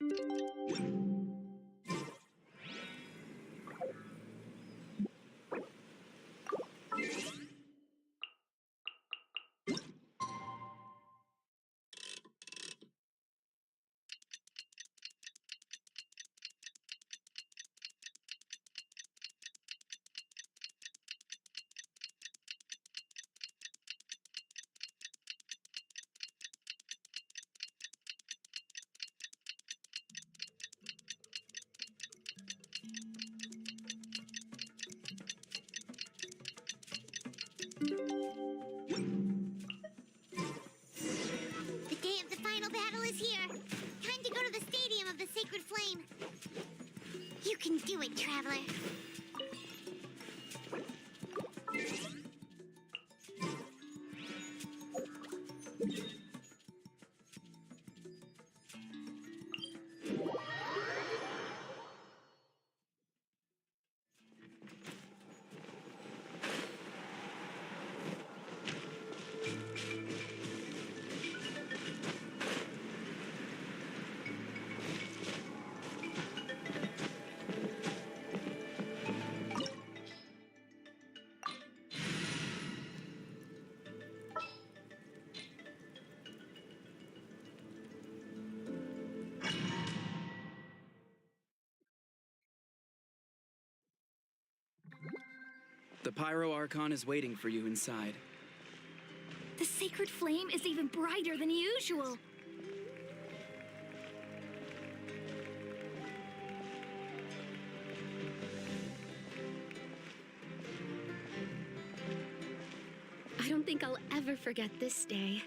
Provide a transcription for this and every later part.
The day of the final battle is here. Time to go to the Stadium of the Sacred Flame. You can do it, Traveler. The Pyro Archon is waiting for you inside. The sacred flame is even brighter than usual. I don't think I'll ever forget this day.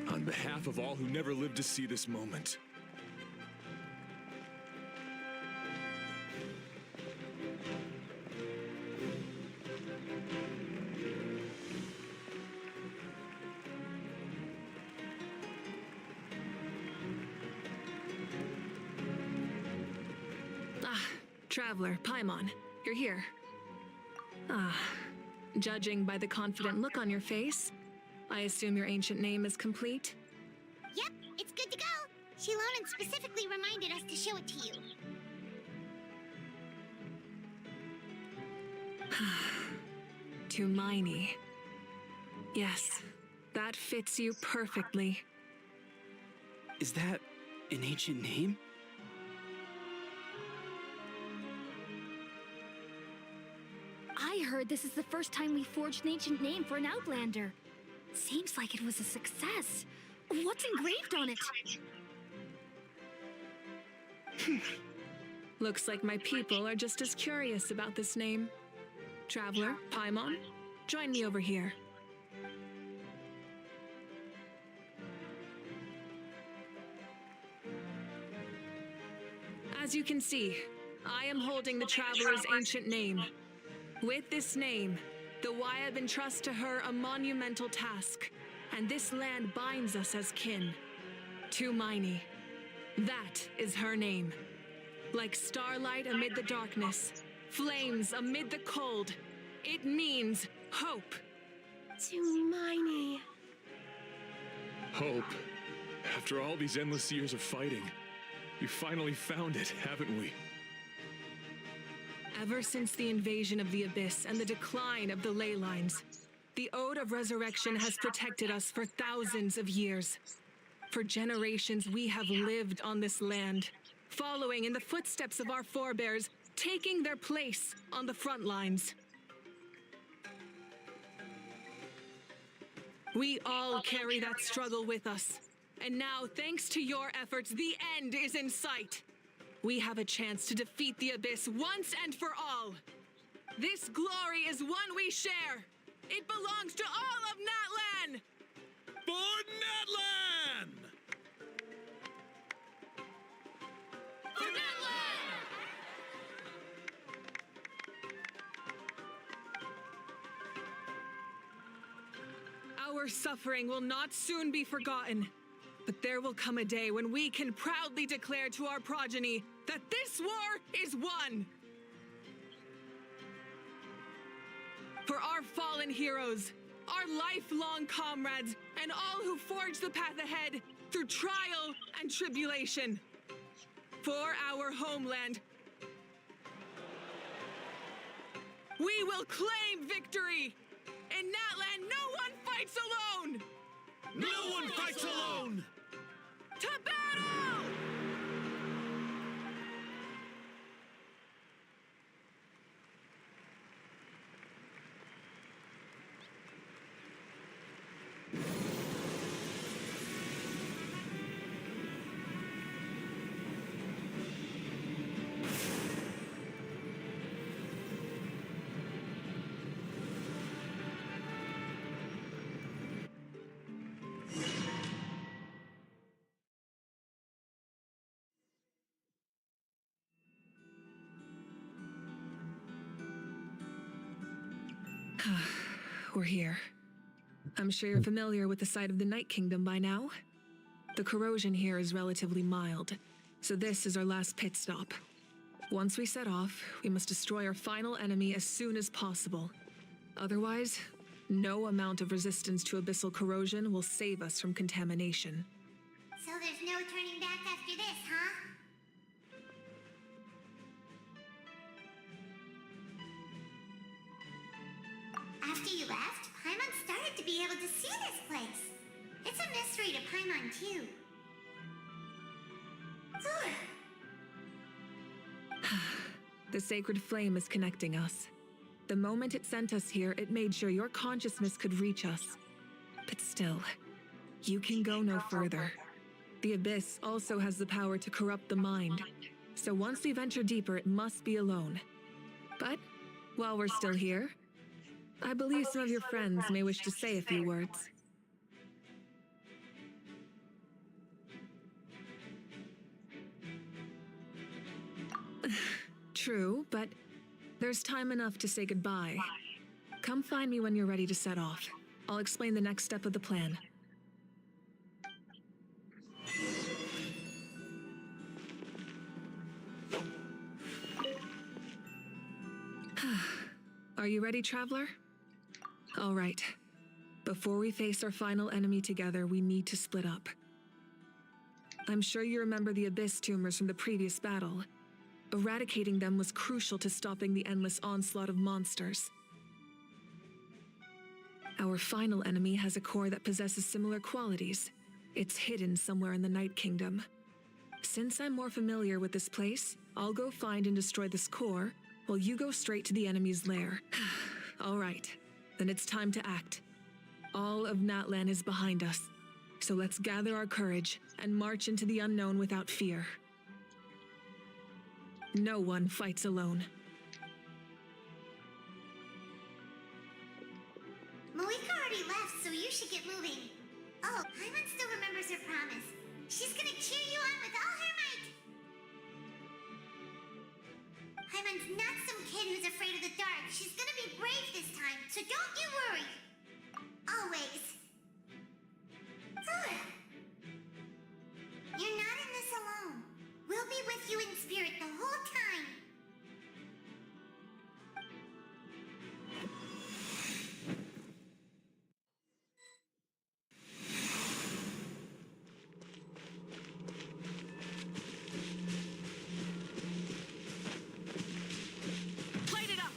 On behalf of all who never lived to see this moment. Traveler, Paimon, you're here. Judging by the confident look on your face, I assume your ancient name is complete? Yep, it's good to go. Shilonen specifically reminded us to show it to you. Tumaini. Yes, that fits you perfectly. Is that an ancient name? I heard this is the first time we forged an ancient name for an Outlander. Seems like it was a success. What's engraved on it? Looks like my people are just as curious about this name. Traveler, Paimon, join me over here. As you can see, I am holding the Traveler's ancient name. With this name, the Wayab entrust to her a monumental task, and this land binds us as kin. Tumaini. That is her name. Like starlight amid the darkness, flames amid the cold, it means hope. Tumaini. Hope. After all these endless years of fighting, we finally found it, haven't we? Ever since the invasion of the Abyss and the decline of the ley lines, the Ode of Resurrection has protected us for thousands of years. For generations, we have lived on this land, following in the footsteps of our forebears, taking their place on the front lines. We all carry that struggle with us, and now, thanks to your efforts, the end is in sight. We have a chance to defeat the Abyss once and for all. This glory is one we share. It belongs to all of Natlan! For Natlan! For Natlan! Our suffering will not soon be forgotten. But there will come a day when we can proudly declare to our progeny that this war is won! For our fallen heroes, our lifelong comrades, and all who forge the path ahead through trial and tribulation. For our homeland, we will claim victory! In Natlan, no one fights alone! No one fights alone! To battle! We're here. I'm sure you're familiar with the site of the Night Kingdom by now. The corrosion here is relatively mild, so this is our last pit stop. Once we set off, we must destroy our final enemy as soon as possible. Otherwise, no amount of resistance to abyssal corrosion will save us from contamination. So there's no turning back after this, huh? After you left, Paimon started to be able to see this place. It's a mystery to Paimon, too. The sacred flame is connecting us. The moment it sent us here, it made sure your consciousness could reach us. But still, you can go no further. The abyss also has the power to corrupt the mind. So once we venture deeper, it must be alone. But while we're still here, I believe some of your friends may wish to say a few words. True, but there's time enough to say goodbye. Come find me when you're ready to set off. I'll explain the next step of the plan. Are you ready, traveler? All right. Before we face our final enemy together, we need to split up. I'm sure you remember the abyss tumors from the previous battle. Eradicating them was crucial to stopping the endless onslaught of monsters. Our final enemy has a core that possesses similar qualities. It's hidden somewhere in the Night Kingdom. Since I'm more familiar with this place, I'll go find and destroy this core, while you go straight to the enemy's lair. All right, then it's time to act. All of Natlan is behind us, so let's gather our courage and march into the unknown without fear. No one fights alone. Mavuika already left, so you should get moving. Oh, Paimon still remembers her promise. She's gonna cheer you on with all her might. Paimon's not some kid who's afraid of the dark. She's gonna be brave this time, so don't you worry. Always. You're not in this alone. We'll be with you in spirit the whole time. Light it up!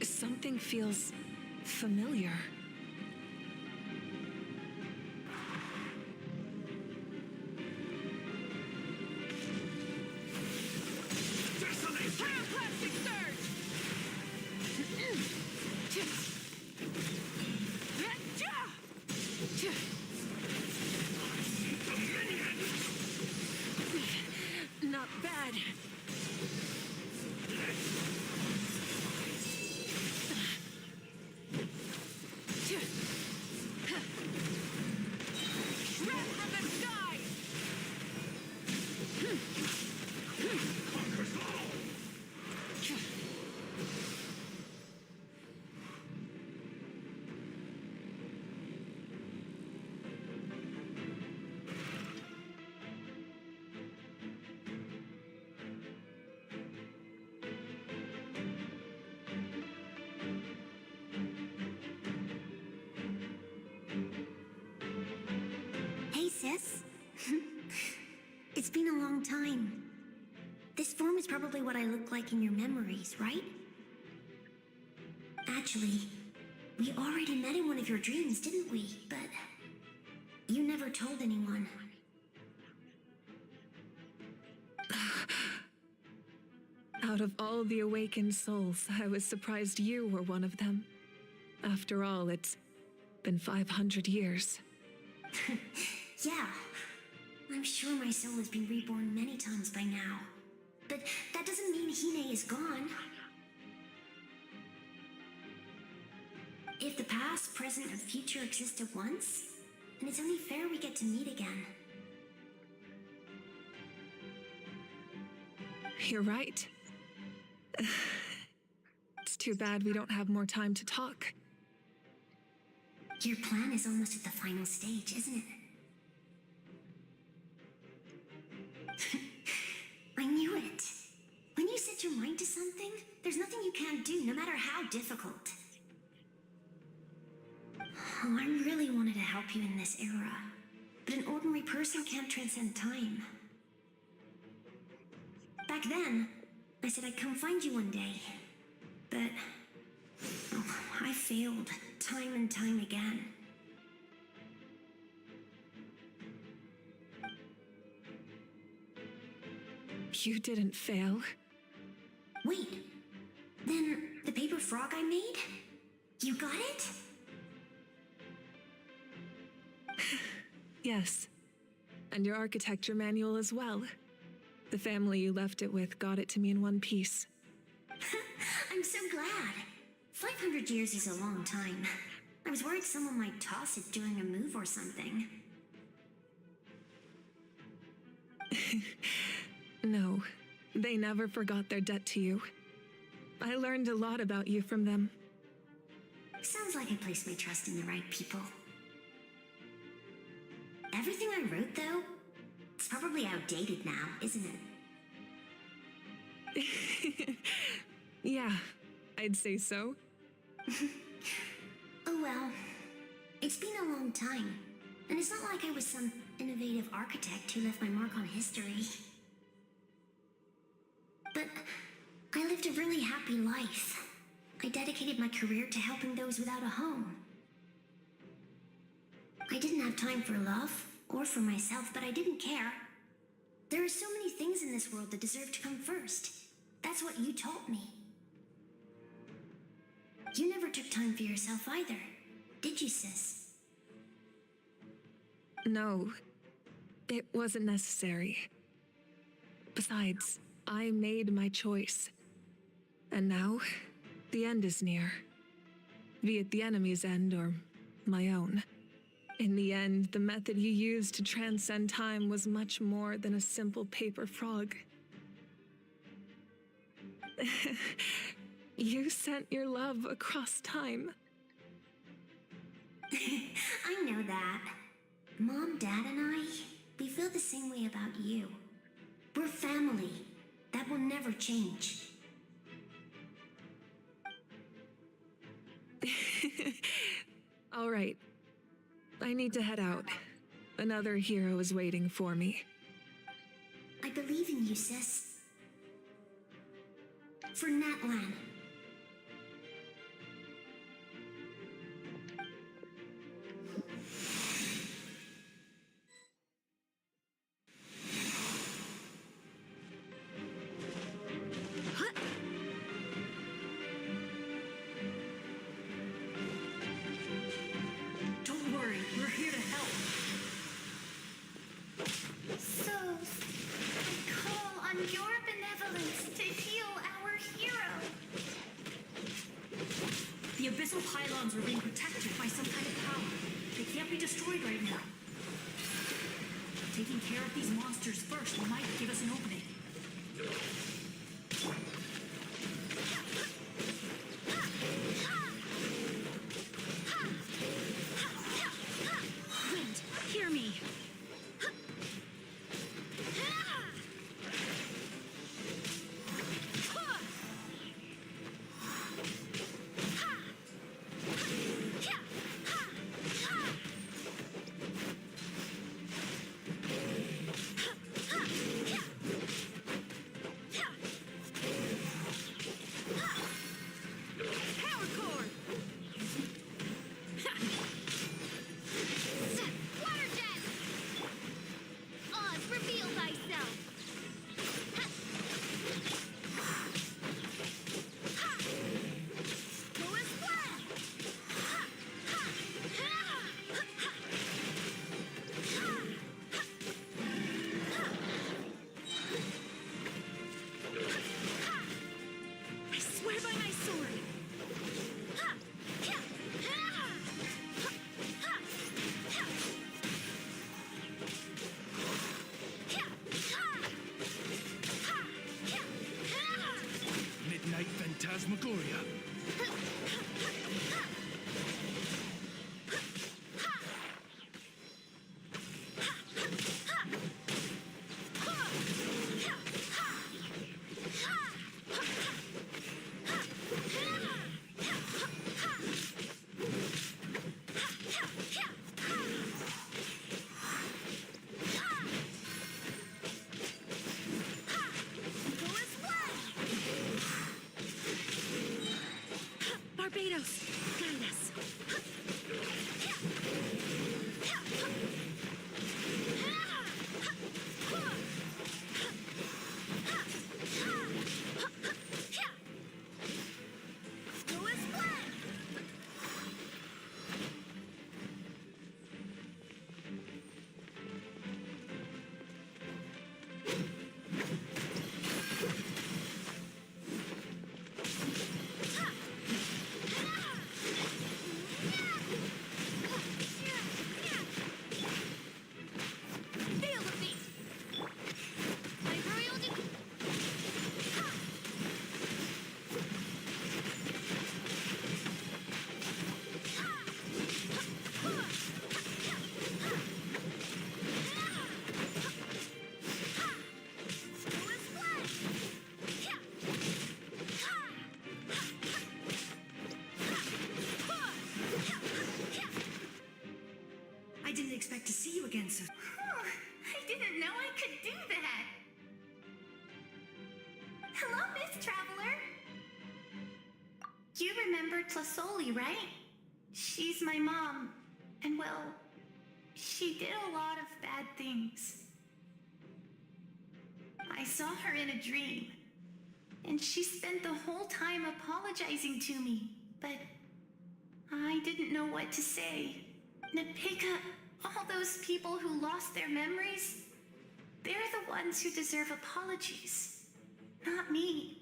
Something feels familiar. Pyroclastic surge! Not bad. Shred from the sky! Hey, sis. It's been a long time. This form is probably what I look like in your memories, right? Actually, we already met in one of your dreams, didn't we? But you never told anyone. Out of all the awakened souls, I was surprised you were one of them. After all, it's been 500 years. Yeah. I'm sure my soul has been reborn many times by now. But that doesn't mean Hine is gone. If the past, present, and future exist at once, then it's only fair we get to meet again. You're right. It's too bad we don't have more time to talk. Your plan is almost at the final stage, isn't it? I knew it. When you set your mind to something, there's nothing you can't do, no matter how difficult. Oh, I really wanted to help you in this era, but an ordinary person can't transcend time. Back then, I said I'd come find you one day, but I failed time and time again. You didn't fail. Wait, then the paper frog I made? You got it? Yes. And your architecture manual as well. The family you left it with got it to me in one piece. I'm so glad. 500 years is a long time. I was worried someone might toss it during a move or something. No, they never forgot their debt to you. I learned a lot about you from them. Sounds like I placed my trust in the right people. Everything I wrote, though, it's probably outdated now, isn't it? Yeah, I'd say so. Oh well. It's been a long time. And it's not like I was some innovative architect who left my mark on history. But I lived a really happy life. I dedicated my career to helping those without a home. I didn't have time for love, or for myself, but I didn't care. There are so many things in this world that deserve to come first. That's what you taught me. You never took time for yourself either, did you, sis? No, it wasn't necessary. Besides, I made my choice. And now, the end is near. Be it the enemy's end or my own. In the end, the method you used to transcend time was much more than a simple paper frog. You sent your love across time. I know that. Mom, Dad, and I, we feel the same way about you. We're family. That will never change. All right. I need to head out. Another hero is waiting for me. I believe in you, sis. For Natlan, missile pylons are being protected by some kind of power. They can't be destroyed right now. Taking care of these monsters first might give us an opening. Wind, hear me. Power core! Water jet! Oz, reveal thyself! Go as planned! I swear by my sword! Midnight Phantasmagoria. Barbados, guide us. Go as planned! Feel the beat! My royal I didn't expect to see you again so... I didn't know I could do that. Hello, Miss Traveler. You remember Tlasoli, right? She's my mom. And well, she did a lot of bad things. I saw her in a dream. And she spent the whole time apologizing to me. But I didn't know what to say. Napika, all those people who lost their memories, they're the ones who deserve apologies, not me.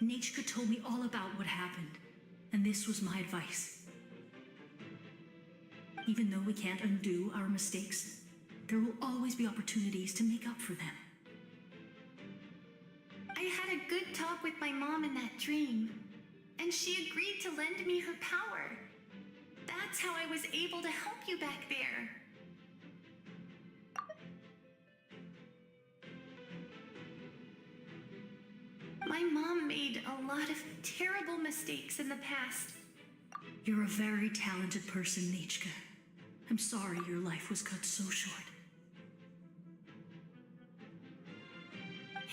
Nachika told me all about what happened, and this was my advice. Even though we can't undo our mistakes, there will always be opportunities to make up for them. I had a good talk with my mom in that dream, and she agreed to lend me her power. That's how I was able to help you back there. My mom made a lot of terrible mistakes in the past. You're a very talented person, Nachika. I'm sorry your life was cut so short.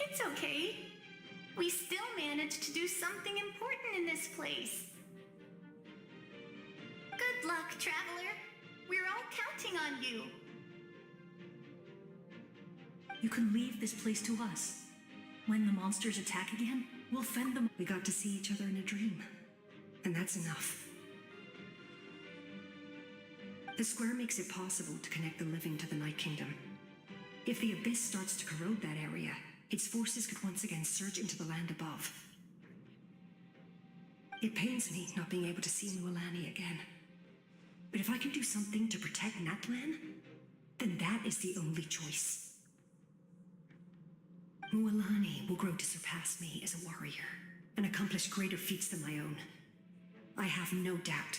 It's okay. We still managed to do something important in this place. Good luck, Traveler. We're all counting on you. You can leave this place to us. When the monsters attack again, we'll fend them. We got to see each other in a dream, and that's enough. The square makes it possible to connect the living to the Night Kingdom. If the abyss starts to corrode that area, its forces could once again surge into the land above. It pains me not being able to see Mualani again. But if I can do something to protect Natlan, then that is the only choice. Mualani will grow to surpass me as a warrior and accomplish greater feats than my own. I have no doubt.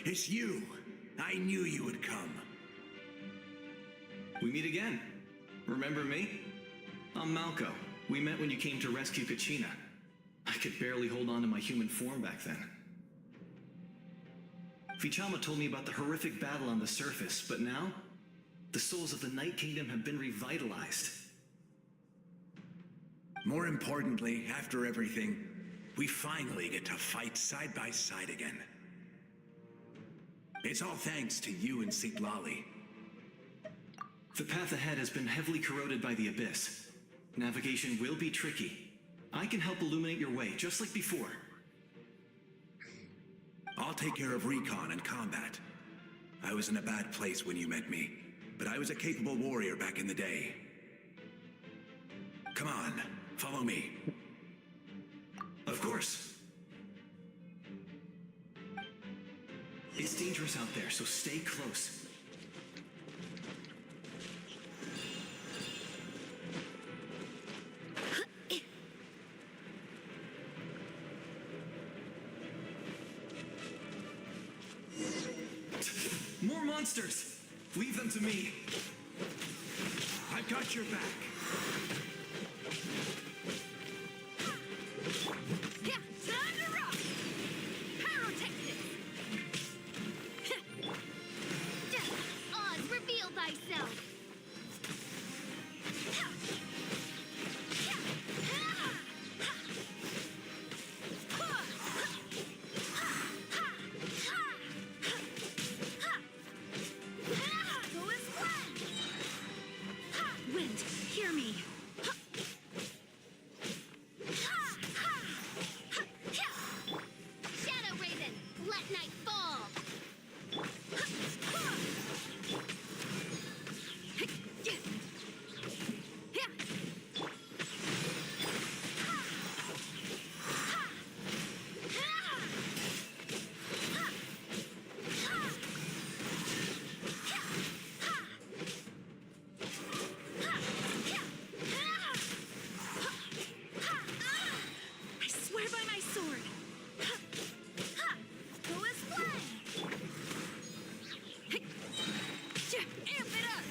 It's you. I knew you would come. We meet again. Remember me? I'm Malco. We met when you came to rescue Kachina. I could barely hold on to my human form back then. Vichama told me about the horrific battle on the surface, but now, the souls of the Night Kingdom have been revitalized. More importantly, after everything, we finally get to fight side by side again. It's all thanks to you and Sitlali. The path ahead has been heavily corroded by the Abyss. Navigation will be tricky. I can help illuminate your way, just like before. I'll take care of recon and combat. I was in a bad place when you met me, but I was a capable warrior back in the day. Come on, follow me. Of course. It's dangerous out there, so stay close. More monsters! Leave them to me. I've got your back. Yeah, time to rock! Pyrotechnic! Oz, reveal thyself! Wind, hear me! Shadow Raven, let night fall! I swear by my sword! Go as flame! Amp it up!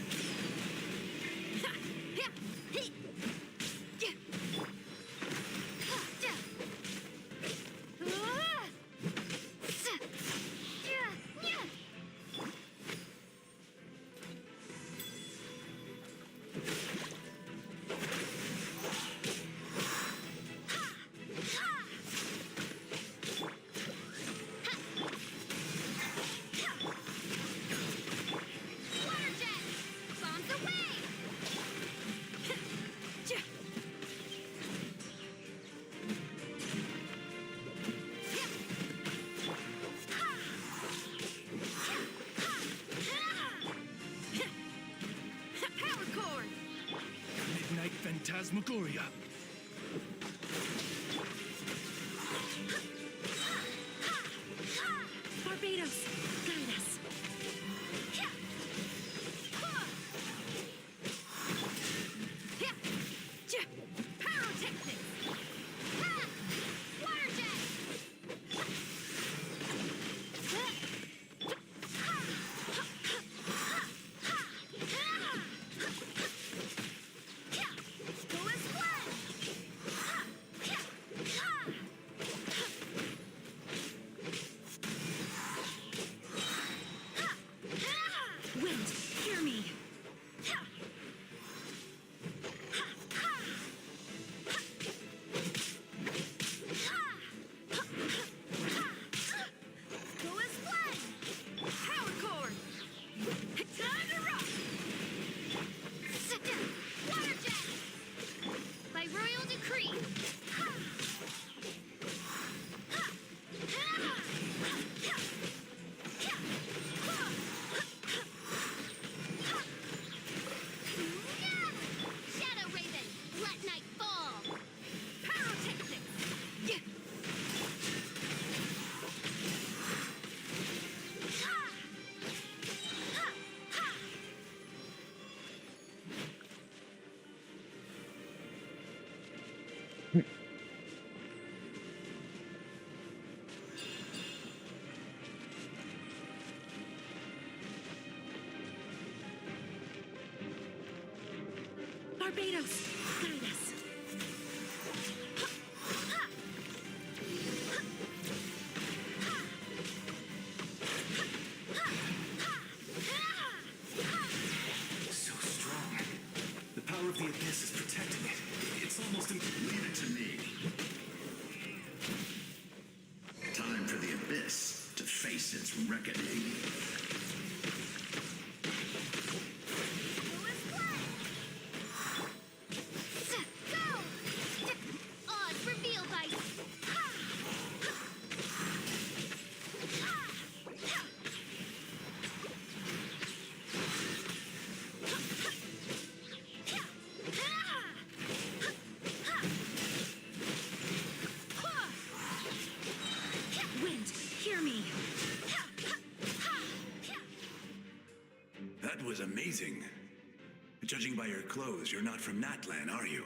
Water jet! Bombs away! Power cord! Midnight Phantasmagoria. Barbados, Barbados, guide us. So strong. The power of the abyss is protecting it. It's almost Leave it to me. Time for the abyss to face its reckoning. Odds revealed by... Wind, hear me. That was amazing. Judging by your clothes, you're not from Natlan, are you?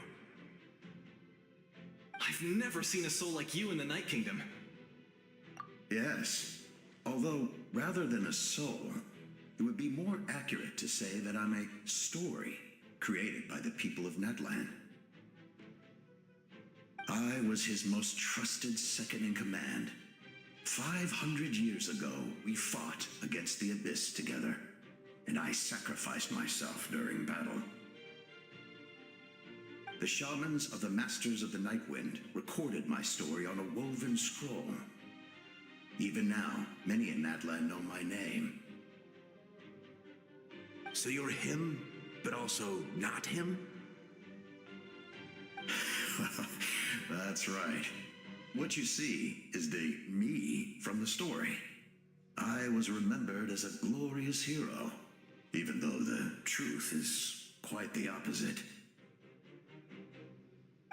I've never seen a soul like you in the Night Kingdom. Yes. Although, rather than a soul, it would be more accurate to say that I'm a story created by the people of Natlan. I was his most trusted second in command. 500 years ago, we fought against the Abyss together, and I sacrificed myself during battle. The shamans of the Masters of the Night Wind recorded my story on a woven scroll. Even now, many in Natlan know my name. So you're him, but also not him? That's right. What you see is the me from the story. I was remembered as a glorious hero, even though the truth is quite the opposite.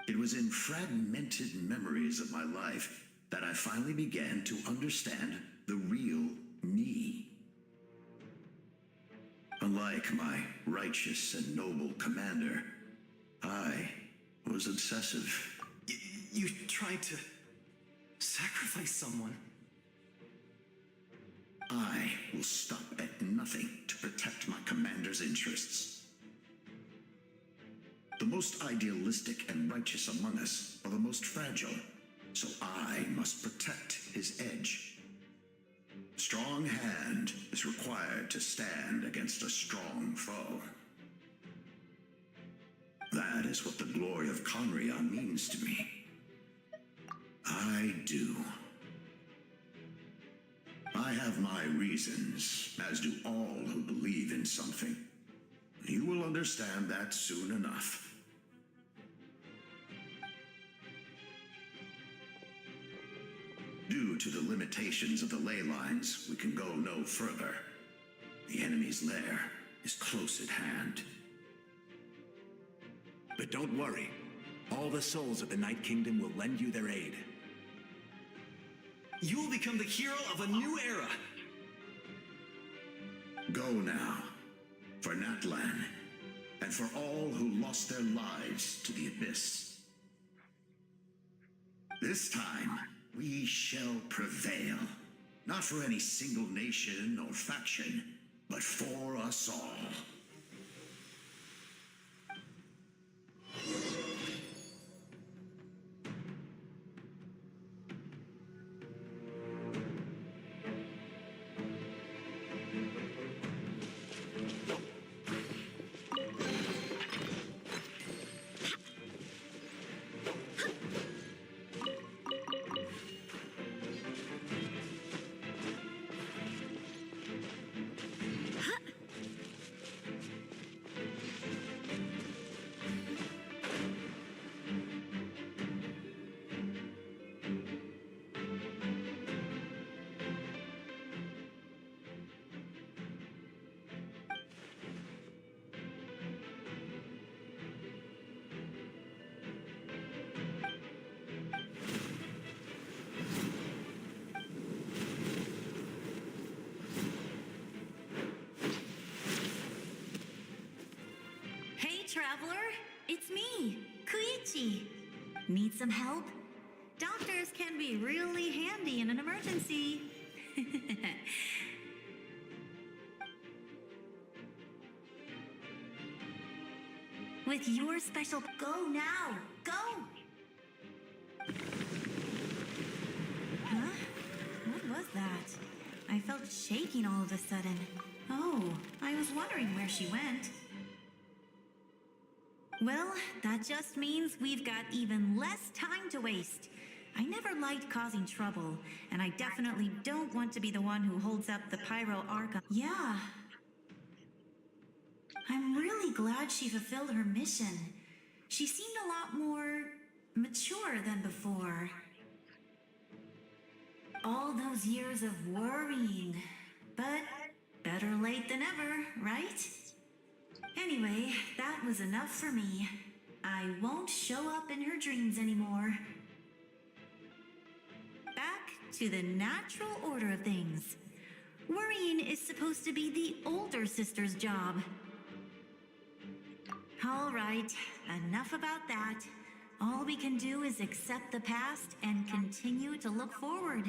It was in fragmented memories of my life that I finally began to understand the real me. Unlike my righteous and noble commander, I was obsessive. You tried to sacrifice someone. I will stop at nothing to protect my commander's interests. The most idealistic and righteous among us are the most fragile, so I must protect his edge. Strong hand is required to stand against a strong foe. That is what the glory of Conria means to me. I do. I have my reasons, as do all who believe in something. You will understand that soon enough. Due to the limitations of the ley lines, we can go no further. The enemy's lair is close at hand. But don't worry. All the souls of the Night Kingdom will lend you their aid. You will become the hero of a new era. Go now, for Natlan, and for all who lost their lives to the Abyss. This time, we shall prevail. Not for any single nation or faction, but for us all. Traveler, it's me, Koichi. Need some help? Doctors can be really handy in an emergency. with your special... Go now! Go! Huh? What was that? I felt shaking all of a sudden. Oh, I was wondering where she went. Well, that just means we've got even less time to waste. I never liked causing trouble, and I definitely don't want to be the one who holds up the Pyro Archon. Yeah. I'm really glad she fulfilled her mission. She seemed a lot more mature than before. All those years of worrying, but better late than ever, right? Anyway, that was enough for me. I won't show up in her dreams anymore. Back to the natural order of things. Worrying is supposed to be the older sister's job. All right, enough about that. All we can do is accept the past and continue to look forward.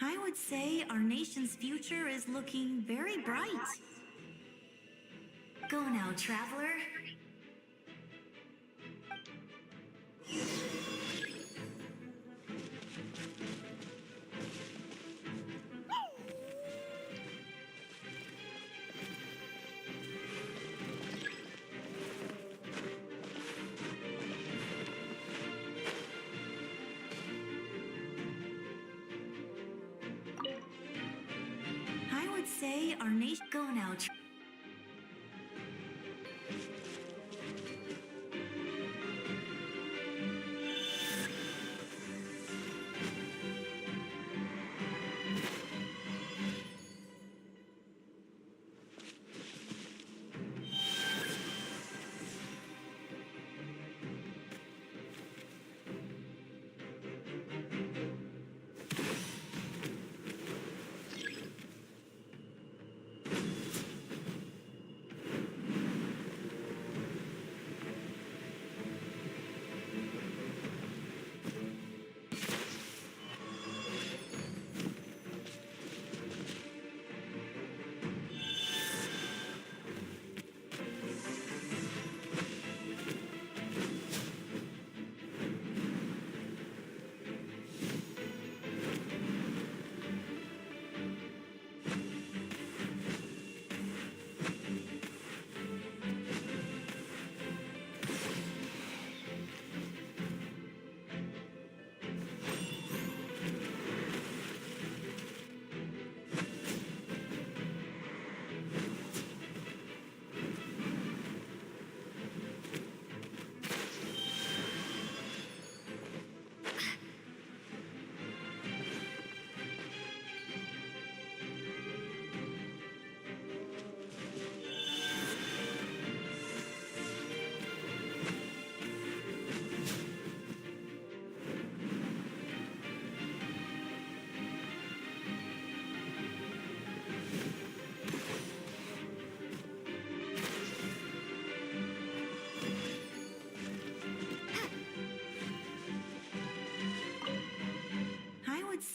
I would say our nation's future is looking very bright. Go now, traveler. I would say our nation... Go now,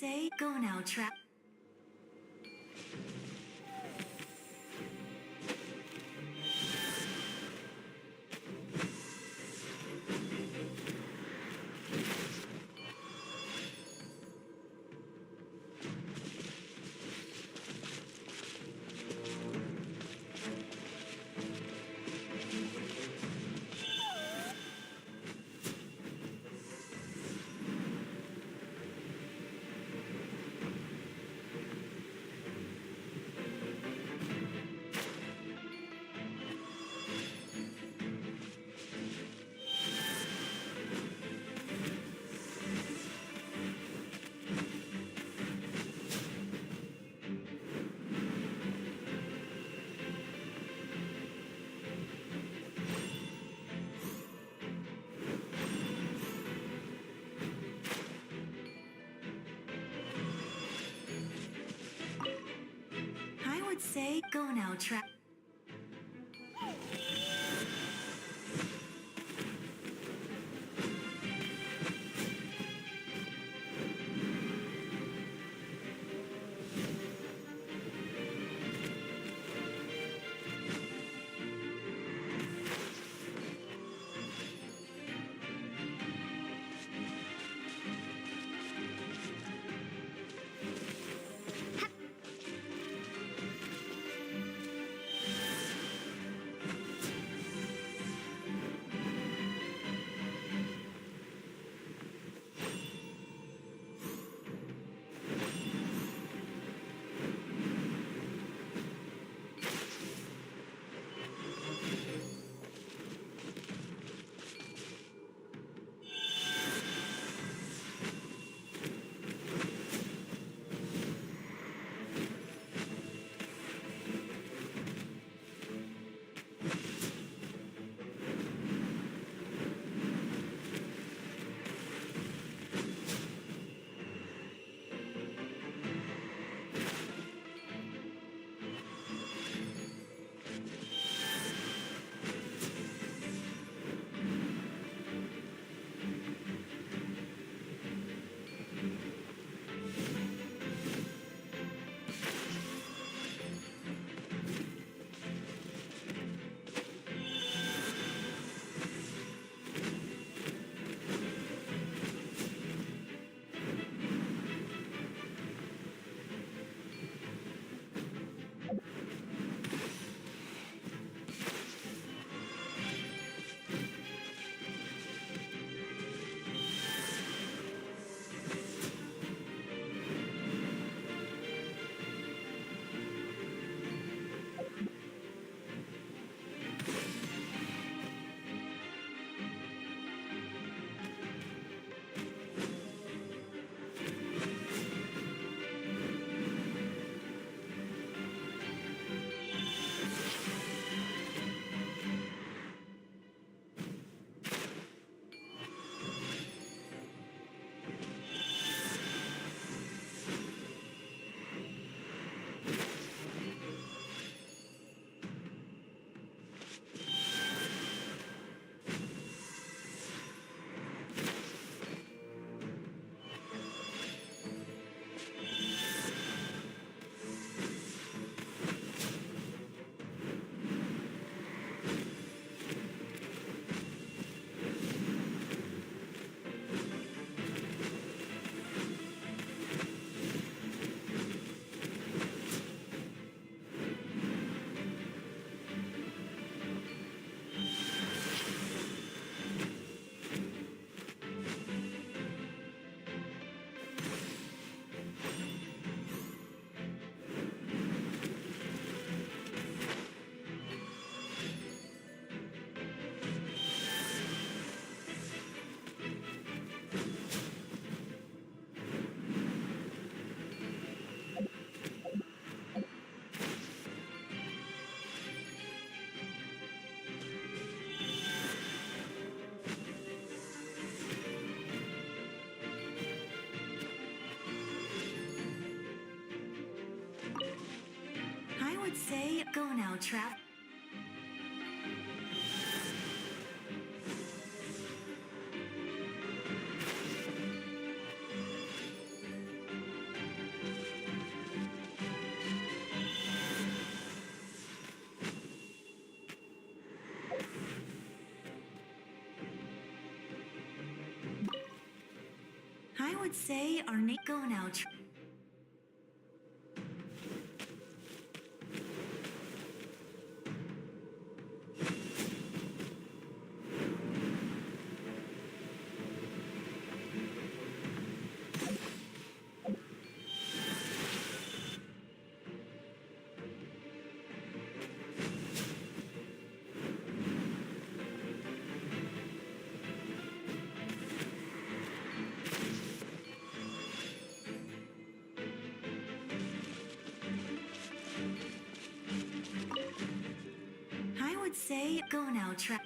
say, go now, trap. Say, go now, trap. would say go now, Trap. I would say our name go now. I would say go now, Trap.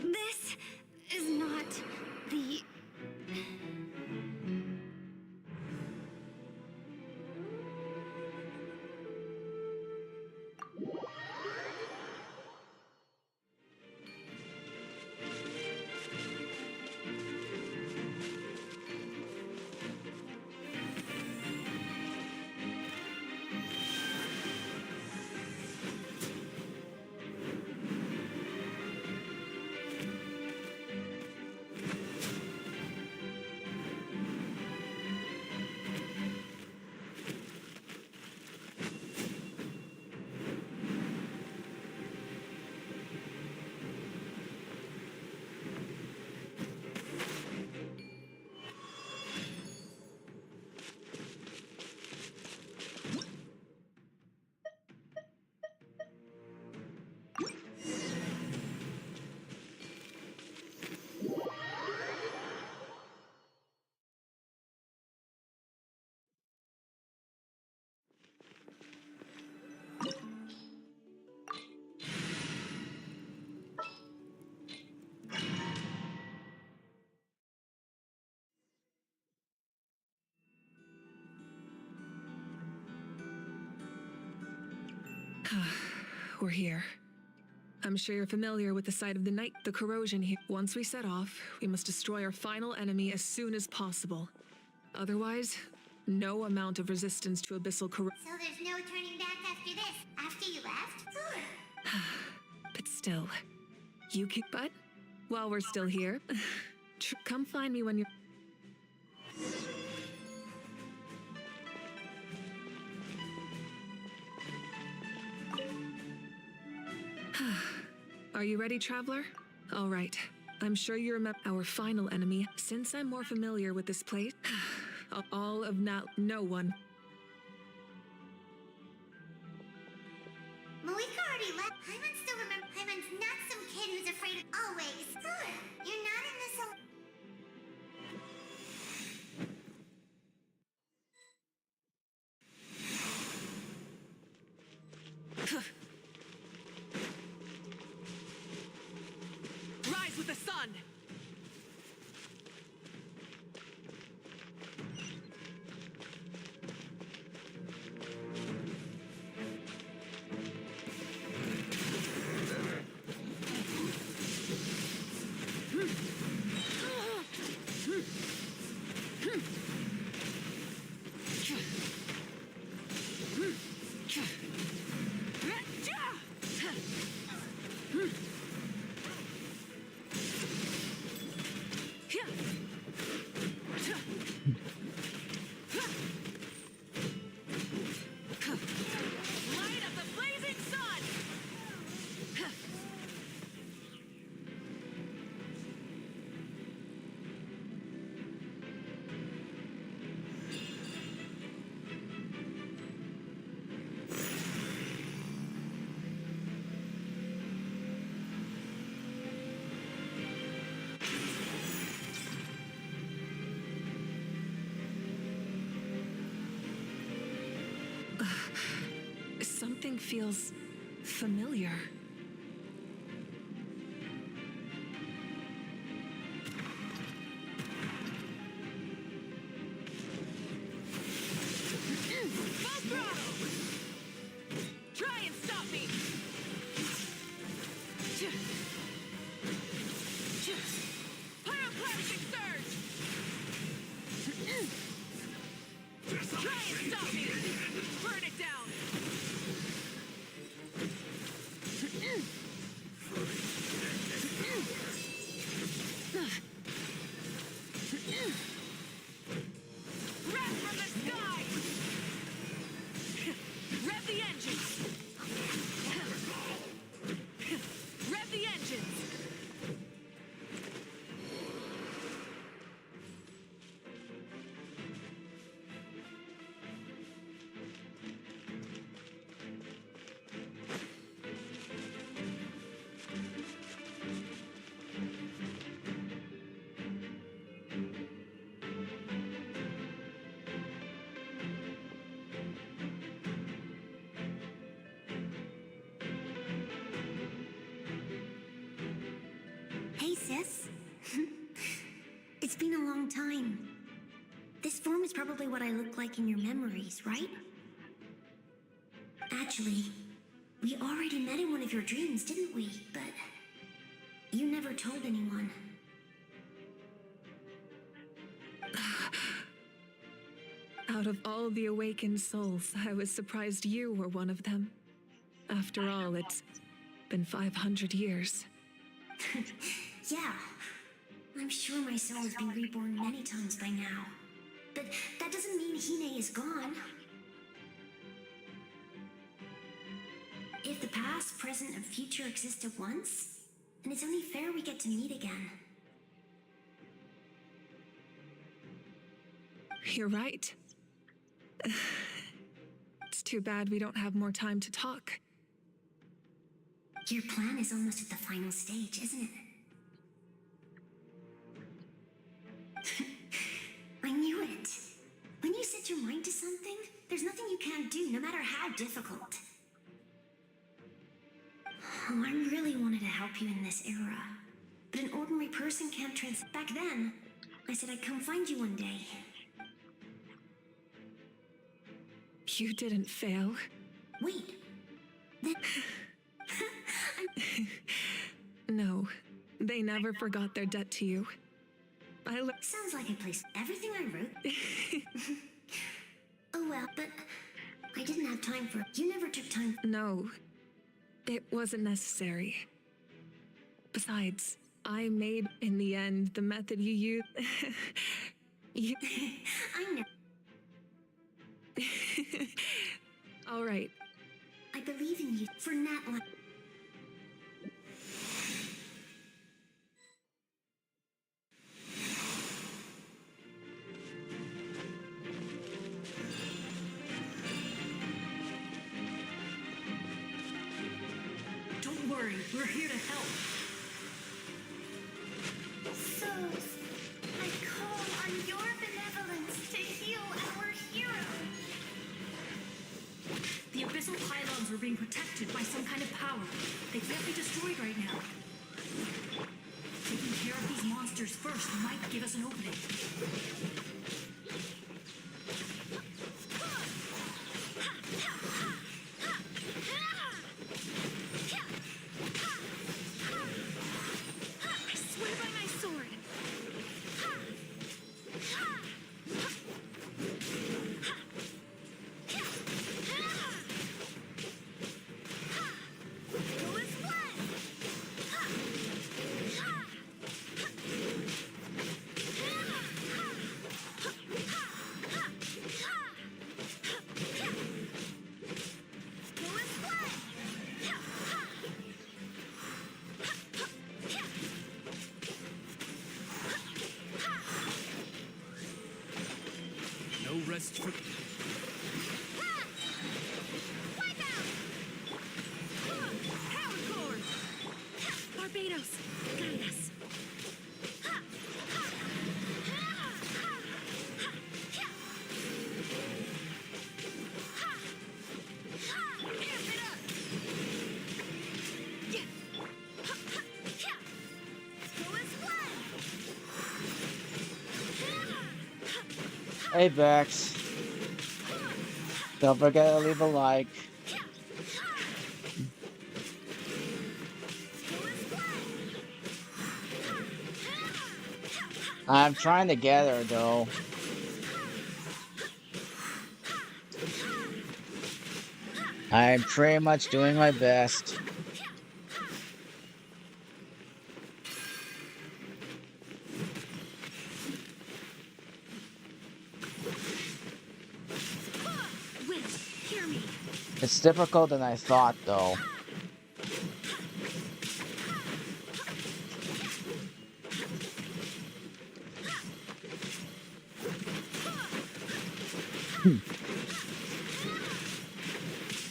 This is not the... We're here. I'm sure you're familiar with the site of the night, the corrosion here. Once we set off, we must destroy our final enemy as soon as possible. Otherwise, no amount of resistance to abyssal corrosion. So there's no turning back after this. After you left? But still, you can. But while we're still here, come find me when you're. Are you ready, traveler? All right. I'm sure you remember our final enemy. Since I'm more familiar with this place, all of now, no one. Mavuika already left. Paimon still remember. Paimon's not some kid who's afraid of always. You're not in this alone. Rise with the sun! Light up the blazing sun! Something feels familiar. Full throttle! Try and stop me! Pyroclastic surge! Try and stop me! Burn it down! Wrath from the sky! Rev the engines! Rev the engines! Hey, sis. It's been a long time. This form is probably what I look like in your memories, right? Actually, we already met in one of your dreams, didn't we? But you never told anyone. Out of all the awakened souls, I was surprised you were one of them. After all, it's been 500 years. Yeah. I'm sure my soul has been reborn many times by now. But that doesn't mean Hine is gone. If the past, present, and future exist at once, then it's only fair we get to meet again. You're right. It's too bad we don't have more time to talk. Your plan is almost at the final stage, isn't it? I knew it. When you set your mind to something, there's nothing you can't do, no matter how difficult. Oh, I really wanted to help you in this era. But an ordinary person can't Back then, I said I'd come find you one day. You didn't fail. Wait. Then... No, they never forgot their debt to you. Sounds like I placed everything I wrote. Oh well, but I didn't have time for... You never took time... No, it wasn't necessary. Besides, I made, in the end, the method you used... you... I know. All right. I believe in you for Nat. worry, we're here to help. Souls, I call on your benevolence to heal our hero. The abyssal pylons are being protected by some kind of power. They can't be destroyed right now. Taking care of these monsters first might give us an opening. I swear by my sword. No rest for. Barbados, guide us. Hey Bex, don't forget to leave a like. I'm trying to get her though. I'm pretty much doing my best. Wind, hear me. It's difficult than I thought though.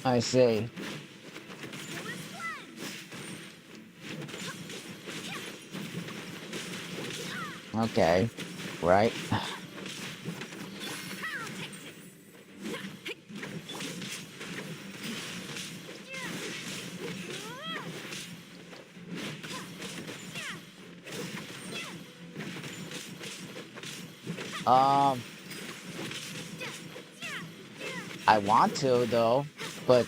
I see. Okay, right. I want to though, but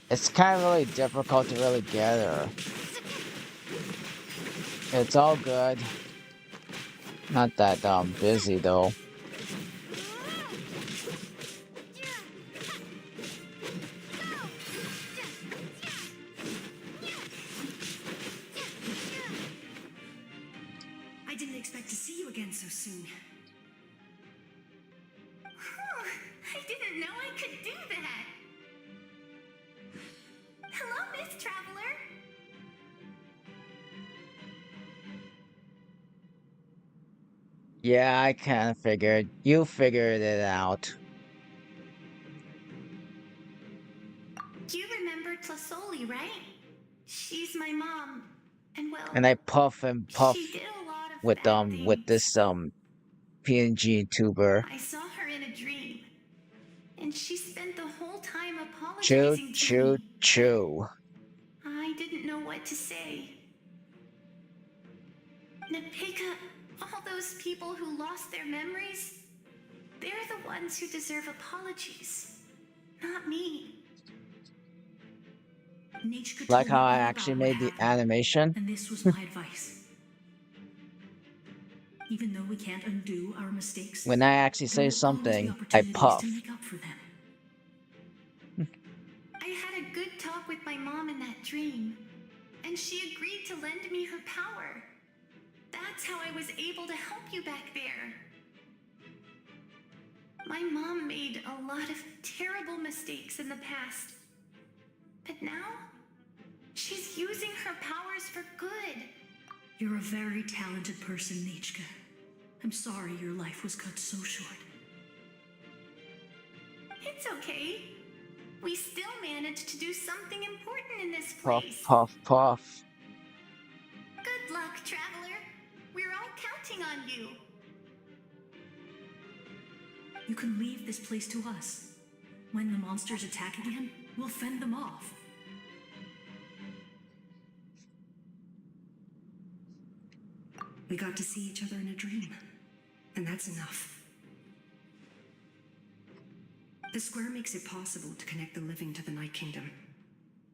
it's kind of really difficult to really get her. It's all good. Not that busy though. I didn't expect to see you again so soon. I didn't know I could do that. Hello, Miss Traveler. Yeah, I kind of figured. You figured it out. You remember Tlasoli, right? She's my mom. And well, And I puff and puff she did a lot of bad with things. this PNG tuber. I saw her in a dream. And she spent the whole time Choo apologizing to choo me. choo. I didn't know what to say. Napika, all those people who lost their memories, they're the ones who deserve apologies, not me. Nichka Like told me how I all actually about what made the happened, animation. and this was my advice. Even though we can't undo our mistakes, When I actually there say will always be something, I opportunities puff. to make up for them. I had a good talk with my mom in that dream, and she agreed to lend me her power. That's how I was able to help you back there. My mom made a lot of terrible mistakes in the past, but now she's using her powers for good. You're a very talented person, Nichka. I'm sorry your life was cut so short. It's okay. we still managed to do something important in this Puff, place. puff, puff. Good luck, traveler. We're all counting on you. You can leave this place to us. When the monsters attack again, we'll fend them off. We got to see each other in a dream, and that's enough. The square makes it possible to connect the living to the Night Kingdom.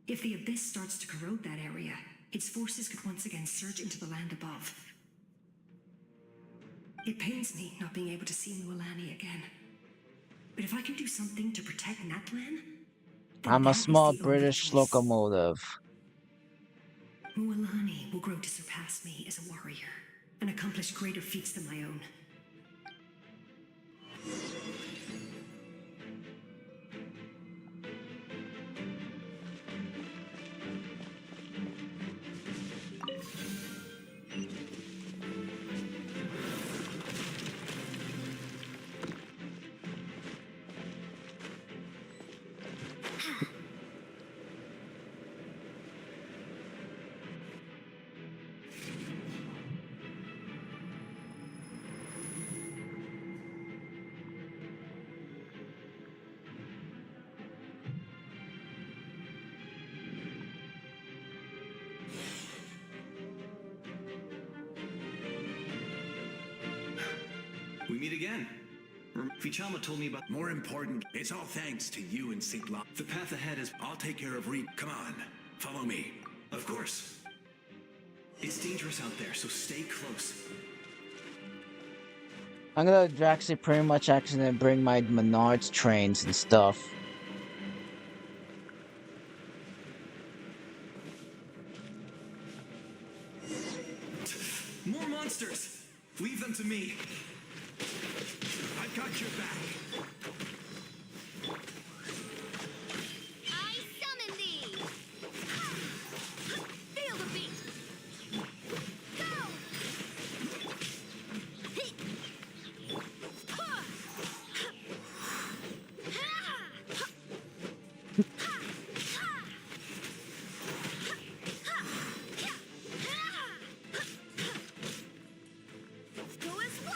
If the Abyss starts to corrode that area, its forces could once again surge into the land above. It pains me not being able to see Mualani again. But if I can do something to protect Natlan, then I'm that a is small the only British choice. locomotive. Mualani will grow to surpass me as a warrior and accomplish greater feats than my own. We meet again. Fichama told me about More important, it's all thanks to you and St. Lo. the path ahead is... I'll take care of Reed. Come on, follow me. Of course. It's dangerous out there, so stay close. I'm gonna actually pretty much actually bring my Menards trains and stuff. More monsters! Leave them to me. I've got your back. I summon thee! Feel the beat! Go! Go as one!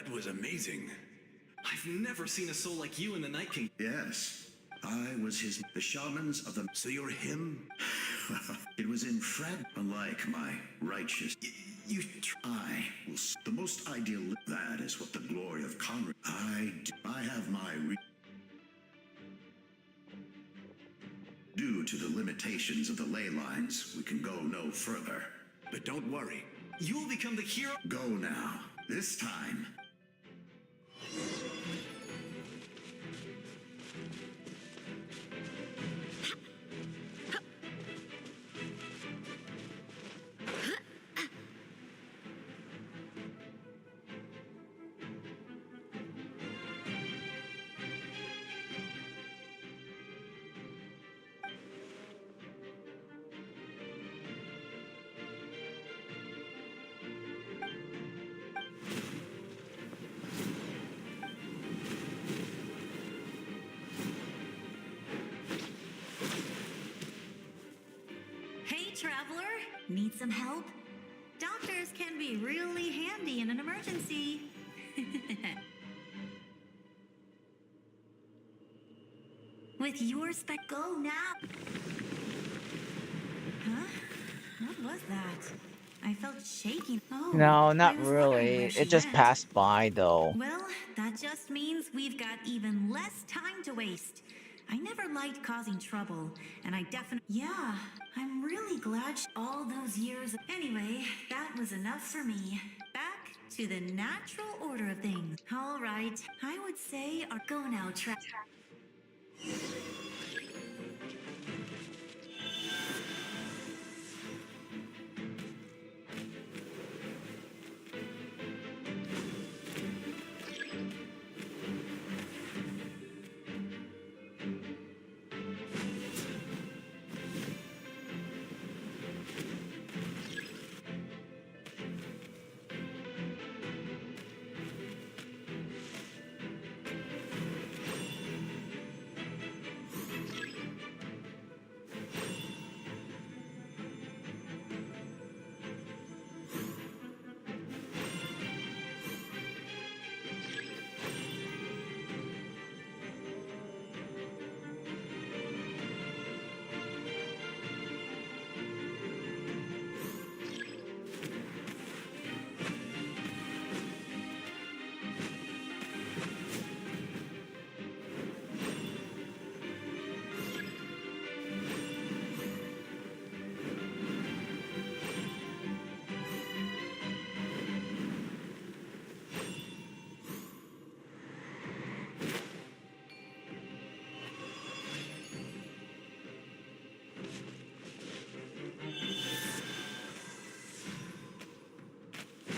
That was amazing. I've never seen a soul like you in the Night King. Yes, I was the shamans of the. So you're him? It was in Fred, unlike my righteous. I will. The most ideal. That is what the glory of Conrad. I have my. Due to the limitations of the ley lines, we can go no further. But don't worry. You will become the hero. Go now. This time. Hey, traveler. Need some help? Doctors can be really handy in an emergency. With your go now. Huh? What was that? I felt shaking. Oh, No, I not was wondering really. where she It just went. passed by though. Well, that just means we've got even less time to waste. I never liked causing trouble, and I definitely. Yeah, I'm really glad all those years. Anyway, that was enough for me. Back to the natural order of things. All right, I would say our go now track.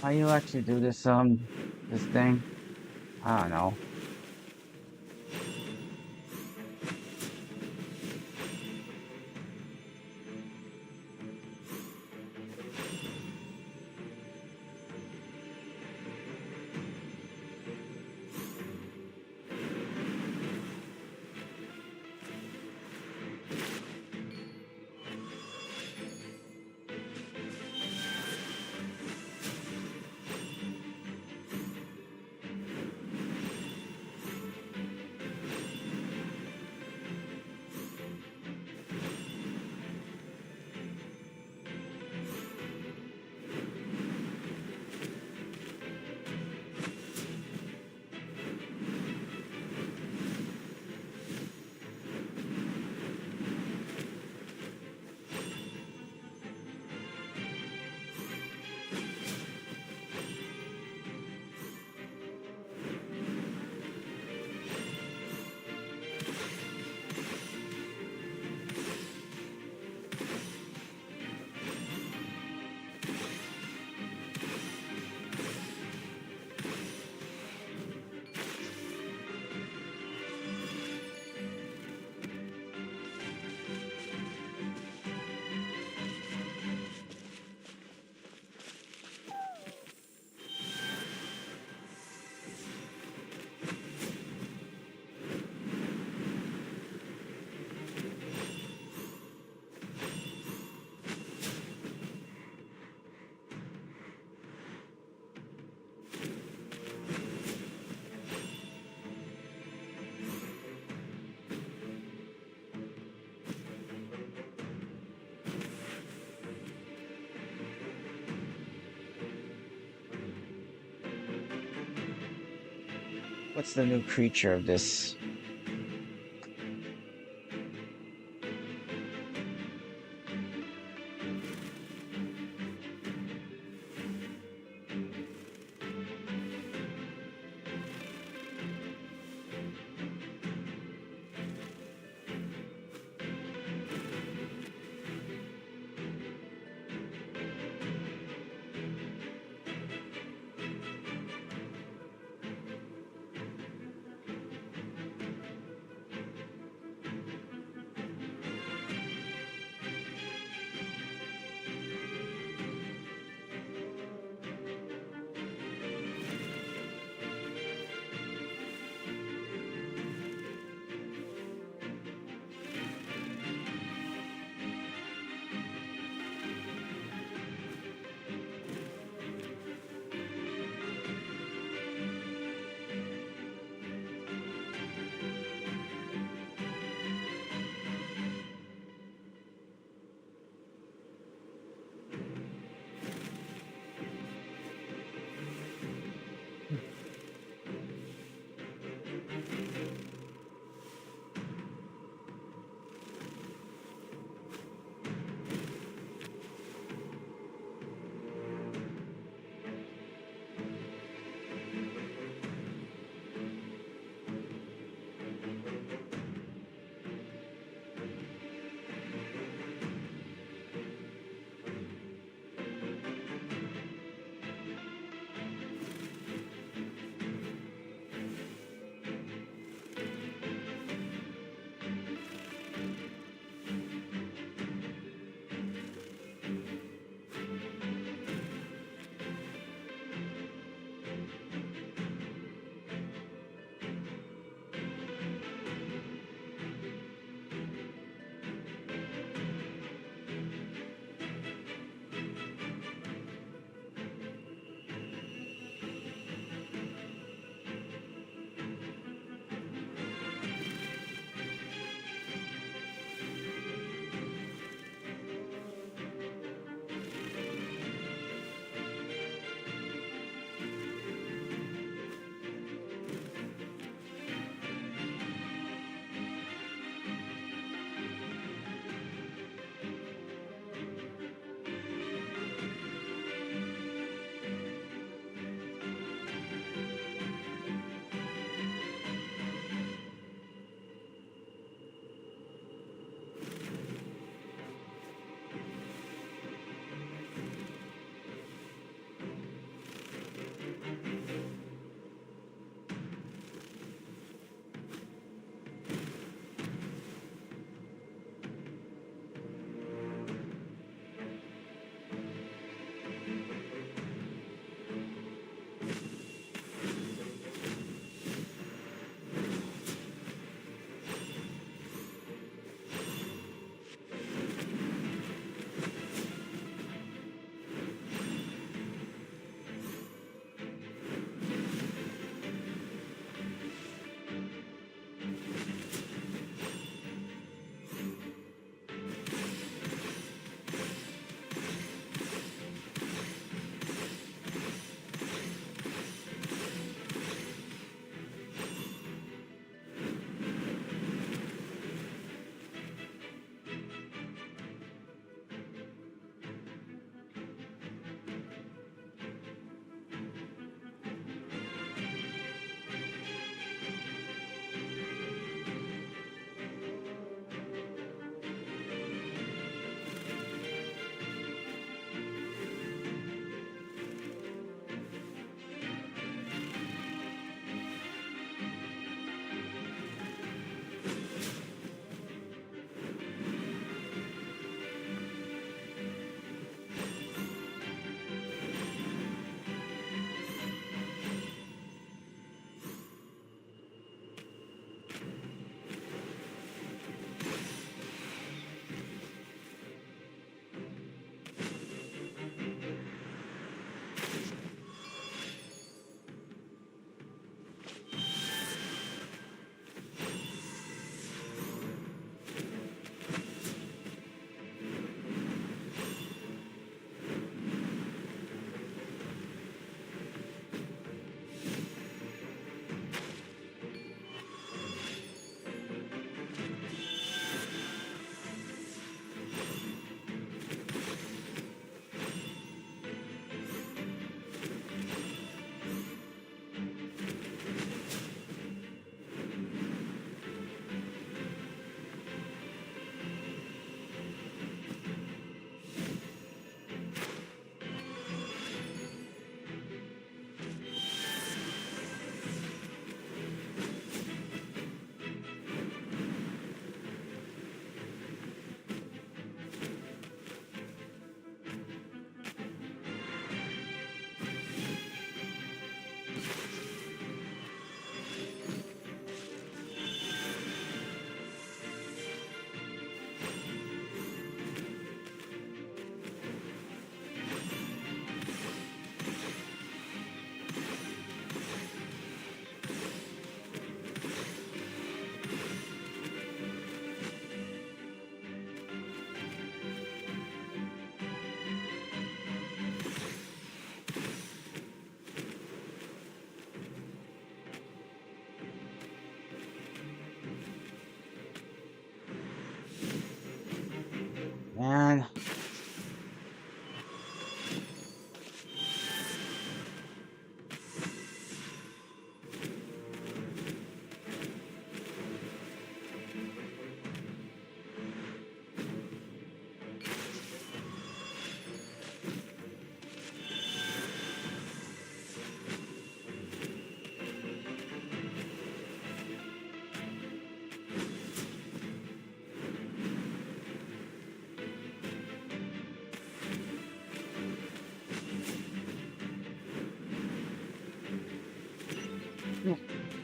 How you actually do this this thing? I don't know. What's the new creature of this?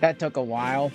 That took a while.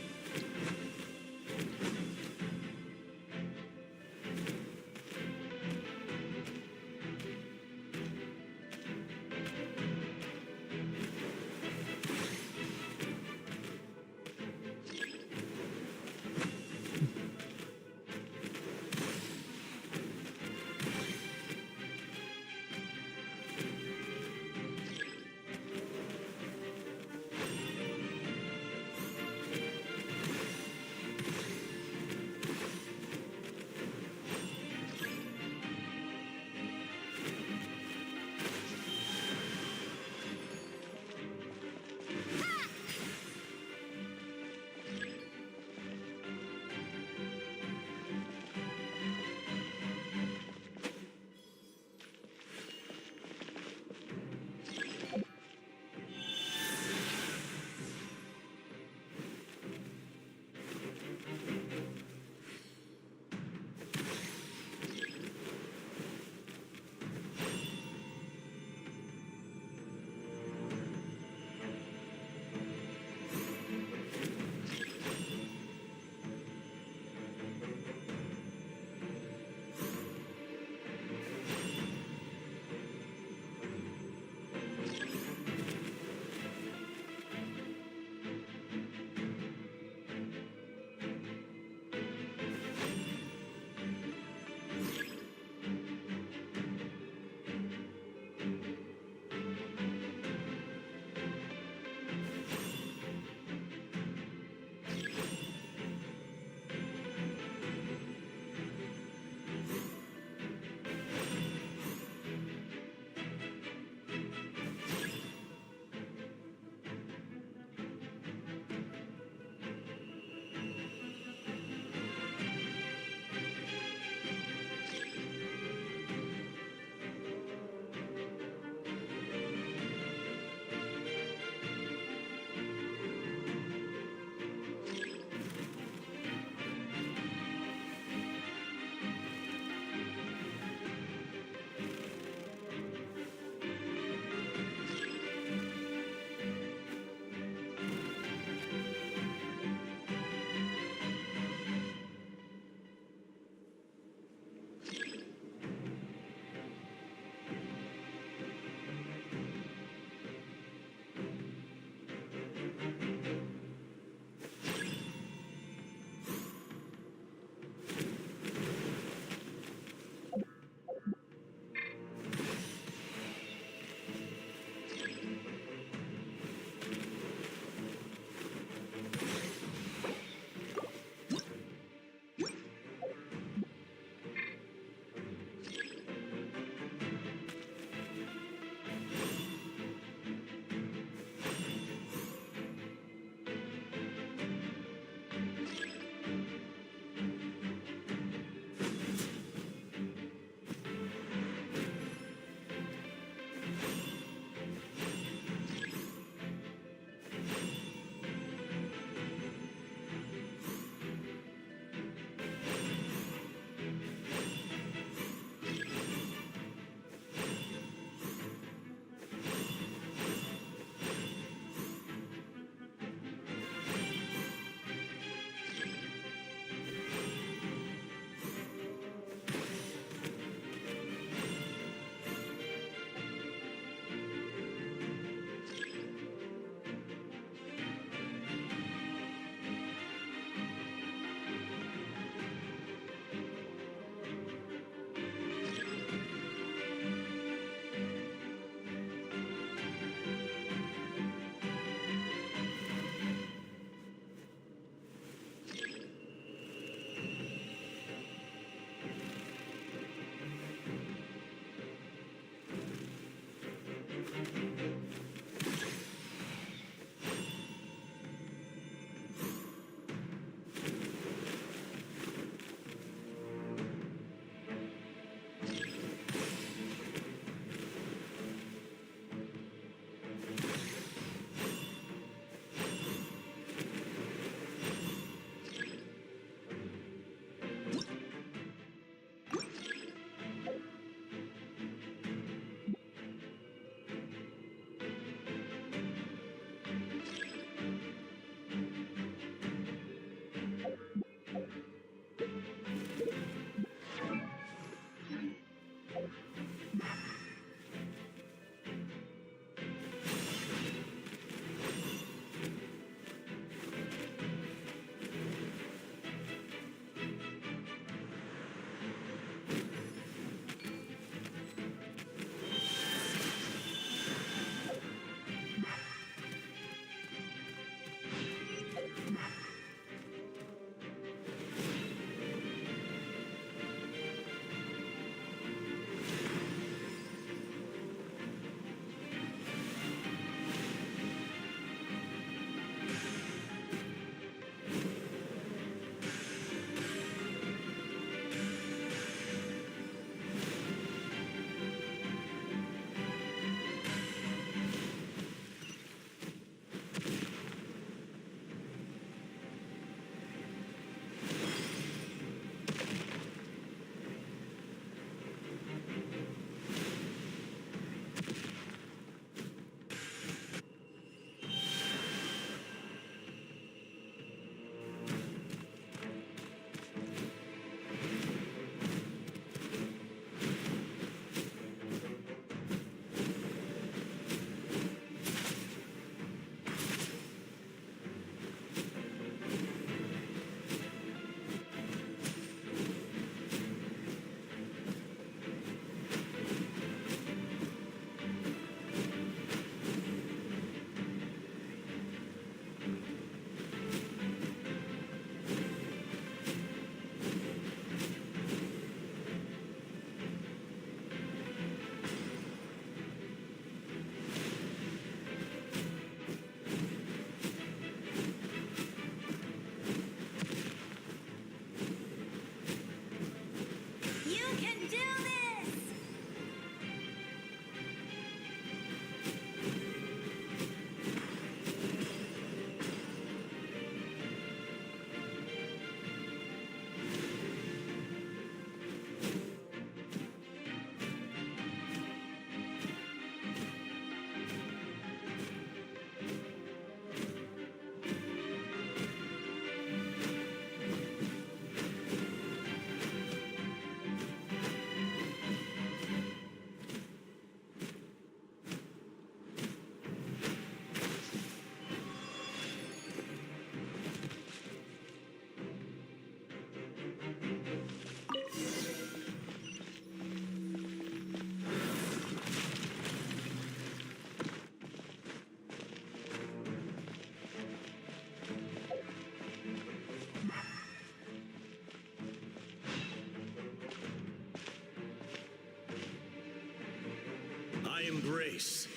embrace.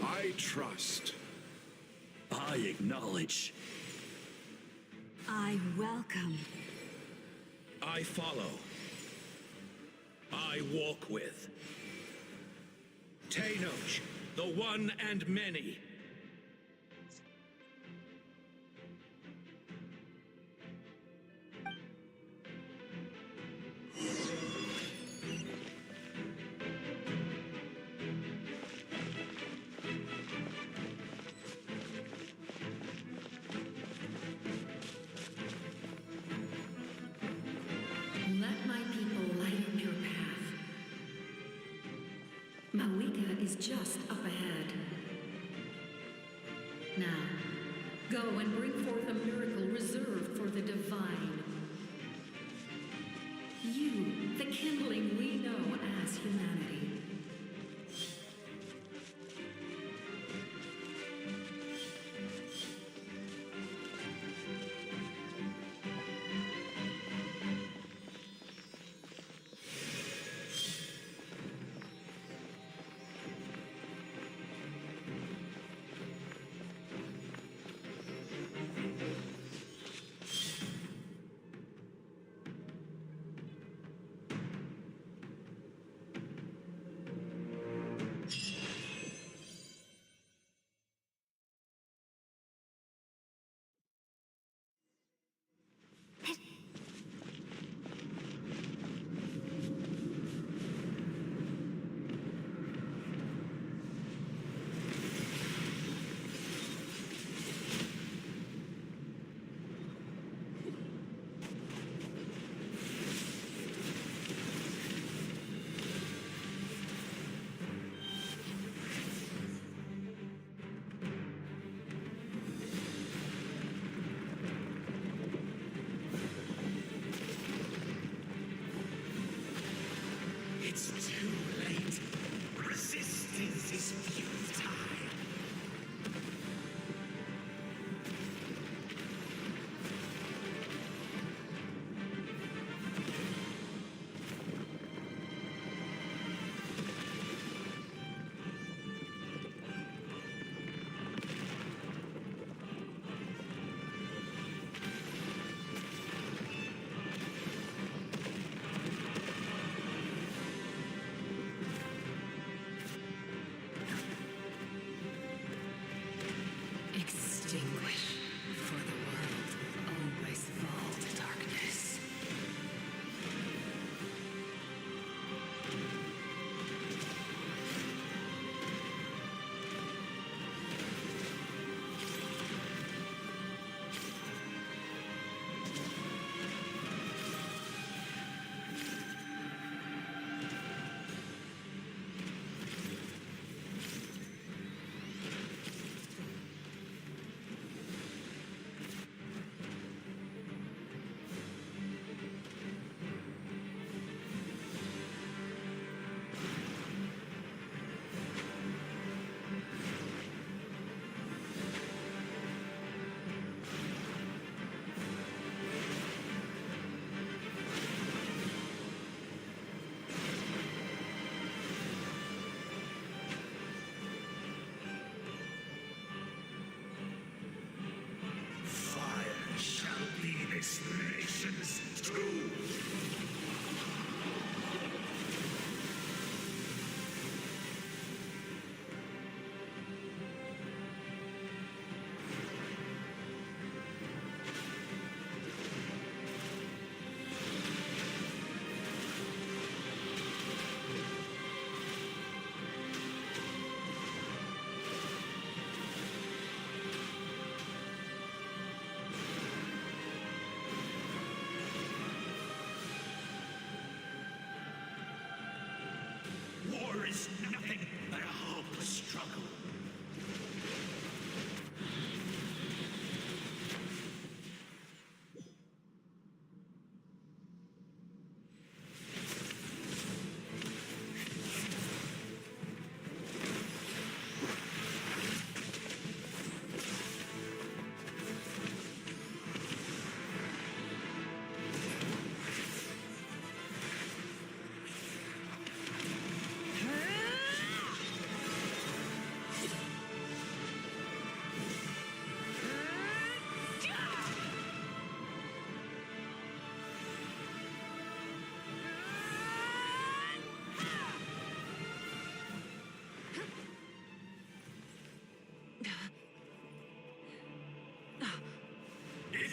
I trust. I acknowledge. I welcome. I follow. I walk with. Tenoch, the one and many. Let my people light up your path. Mavuika is just up ahead. Now, go and bring forth a miracle reserved for the divine. You, the kindling we know as humanity. It's too late. Resistance is futile. Extinguish, for the world always fall to darkness. Fire shall be this nation's doom.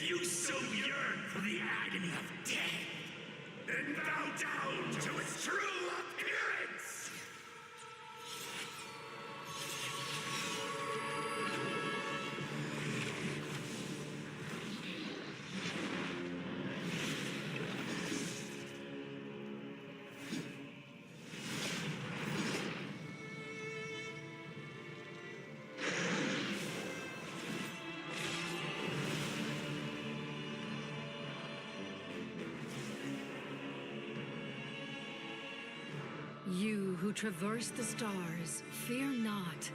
you so yearn for the agony of death, then bow down to its true appearance! You who traverse the stars, fear not.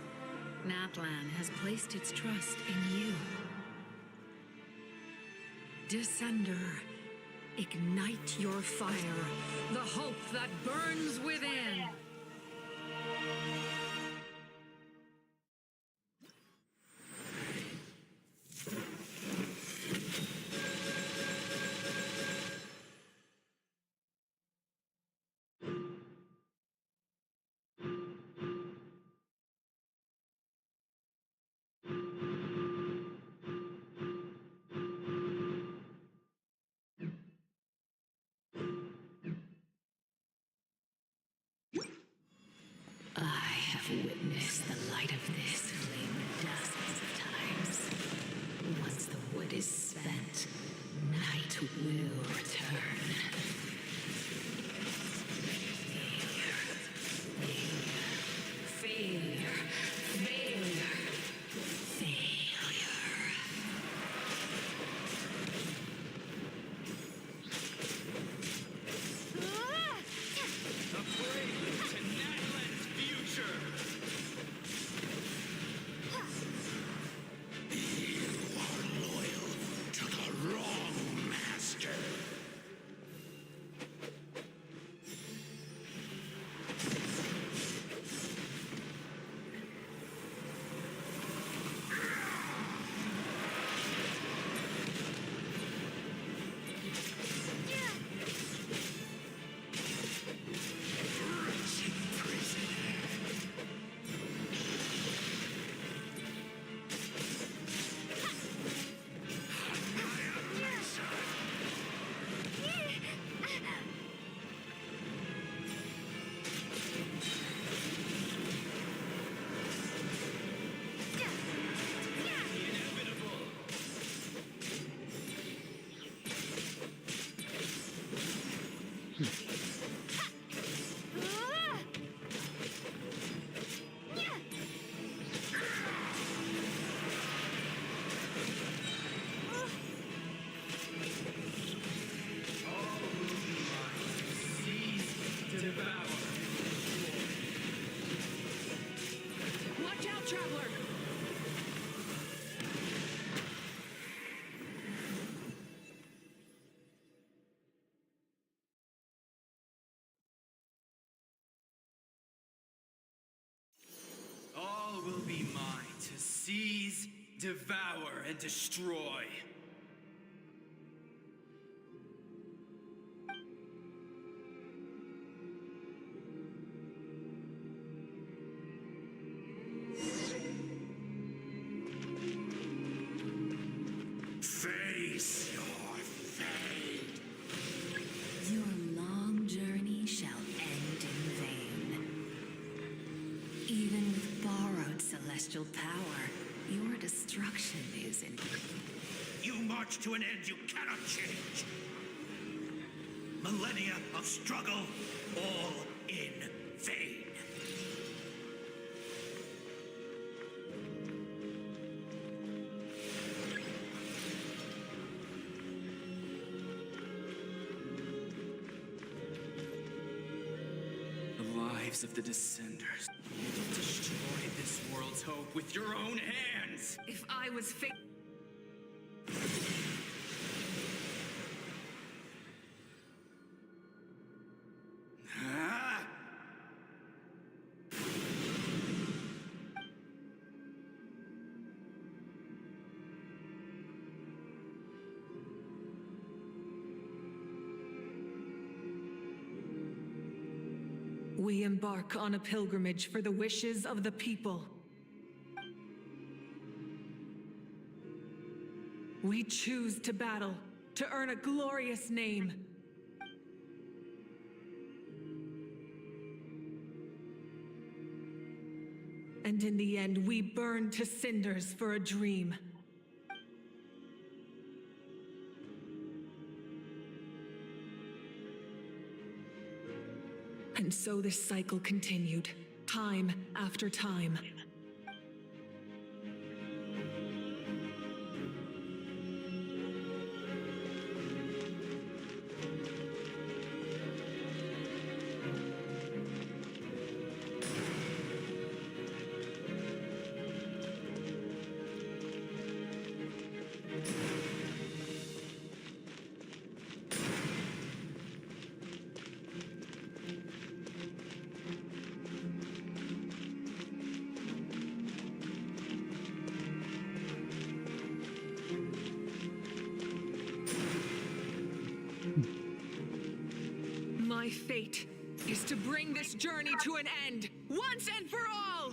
Natlan has placed its trust in you. Descender, ignite your fire, the hope that burns within. I have witnessed the light of this flame dozens of times. Once the wood is spent, night will return. Failure. Failure. Failure. A prelude to Natlan's future! You are loyal to the wrong master. Wretched prisoner. Annihilation. Inevitable. Watch out, traveler! All will be mine to seize, devour, and destroy. Face your fate. Your long journey shall end in vain. Even with borrowed celestial power, your destruction is in... You march to an end you cannot change. Millennia of struggle, all in vain. The lives of the Descenders. You destroyed this world's hope with your own hands! If I was Ah! We embark on a pilgrimage for the wishes of the people. We choose to battle, to earn a glorious name. And in the end, we burn to cinders for a dream. And so this cycle continued, time after time. My fate is to bring this journey to an end, once and for all!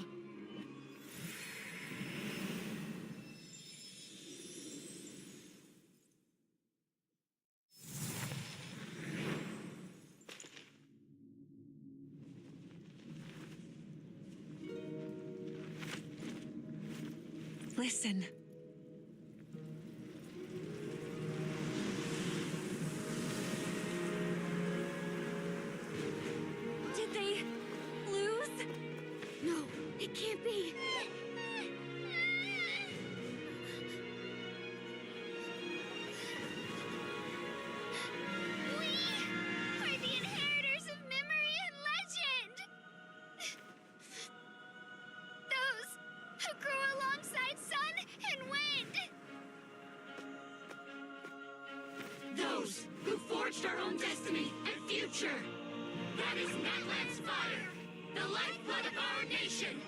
Listen. Did they lose? No, it can't be. We are the inheritors of memory and legend! Those who grew alongside sun and wind! Those who forged our own destiny and future! That is Natlan's fire, the lifeblood of our nation!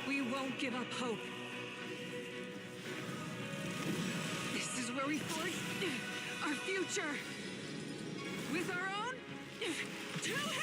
We won't give up hope. This is where we forge our future. With our own two hands!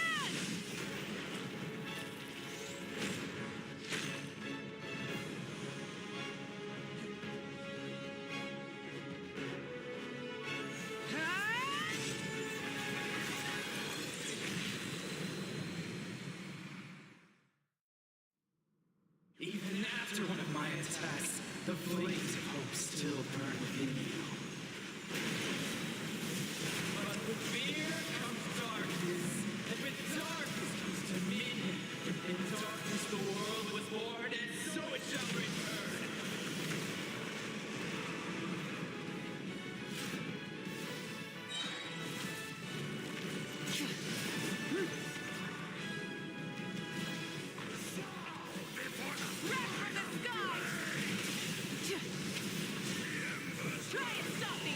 Even after one of my attacks, the flames of hope still burn within you. But with fear comes darkness, and with darkness comes dominion. In darkness the world was born, and so it shall return. Try and stop me!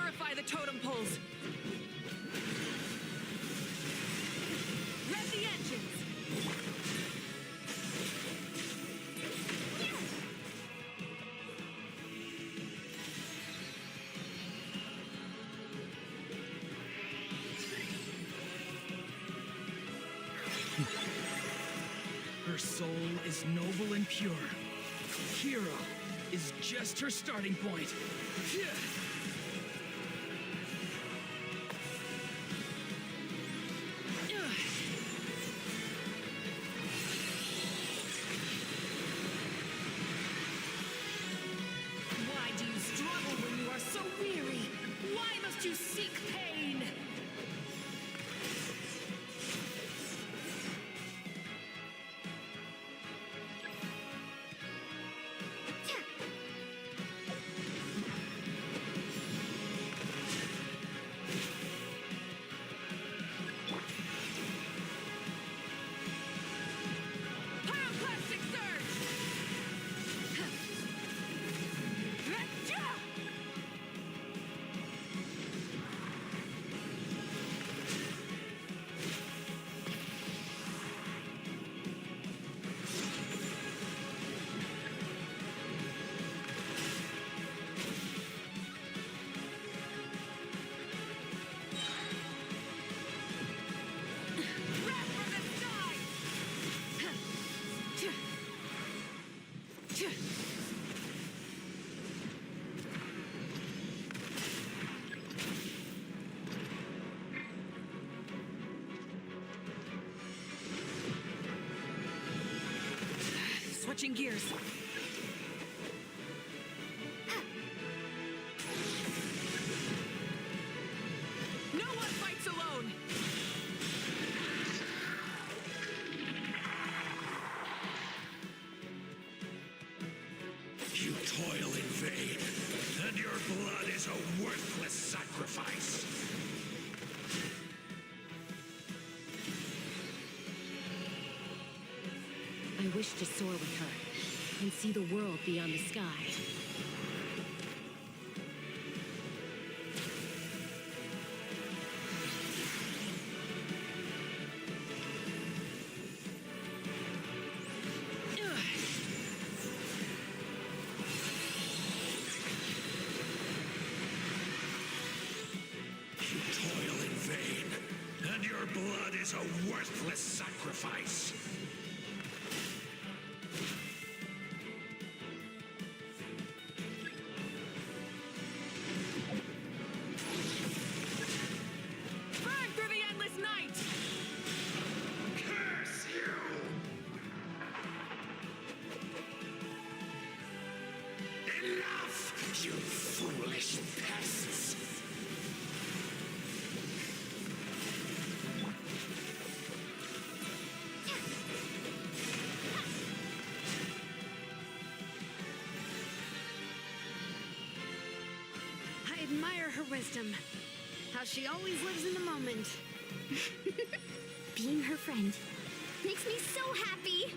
Purify the totem poles. Rev the engines. Her soul is noble and pure. Hero is just her starting point. Why do you struggle when you are so weary? Why must you seek pain? Pyroclastic surge! Wrath from the sky! Switching gears. No one fights alone! You toil in vain, and your blood is a worthless sacrifice. I wish to soar with her and see the world beyond the sky. You toil in vain, and your blood is a worthless sacrifice. Burn through the endless night! Curse you! Enough, you foolish pests! I admire her wisdom. How she always lives in the moment. Being her friend makes me so happy.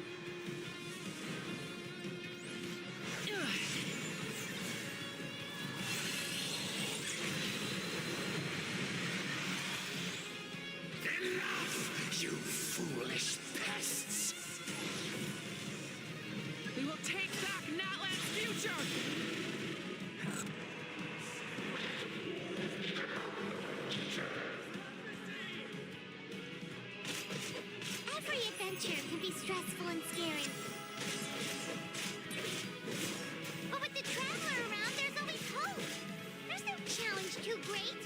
Enough, you foolish pests! We will take back Natlan's future! Every adventure can be stressful and scary. But with the Traveler around, there's always hope. There's no challenge too great.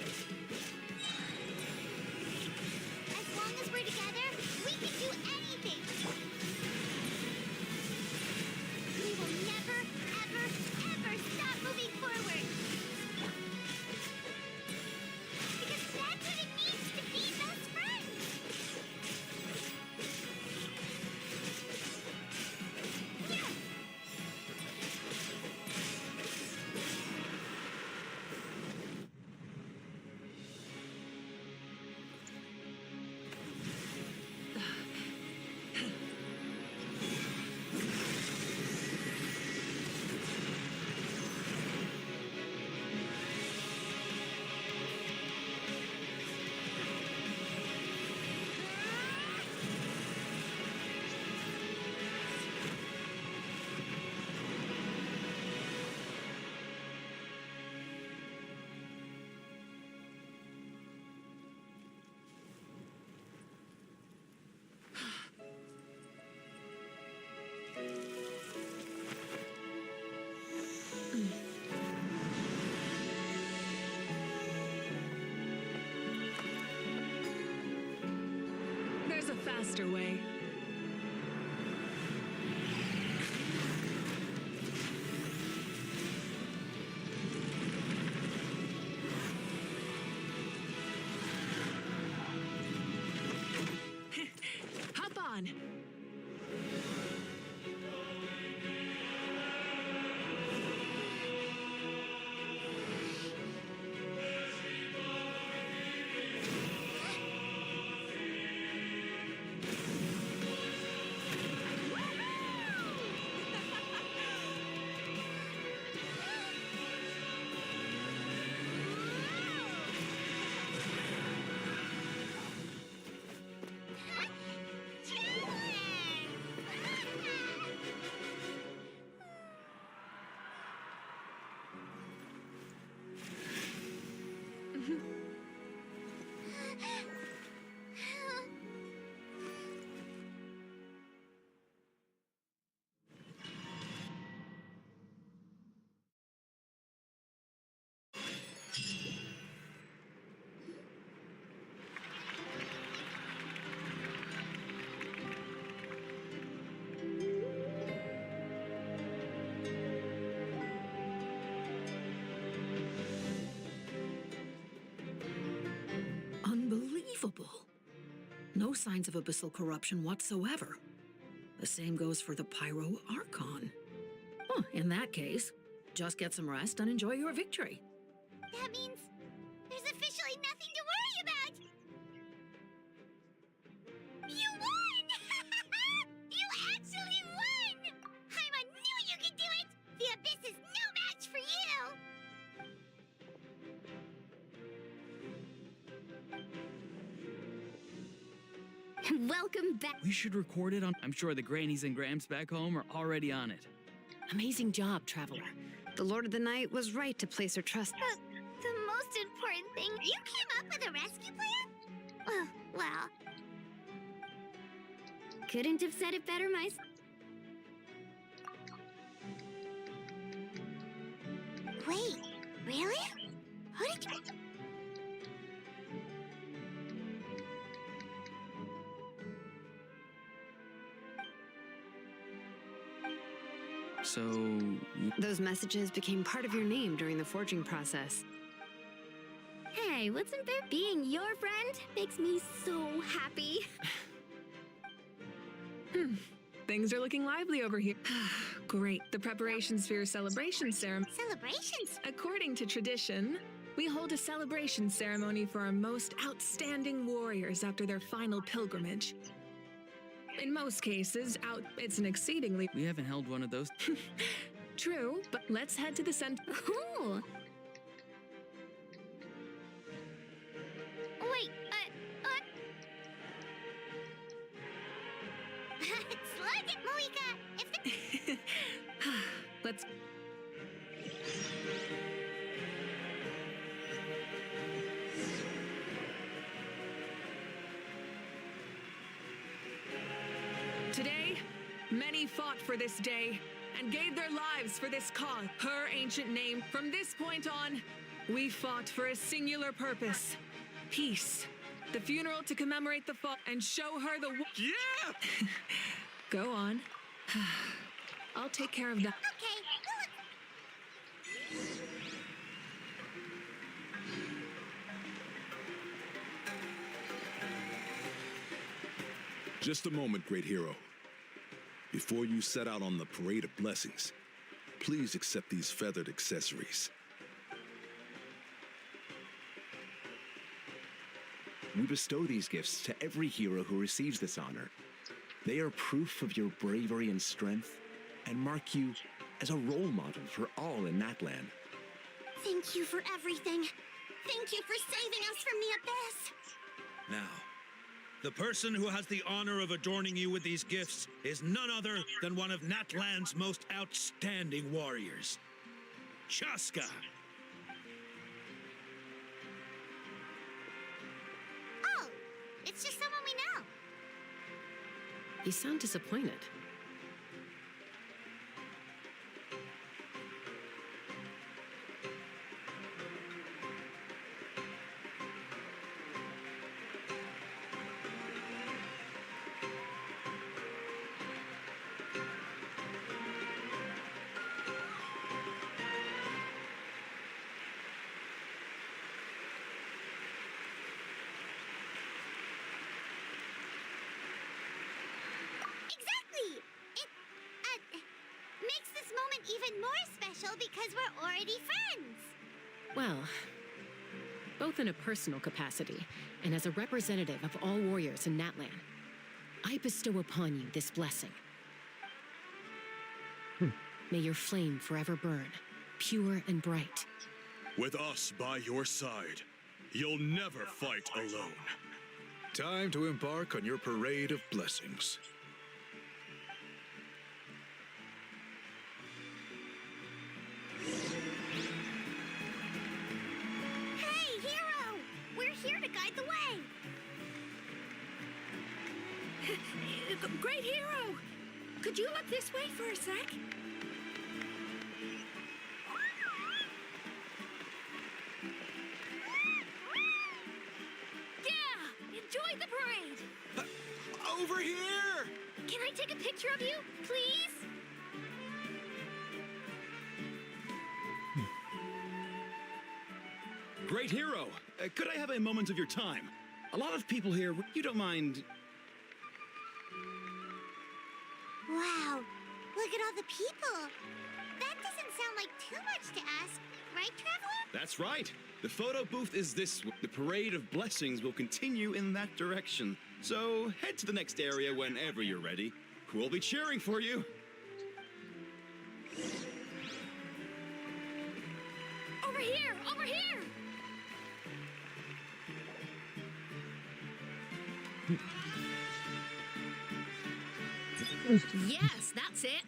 As long as we're together, we can do anything. We will never, ever, ever stop moving forward. Because that's what it means to be best friends. Yeah. faster way. Hop on. Unbelievable. No signs of abyssal corruption whatsoever. The same goes for the Pyro Archon. Oh, in that case, just get some rest and enjoy your victory. That means there's officially nothing to worry about. You won! You actually won! I knew you could do it! The Abyss is no match for you! Welcome back. We should record it on. I'm sure the grannies and gramps back home are already on it. Amazing job, Traveler. The Lord of the Night was right to place her trust. The most important thing, you came up with a rescue plan? Well. Couldn't have said it better myself. Wait, really? Who did you... So... Those messages became part of your name during the forging process. Hey, wasn't there? Being your friend makes me so happy. Things are looking lively over here. Great. The preparations for your celebration ceremony. Celebrations? According to tradition, we hold a celebration ceremony for our most outstanding warriors after their final pilgrimage. In most cases, it's an exceedingly... We haven't held one of those. True, but let's head to the center. Ooh. Wait, Slug it, Mavuika! If the... Let's... Today, many fought for this day and gave their lives for this cause, her ancient name. From this point on, we fought for a singular purpose: peace. The funeral to commemorate the fall and show her the... Yeah! Go on. I'll take care of that. Okay, Just a moment, great hero. Before you set out on the parade of blessings, please accept these feathered accessories. We bestow these gifts to every hero who receives this honor. They are proof of your bravery and strength, and mark you as a role model for all in Natland. Thank you for everything. Thank you for saving us from the Abyss. Now, the person who has the honor of adorning you with these gifts is none other than one of Natland's most outstanding warriors, Chaska. Oh, it's just someone we know. You sound disappointed. because we're already friends. Well, both in a personal capacity and as a representative of all warriors in Natlan, I bestow upon you this blessing. May your flame forever burn, pure and bright. With us by your side, you'll never fight alone. Time to embark on your parade of blessings. Hey, Hero! We're here to guide the way. Great Hero! Could you look this way for a sec? Yeah! Enjoy the parade! Over here! Can I take a picture of you, please? Great hero! Could I have a moment of your time? A lot of people here, you don't mind... Wow, look at all the people. That doesn't sound like too much to ask, right, Traveler? That's right. The photo booth is this way. The parade of blessings will continue in that direction. So head to the next area whenever you're ready. We'll be cheering for you. Over here! Over here! Yes, that's it.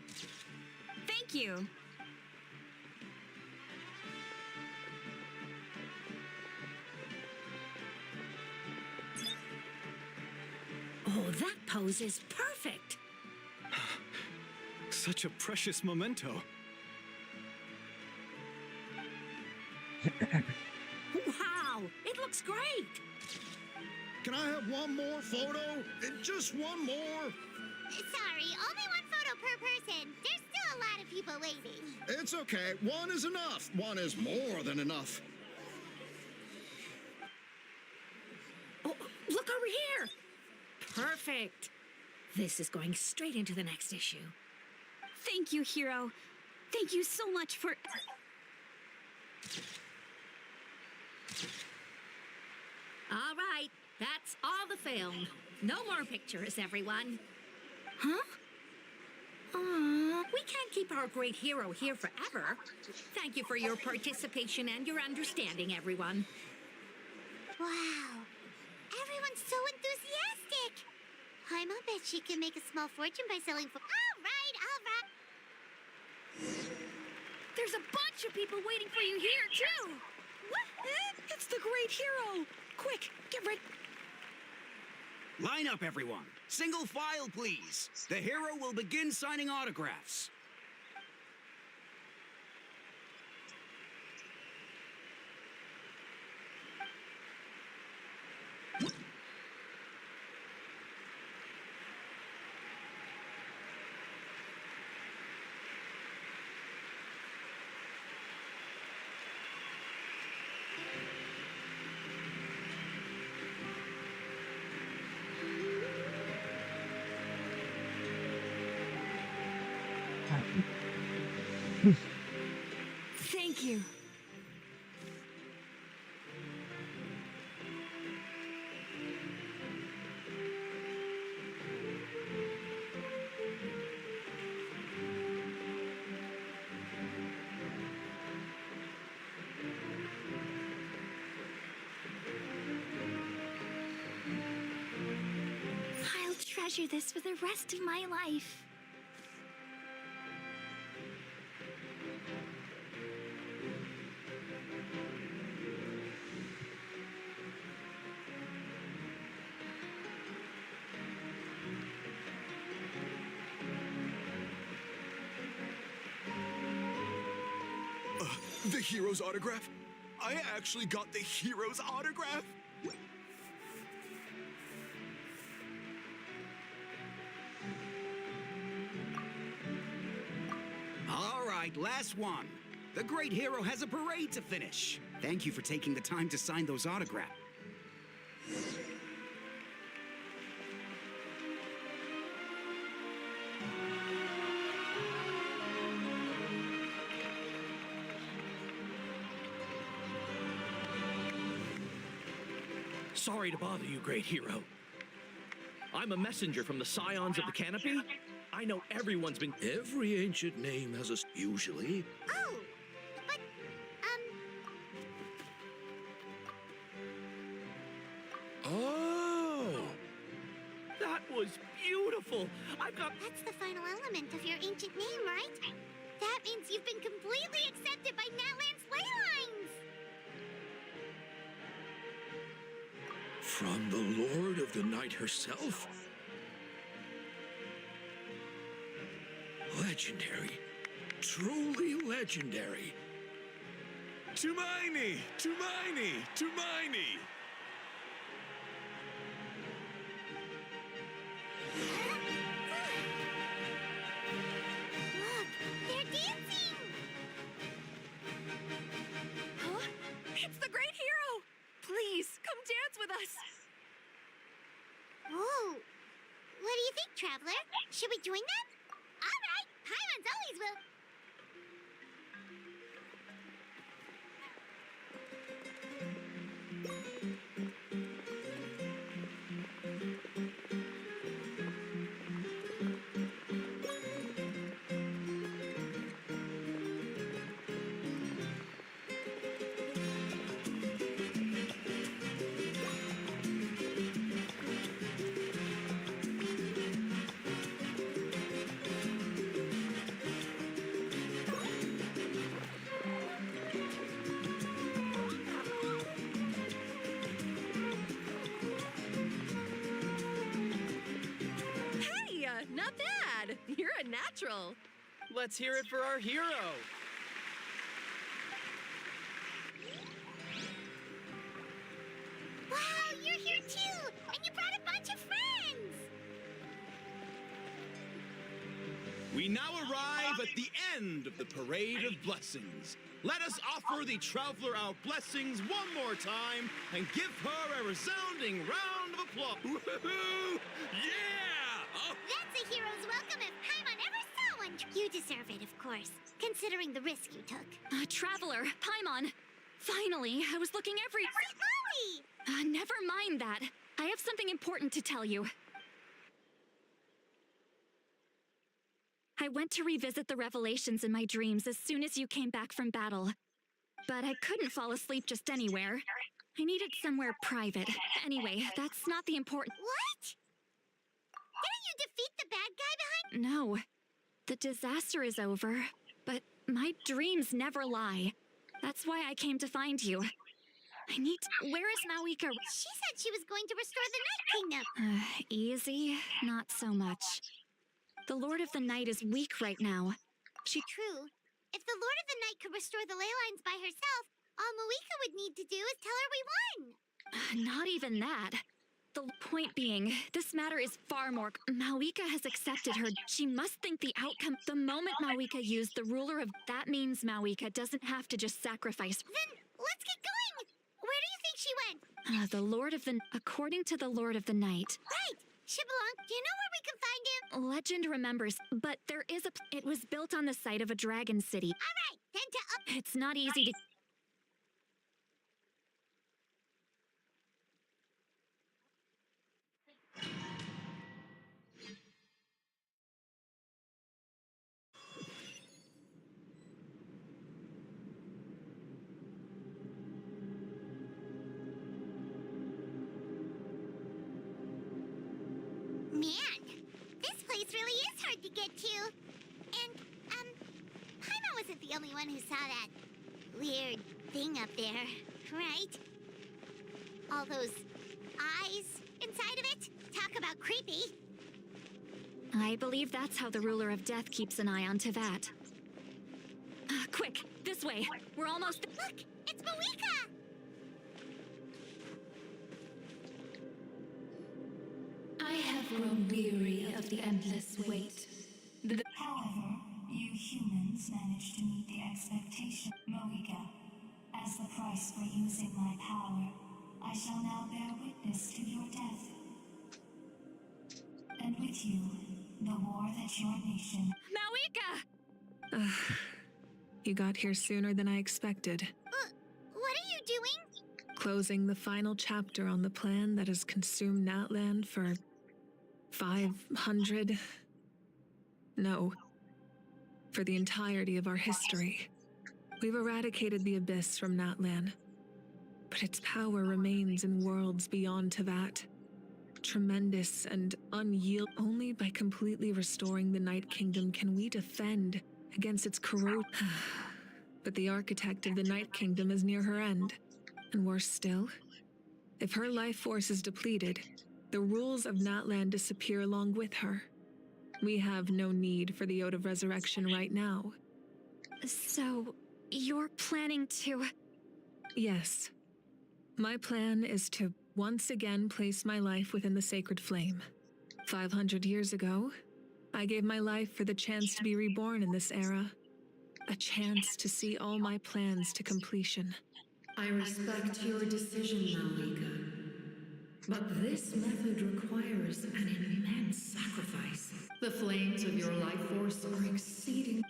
Thank you. Oh, that pose is perfect. Such a precious memento. Wow, it looks great. Can I have one more photo? Just one more. Sorry, only one photo per person. There's still a lot of people waiting. It's okay. One is enough. One is more than enough. Oh, look over here. Perfect. This is going straight into the next issue. Thank you, Hero. Thank you so much for... All right, that's all the film. No more pictures, everyone. Huh? We can't keep our great hero here forever. Thank you for your participation and your understanding, everyone. Wow, everyone's so enthusiastic. I'll bet she can make a small fortune by selling for... All right, all right. There's a bunch of people waiting for you here, too! It's the great hero! Quick, get ready. Line up, everyone. Single file, please. The hero will begin signing autographs. Thank you. I'll treasure this for the rest of my life. The hero's autograph? I actually got the hero's autograph? All right, last one. The great hero has a parade to finish. Thank you for taking the time to sign those autographs. Sorry to bother you, great hero. I'm a messenger from the Scions of the Canopy. I know everyone's been... Every ancient name has a... usually. Oh, but, Oh! That was beautiful! I've got... That's the final element of your ancient name, right? That means you've been completely accepted by Natland's ley lines! From the Lord of the Night herself? Legendary. Truly legendary. Tumaini! Tumaini! Tumaini! Look, they're dancing! Huh? It's the great hero! Please, come dance with us! Oh, what do you think, Traveler? Should we join them? All right, Paimons always will. Hey, not bad! You're a natural. Let's hear it for our hero. Wow, you're here too! And you brought a bunch of friends! We now arrive at the end of the Parade of Blessings. Let us offer the traveler our blessings one more time and give her a resounding round of applause. Woohoo! Yeah! Oh. That's a hero's welcome if Paimon ever saw one! You deserve it, of course, considering the risk you took. Traveler, Paimon. Finally, I was looking every... Where's Maui? Never mind that. I have something important to tell you. I went to revisit the revelations in my dreams as soon as you came back from battle. But I couldn't fall asleep just anywhere. I needed somewhere private. Anyway, that's not the important... What? Didn't you defeat the bad guy behind... No. The disaster is over, but my dreams never lie. That's why I came to find you. I need to... Where is Mavuika? She said she was going to restore the Night Kingdom. Easy? Not so much. The Lord of the Night is weak right now. True. If the Lord of the Night could restore the ley lines by herself, all Mavuika would need to do is tell her we won. Not even that. The point being, this matter is far more... Mavuika has accepted her. She must think the outcome... The moment Mavuika used the ruler of... That means Mavuika doesn't have to just sacrifice... Then, let's get going! Where do you think she went? The Lord of the... According to the Lord of the Night... Right! Shibalong, do you know where we can find him? Legend remembers, but there is a... It was built on the site of a dragon city. All right, then to up... It's not easy to... Man, this place really is hard to get to. And, Paimon wasn't the only one who saw that weird thing up there, right? All those eyes inside of it? Talk about creepy. I believe that's how the ruler of death keeps an eye on Tevat. Quick, this way. We're almost... Look, it's Mavuika! I have grown weary of the endless wait. However, you humans managed to meet the expectation. Mavuika, as the price for using my power, I shall now bear witness to your death. And with you, the war that your nation... You got here sooner than I expected. What are you doing? Closing the final chapter on the plan that has consumed Natland for 500... No, for the entirety of our history. We've eradicated the Abyss from Natlan, but its power remains in worlds beyond Tevat. Tremendous and unyielding. Only by completely restoring the Night Kingdom can we defend against its corrosion. But the architect of the Night Kingdom is near her end. And worse still, if her life force is depleted, the rules of Natlan disappear along with her. We have no need for the Ode of Resurrection right now. So, you're planning to... Yes. My plan is to once again place my life within the sacred flame. 500 years ago, I gave my life for the chance to be reborn in this era. A chance to see all my plans to completion. I respect your decision, Mavuika. But this method requires an immense sacrifice. The flames of your life force are exceeding...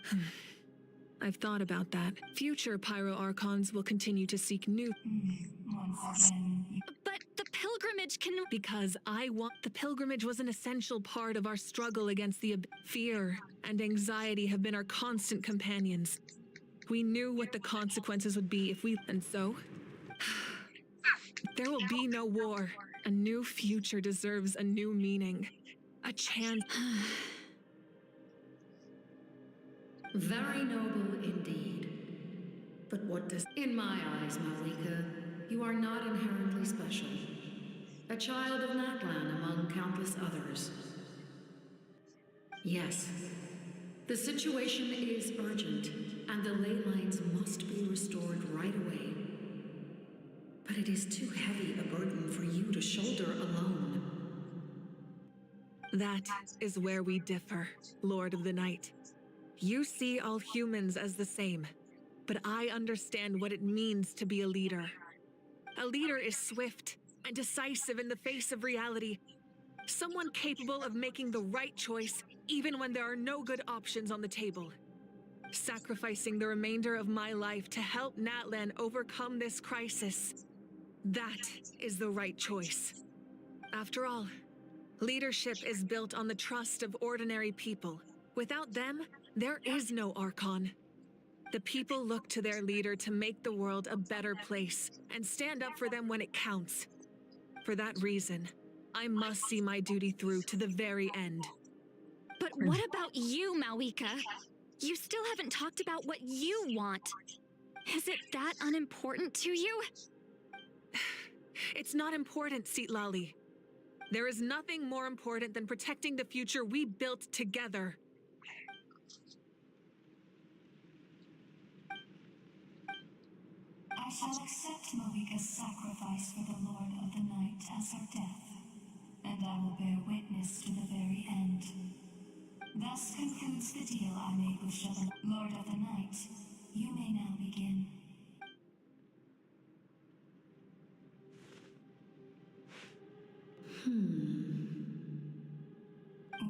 I've thought about that. Future Pyro Archons will continue to seek new... Once again, But the pilgrimage can... Because the pilgrimage was an essential part of our struggle against the fear and anxiety have been our constant companions. We knew what the consequences would be if we... And so... There will be no war. A new future deserves a new meaning. A chance... Very noble indeed. But what does... In my eyes, Mavuika, you are not inherently special. A child of Natlan among countless others. Yes, the situation is urgent, and the ley lines must be restored right away. But it is too heavy a burden for you to shoulder alone. That is where we differ, Lord of the Night. You see all humans as the same, but I understand what it means to be a leader. A leader is swift and decisive in the face of reality. Someone capable of making the right choice even when there are no good options on the table. Sacrificing the remainder of my life to help Natlan overcome this crisis. That is the right choice. After all, leadership is built on the trust of ordinary people. Without them, there is no Archon. The people look to their leader to make the world a better place and stand up for them when it counts. For that reason, I must see my duty through to the very end. But what about you, Mavuika? You still haven't talked about what you want. Is it that unimportant to you? It's not important, Sitlali. There is nothing more important than protecting the future we built together. I shall accept Mavika's sacrifice for the Lord of the Night as her death, and I will bear witness to the very end. Thus concludes the deal I made with Shadow. Lord of the Night, you may now begin.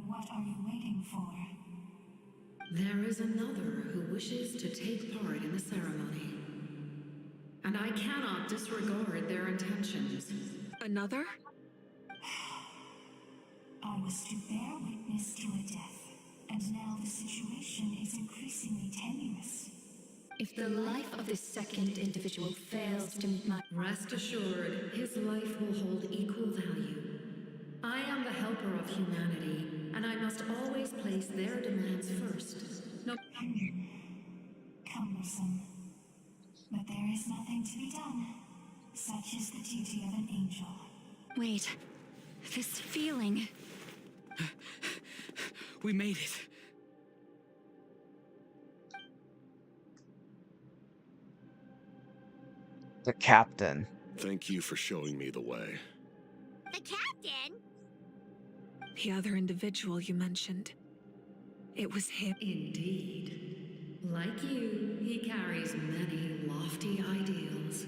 What are you waiting for? There is another who wishes to take part in the ceremony. And I cannot disregard their intentions. Another? I was to bear witness to a death, and now the situation is increasingly tenuous. If the life of this second individual fails to meet my... Rest assured, his life will hold equal value. I am the helper of humanity, and I must always place their demands first. No... Cumbersome. But there is nothing to be done. Such is the duty of an angel. Wait, this feeling... We made it. The captain. Thank you for showing me the way. The captain? The other individual you mentioned. It was him. Indeed. Like you, he carries many lofty ideals.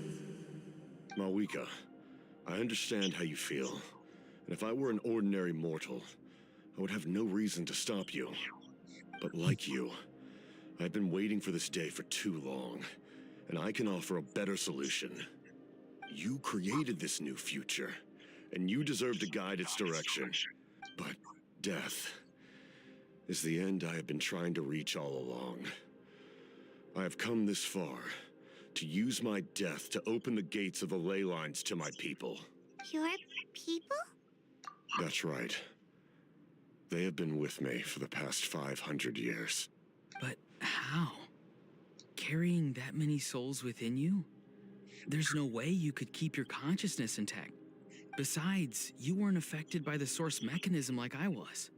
Mavuika, I understand how you feel. And if I were an ordinary mortal, I would have no reason to stop you. But like you, I've been waiting for this day for too long, and I can offer a better solution. You created this new future, and you deserve to guide its direction. But death is the end I have been trying to reach all along. I have come this far to use my death to open the gates of the ley lines to my people. Your people? That's right. They have been with me for the past 500 years. But how? Carrying that many souls within you? There's no way you could keep your consciousness intact. Besides, you weren't affected by the source mechanism like I was.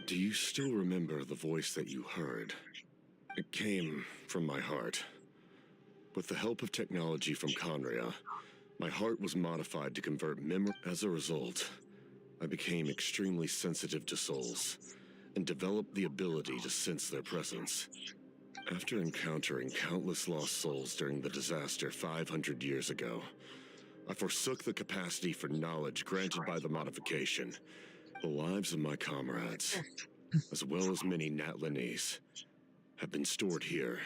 Do you still remember the voice that you heard? It came from my heart. With the help of technology from Conria, my heart was modified to convert memory. As a result, I became extremely sensitive to souls and developed the ability to sense their presence. After encountering countless lost souls during the disaster 500 years ago, I forsook the capacity for knowledge granted by the modification. The lives of my comrades, as well as many Natlanese, have been stored here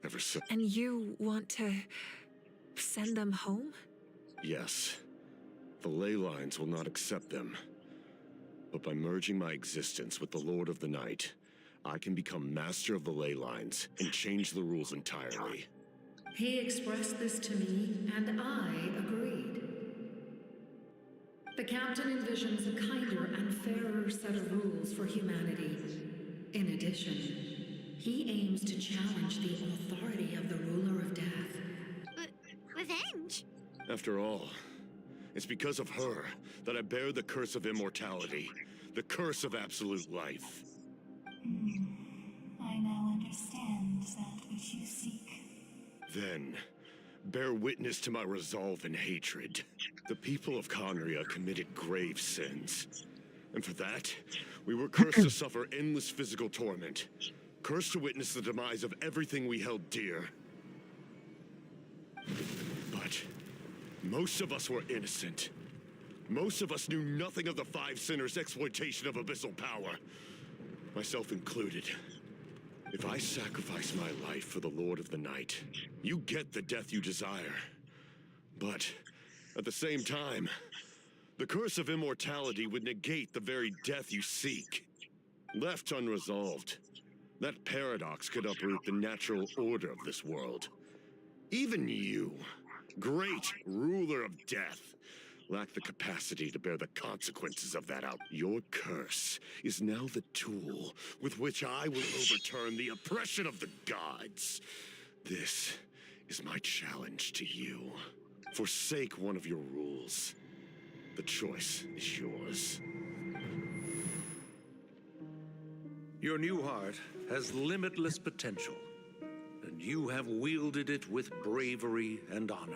ever since. And you want to send them home? Yes. The ley lines will not accept them. But by merging my existence with the Lord of the Night, I can become master of the ley lines and change the rules entirely. He expressed this to me, and I agreed. The captain envisions a kinder and fairer set of rules for humanity. In addition, he aims to challenge the authority of the ruler of death. Revenge? After all, it's because of her that I bear the curse of immortality, the curse of absolute life. I now understand that which you seek. Then, bear witness to my resolve and hatred. The people of Conria committed grave sins. And for that, we were cursed to suffer endless physical torment. Cursed to witness the demise of everything we held dear. But most of us were innocent. Most of us knew nothing of the Five Sinners' exploitation of abyssal power. Myself included. If I sacrifice my life for the Lord of the Night, you get the death you desire. But at the same time, the curse of immortality would negate the very death you seek. Left unresolved, that paradox could uproot the natural order of this world. Even you, great ruler of death, lack the capacity to bear the consequences of that out. Your curse is now the tool with which I will overturn the oppression of the gods. This is my challenge to you. Forsake one of your rules. The choice is yours. Your new heart has limitless potential, and you have wielded it with bravery and honor.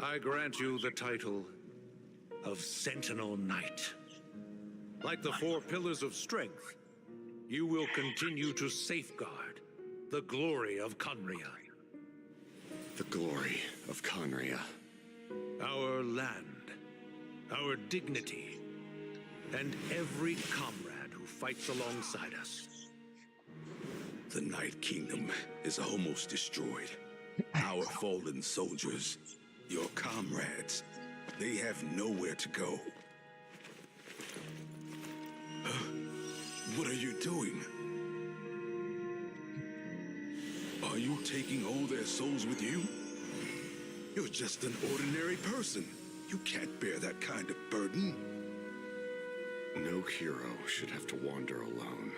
I grant you the title of Sentinel Knight. Like the four pillars of strength, you will continue to safeguard the glory of Conria. The glory of Conria. Our land, our dignity, and every comrade who fights alongside us. The Night Kingdom is almost destroyed. Our fallen soldiers, your comrades, they have nowhere to go. What are you doing? Are you taking all their souls with you? You're just an ordinary person. You can't bear that kind of burden. No hero should have to wander alone.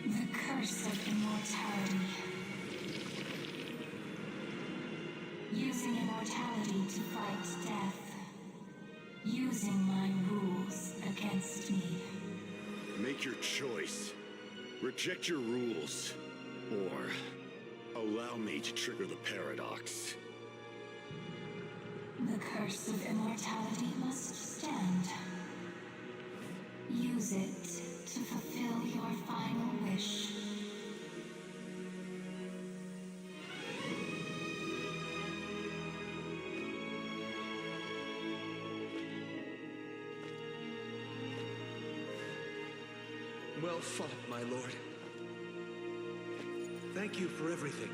The curse of immortality. Using immortality to fight death. Using my rules against me. Make your choice. Reject your rules. Or allow me to trigger the paradox. The curse of immortality must stand. Use it to fulfill your final wish. Well fought, my lord. Thank you for everything.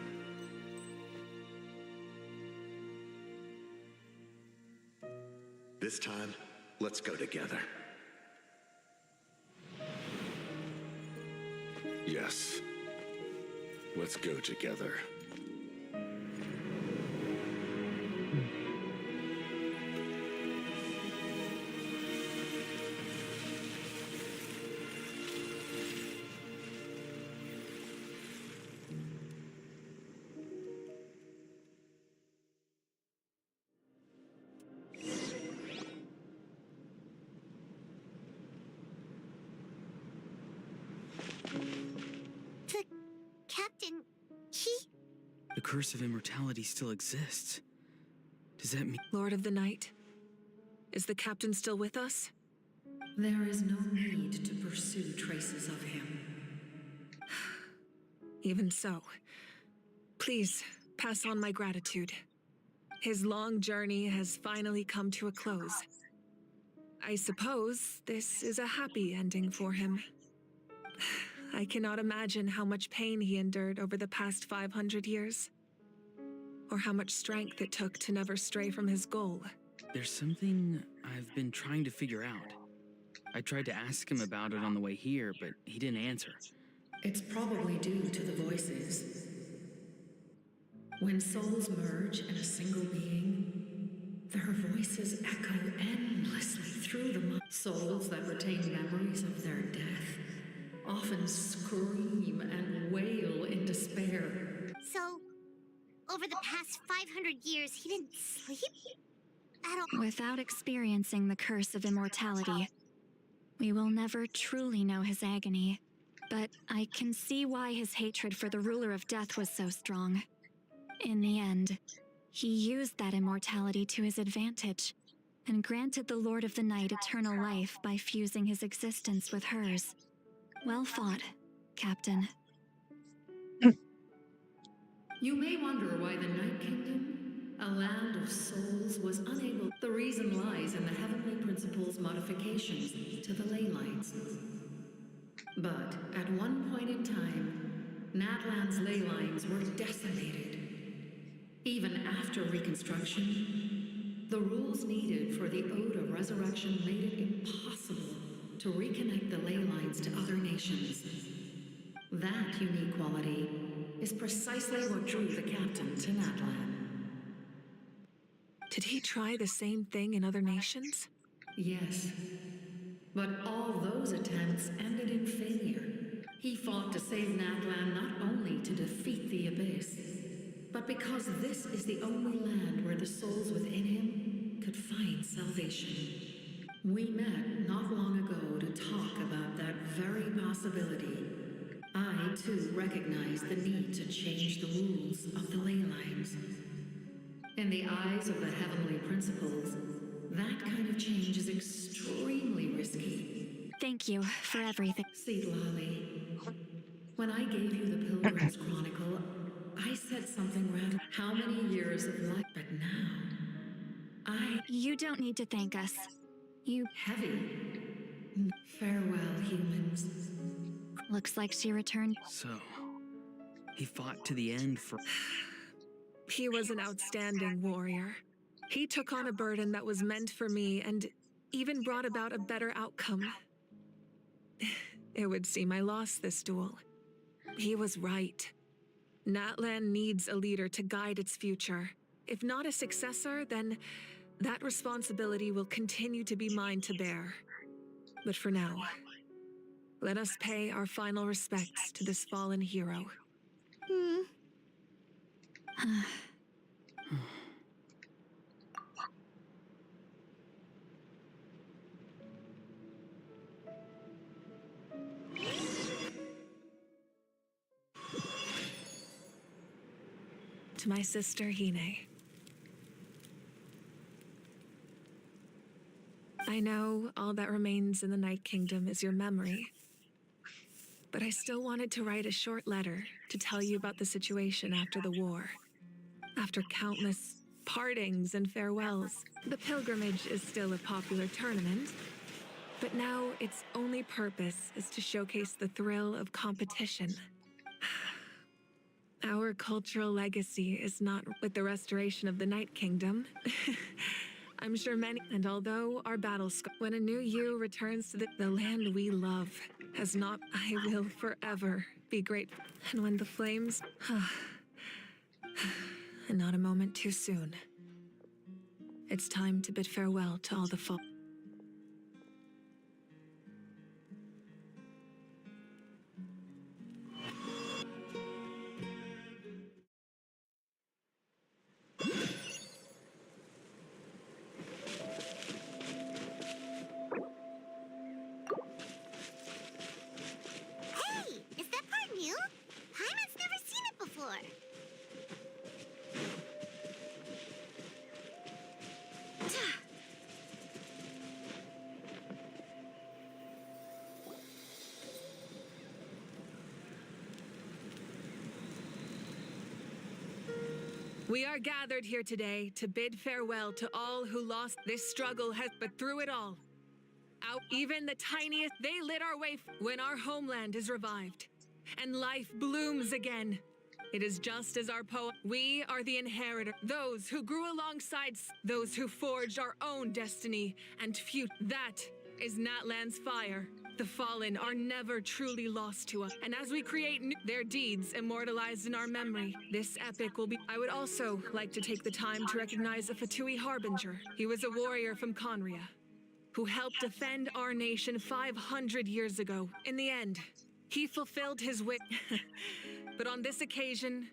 This time, let's go together. Yes. Let's go together. The captain, The curse of immortality still exists. Does that mean... Lord of the Night, is the captain still with us? There is no need to pursue traces of him. Even so, please pass on my gratitude. His long journey has finally come to a close. I suppose this is a happy ending for him. I cannot imagine how much pain he endured over the past 500 years, or how much strength it took to never stray from his goal. There's something I've been trying to figure out. I tried to ask him about it on the way here, but he didn't answer. It's probably due to the voices. When souls merge in a single being, their voices echo endlessly through the mind. Souls that retain memories of their death often scream and wail in despair. so over the past 500 years, he didn't sleep at all. Without experiencing the curse of immortality, we will never truly know his agony. But I can see why his hatred for the ruler of death was so strong. In the end, he used that immortality to his advantage, and granted the Lord of the Night eternal life by fusing his existence with hers. Well fought, Captain. You may wonder why the Night Kingdom, a land of souls, was unable. The reason lies in the heavenly principle's modifications to the ley lines. But at one point in time, Natlan's ley lines were decimated. Even after reconstruction, the rules needed for the Ode of Resurrection made it impossible to reconnect the ley lines to other nations. That unique quality is precisely what drew the captain to Natlan. Did he try the same thing in other nations? Yes, but all those attempts ended in failure. He fought to save Natlan not only to defeat the Abyss, but because this is the only land where the souls within him could find salvation. We met not long ago to talk about that very possibility. I, too, recognize the need to change the rules of the ley lines. In the eyes of the heavenly principles, that kind of change is extremely risky. Thank you for everything. See, Lolly, when I gave you the Pilgrim's Chronicle, I said something rather... How many years of life? But now, You don't need to thank us. You... Heavy. Farewell, humans. Looks like she returned. So, he fought to the end for... He was an outstanding warrior. He took on a burden that was meant for me and even brought about a better outcome. It would seem I lost this duel. He was right. Natlan needs a leader to guide its future. If not a successor, then that responsibility will continue to be mine to bear. But for now, let us pay our final respects to this fallen hero. To my sister, Hine. I know all that remains in the Night Kingdom is your memory, but I still wanted to write a short letter to tell you about the situation after the war. After countless partings and farewells, the pilgrimage is still a popular tournament, but now its only purpose is to showcase the thrill of competition. Our cultural legacy is not with the restoration of the Night Kingdom. I'm sure many, and although our when a new you returns to the land we love, has not, I will forever be grateful. And when the flames, and not a moment too soon, it's time to bid farewell to all the fall. Hey, is that part new? Hyman's never seen it before. We are gathered here today to bid farewell to all who lost. This struggle has, but through it all, out even the tiniest, they lit our way when our homeland is revived and life blooms again. It is just as our poet. We are the inheritor, those who grew alongside, those who forged our own destiny and future. That is Natlan's fire. The fallen are never truly lost to us, and as we create their deeds immortalized in our memory, this epic will be. I would also like to take the time to recognize a Fatui Harbinger. He was a warrior from Conria, who helped defend our nation 500 years ago. In the end, he fulfilled his wit. But on this occasion,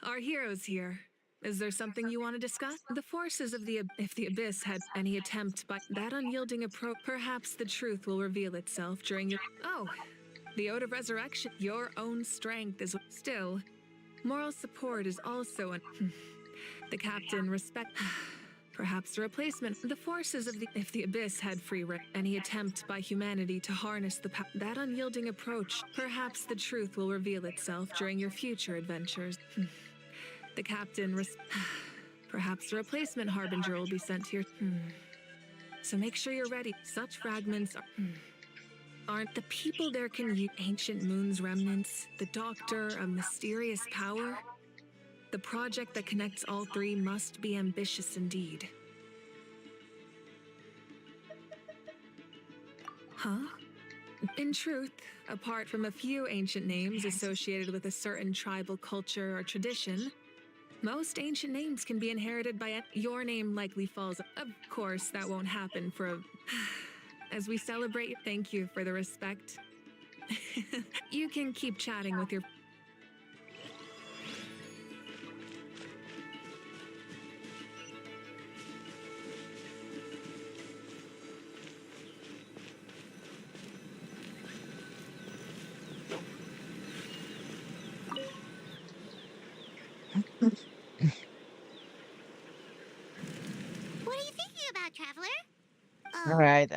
our hero's here. Is there something you want to discuss? The forces of if the Abyss had any attempt by that unyielding approach, perhaps the truth will reveal itself during your. Oh, the Ode of Resurrection. Your own strength is still. Moral support is also an. The captain respect. Perhaps a replacement. The forces of if the Abyss had free reign, any attempt by humanity to harness that unyielding approach, perhaps the truth will reveal itself during your future adventures. The captain perhaps a replacement harbinger will be sent here. So make sure you're ready. Such fragments aren't the people there can use ancient moon's remnants, the doctor, a mysterious power. The project that connects all three must be ambitious indeed. Huh? In truth, apart from a few ancient names associated with a certain tribal culture or tradition, most ancient names can be inherited by your name likely falls. Of course, that won't happen for a. As we celebrate, thank you for the respect. You can keep chatting with your. What are you thinking about, Traveler? All right.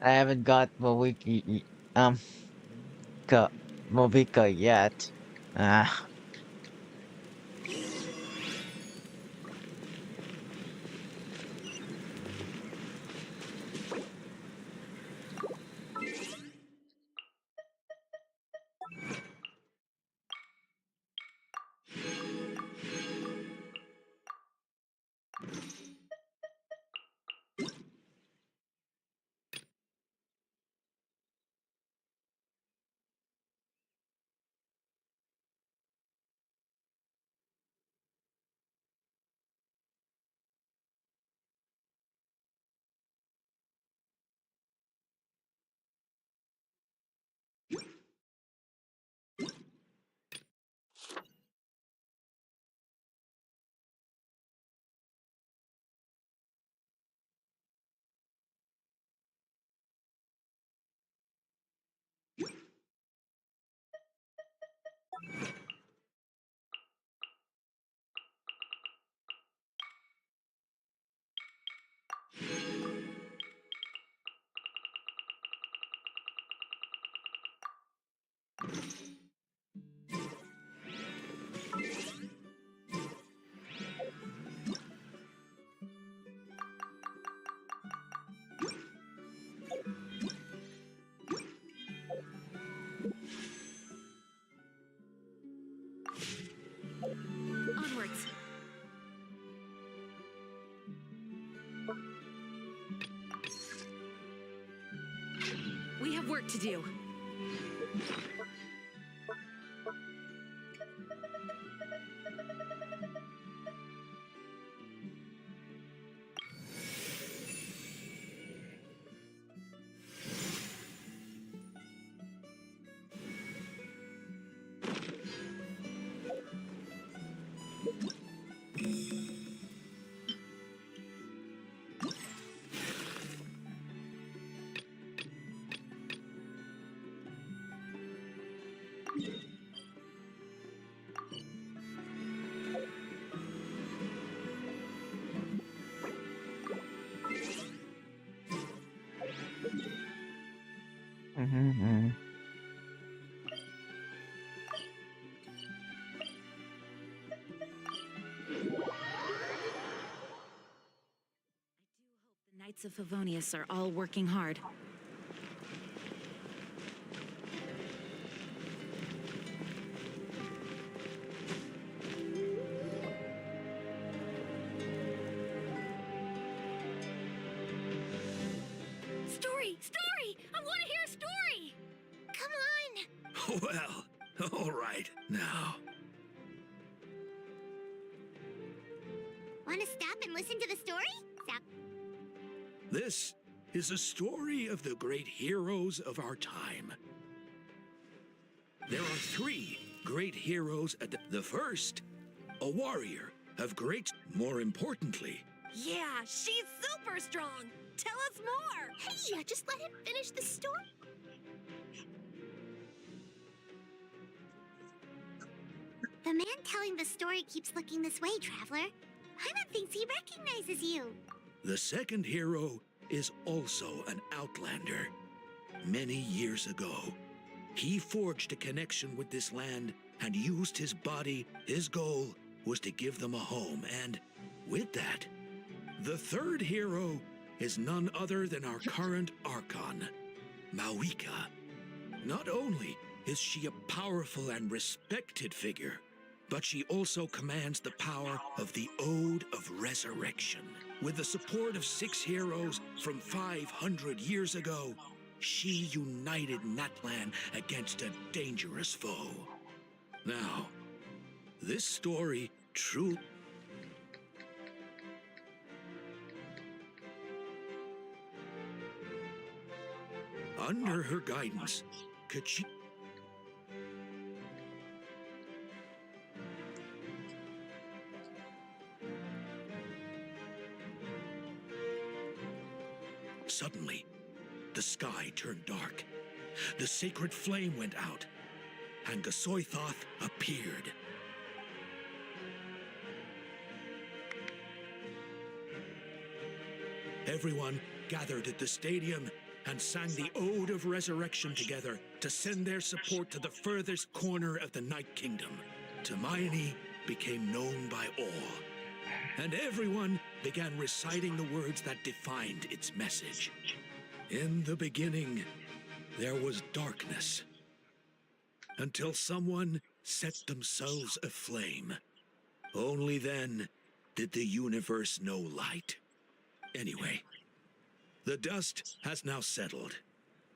I haven't got Mavuika yet. Ah. Onwards. We have work to do. Mm-hmm. The Knights of Favonius are all working hard. Story! Story! I want to hear a story! Come on! Well, all right, now. Want to stop and listen to the story? Stop. This is a story of the great heroes of our time. There are three great heroes at the first, a warrior of great, more importantly. Yeah, she's super strong. Tell us more. Hey, just let him finish the story. The man telling the story keeps looking this way, Traveler. Paimon thinks he recognizes you. The second hero is also an outlander. Many years ago, he forged a connection with this land and used his body. His goal was to give them a home, and with that, the third hero is none other than our current Archon, Mavuika. Not only is she a powerful and respected figure, but she also commands the power of the Ode of Resurrection. With the support of 6 heroes from 500 years ago, she united Natlan against a dangerous foe. Now, this story truly... Under her guidance, Kachi... Suddenly, the sky turned dark. The sacred flame went out, and Gasoithoth appeared. Everyone gathered at the stadium and sang the Ode of Resurrection together to send their support to the furthest corner of the Night Kingdom. Hermione became known by all, and everyone began reciting the words that defined its message. In the beginning, there was darkness, until someone set themselves aflame. Only then did the universe know light. Anyway, the dust has now settled,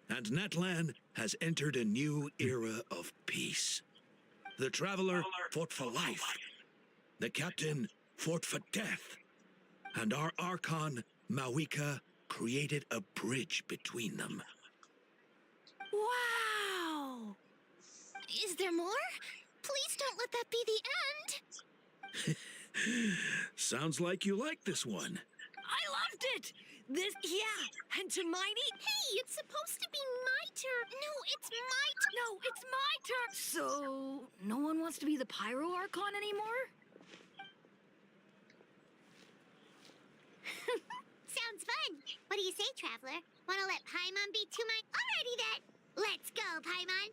and Natlan has entered a new era of peace. The Traveler fought for life. The Captain fought for death. And our Archon, Mavuika, created a bridge between them. Wow! Is there more? Please don't let that be the end! Sounds like you like this one. I loved it! Yeah, and Hermione? Hey, it's supposed to be my turn. No, it's my turn! So, no one wants to be the Pyro Archon anymore? Sounds fun. What do you say, Traveler? Want to let Paimon be to my... Alrighty then. Let's go, Paimon.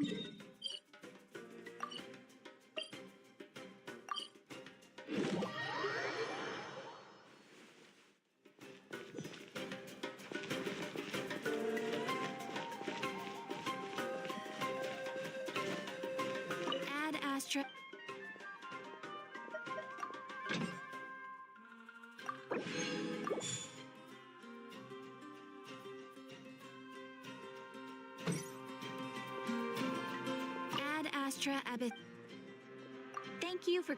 Ad Astra. Ad Astra Abyss. Thank you for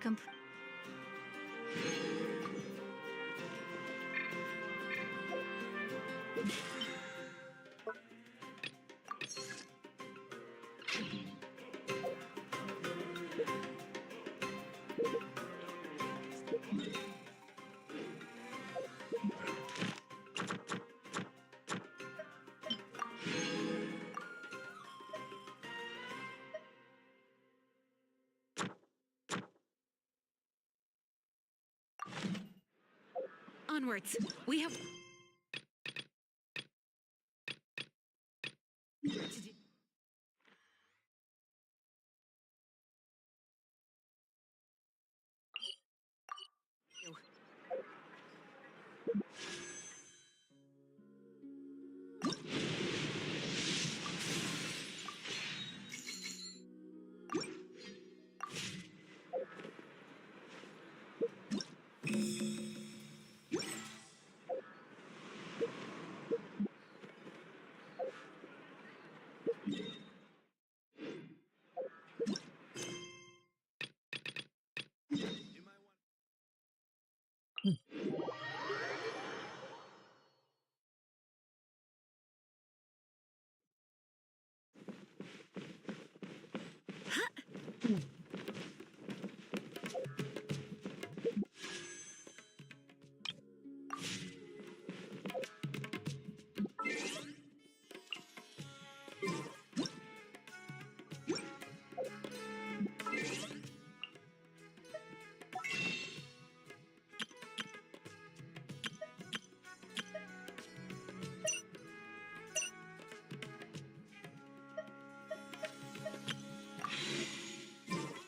Onwards. We have...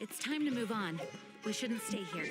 It's time to move on. We shouldn't stay here.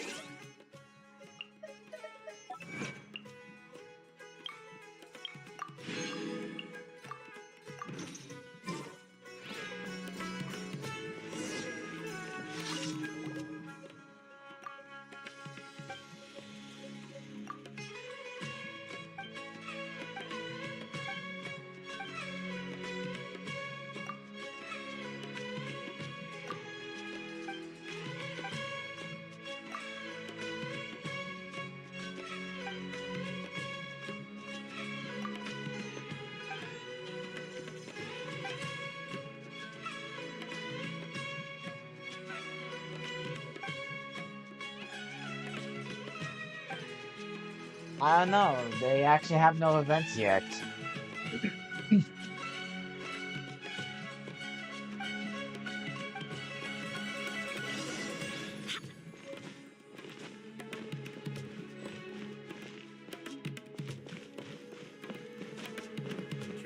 I don't know. They actually have no events yet. True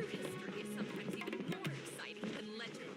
history is sometimes even more exciting than legend.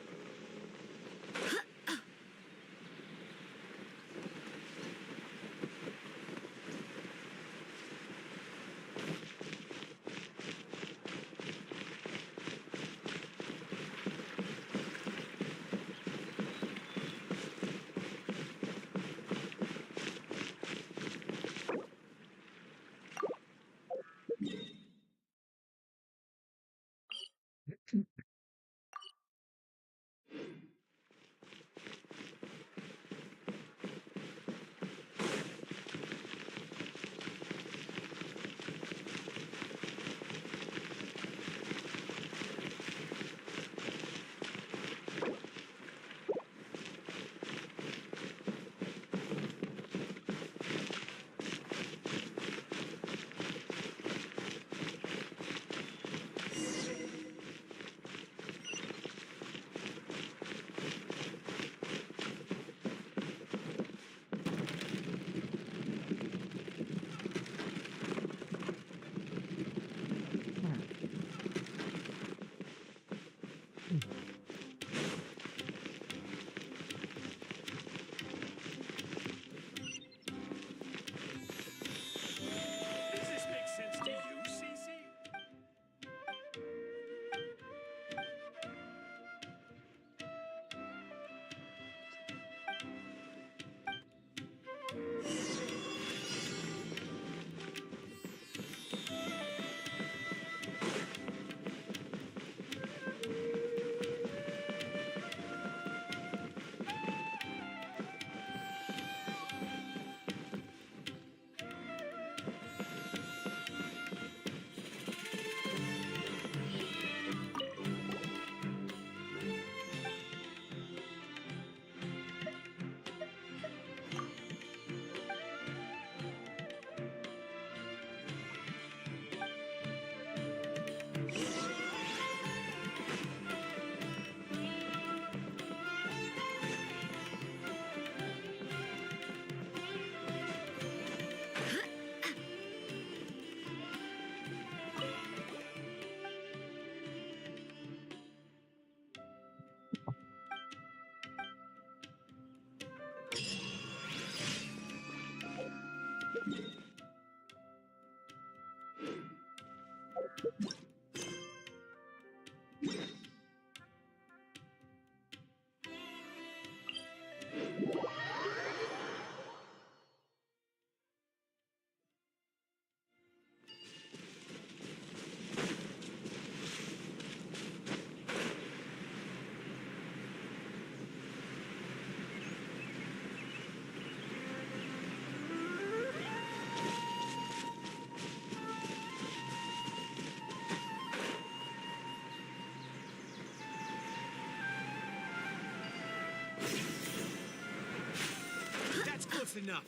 enough.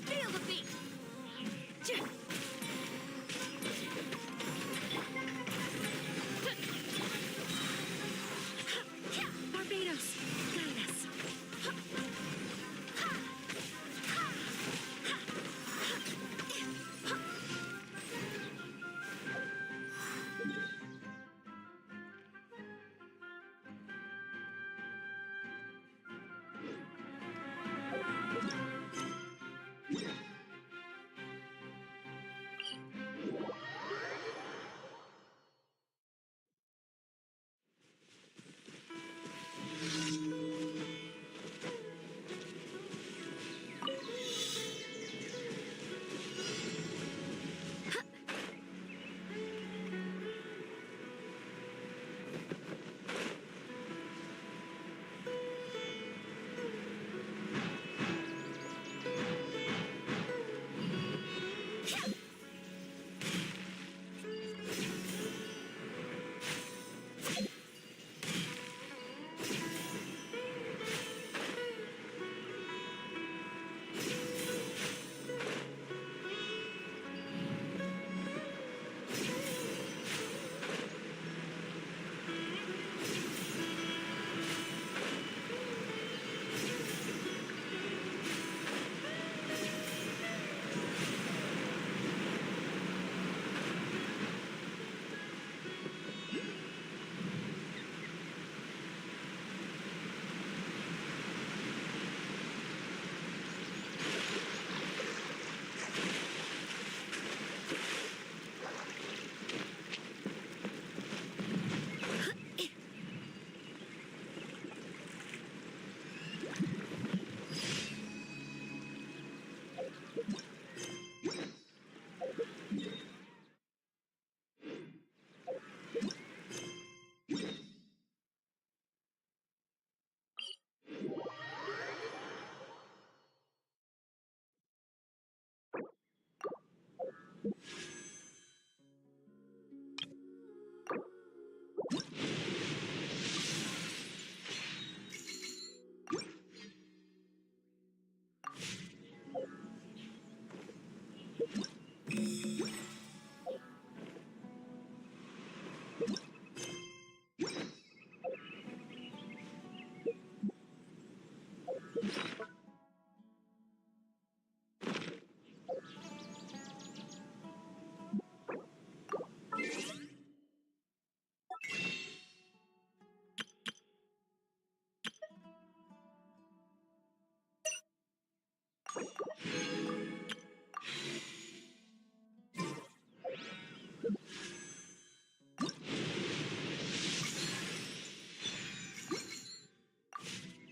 Feel the beat! Barbados, guide us.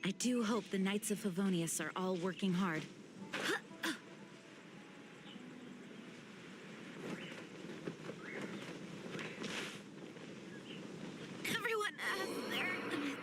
I do hope the Knights of Favonius are all working hard. Everyone has their limits.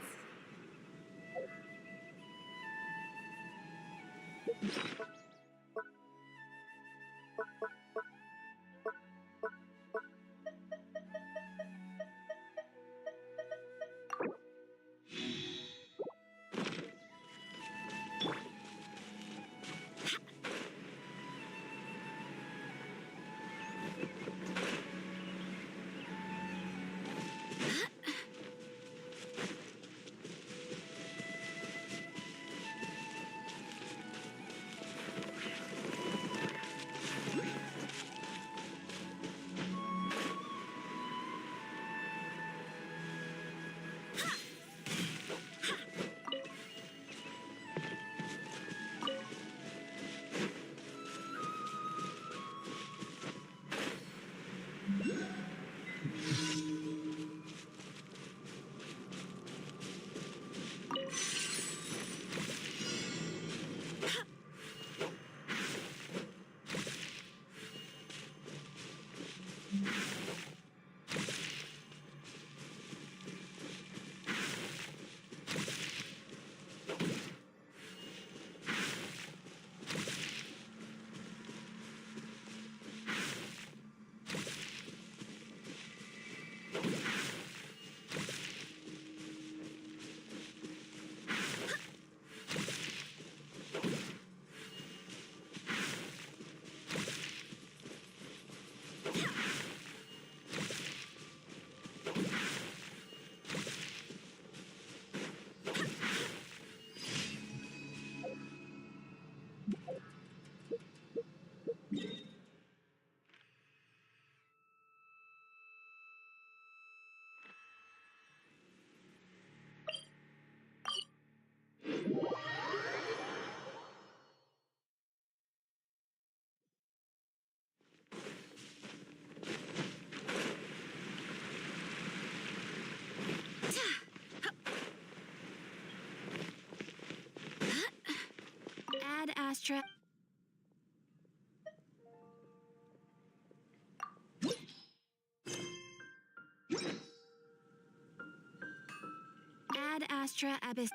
Astra Abyss.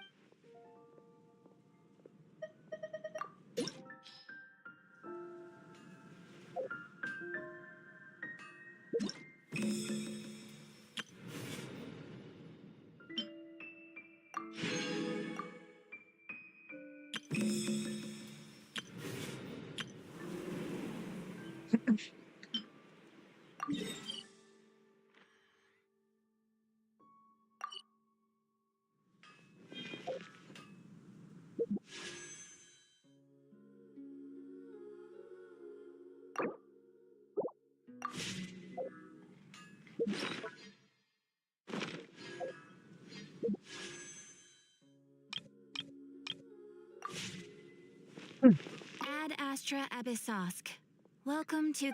Ad Astra Abyssosk. Welcome to...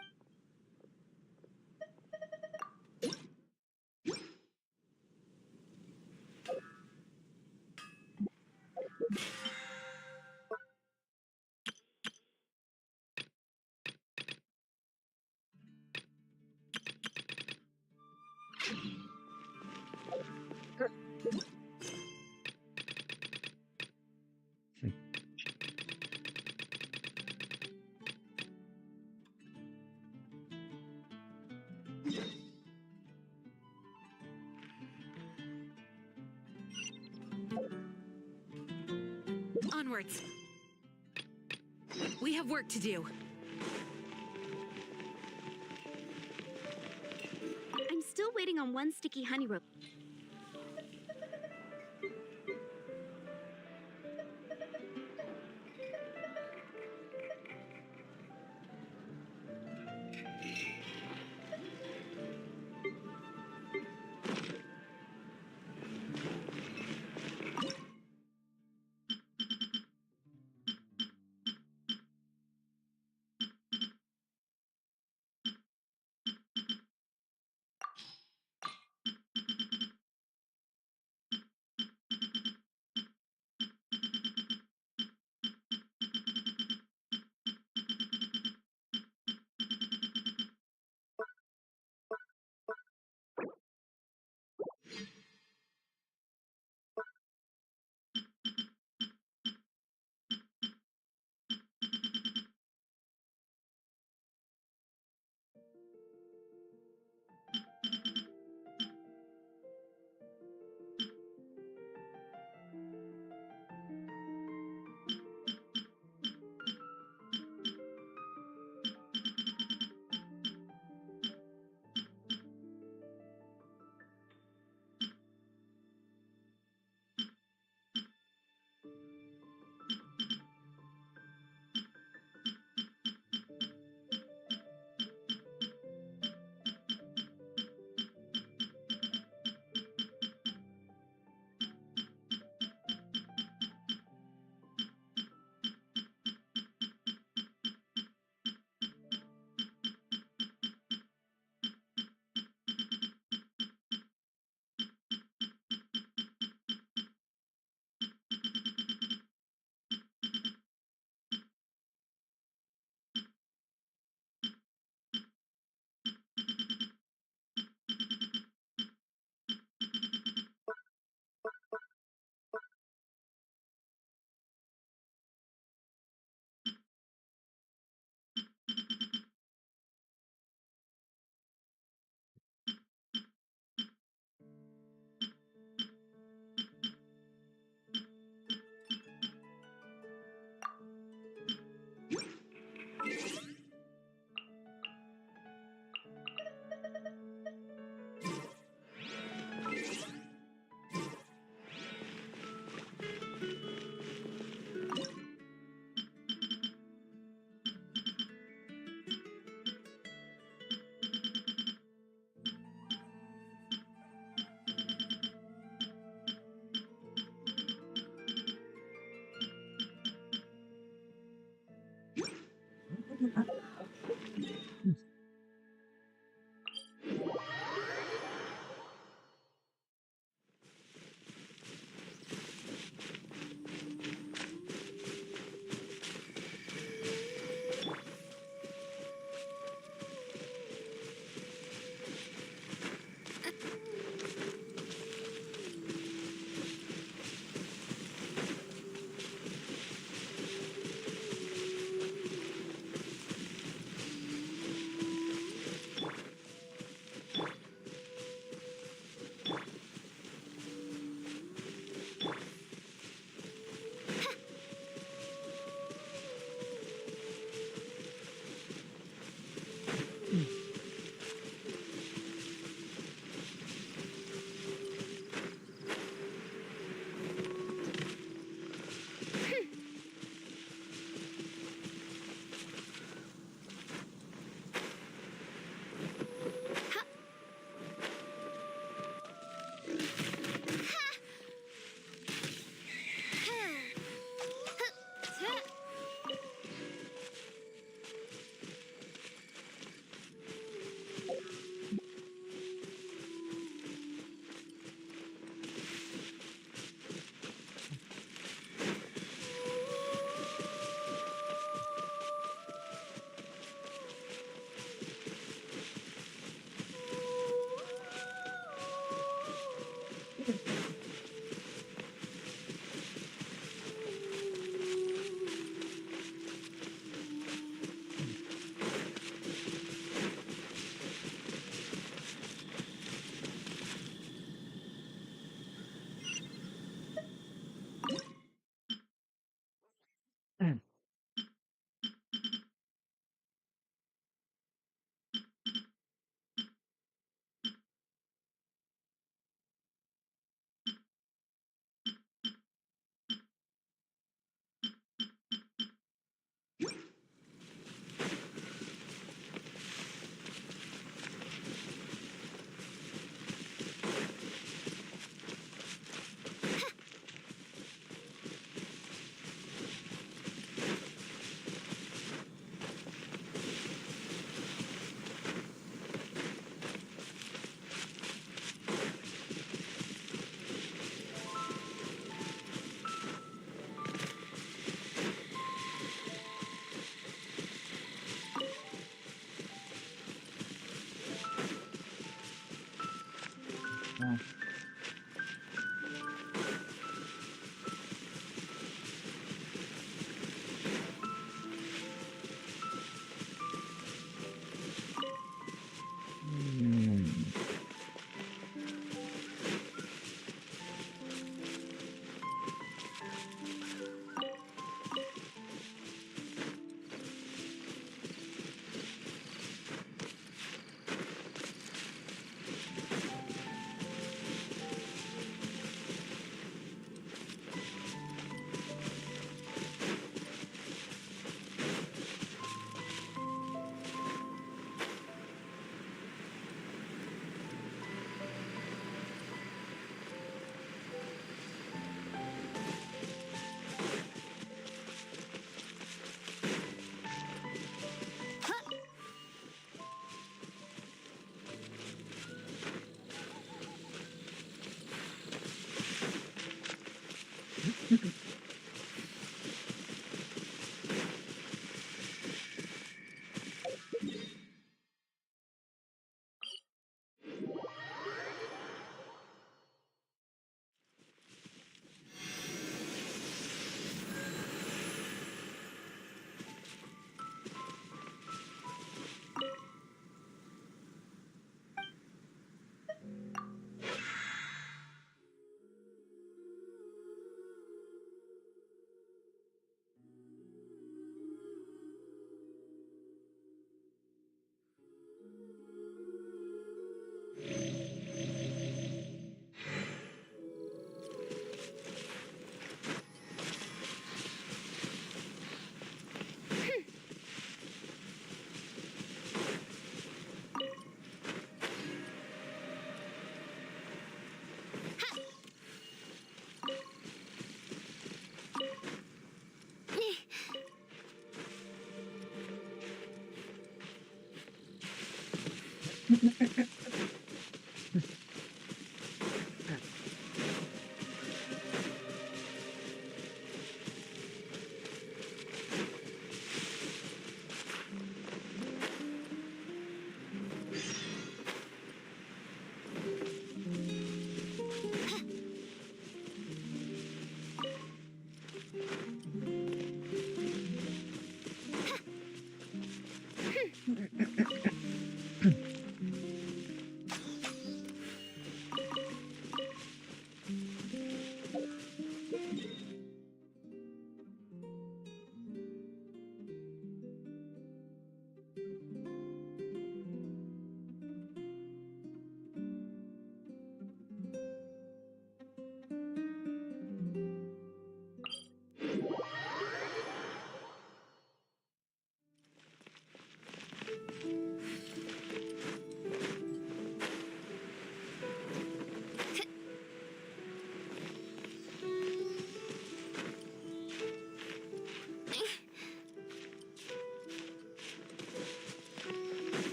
Onwards. We have work to do. I'm still waiting on one sticky honey rope.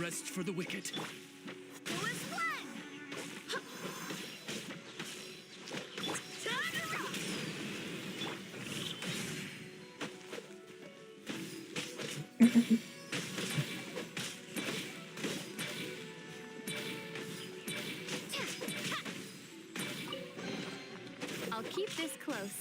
rest for the wicked. I'll keep this close.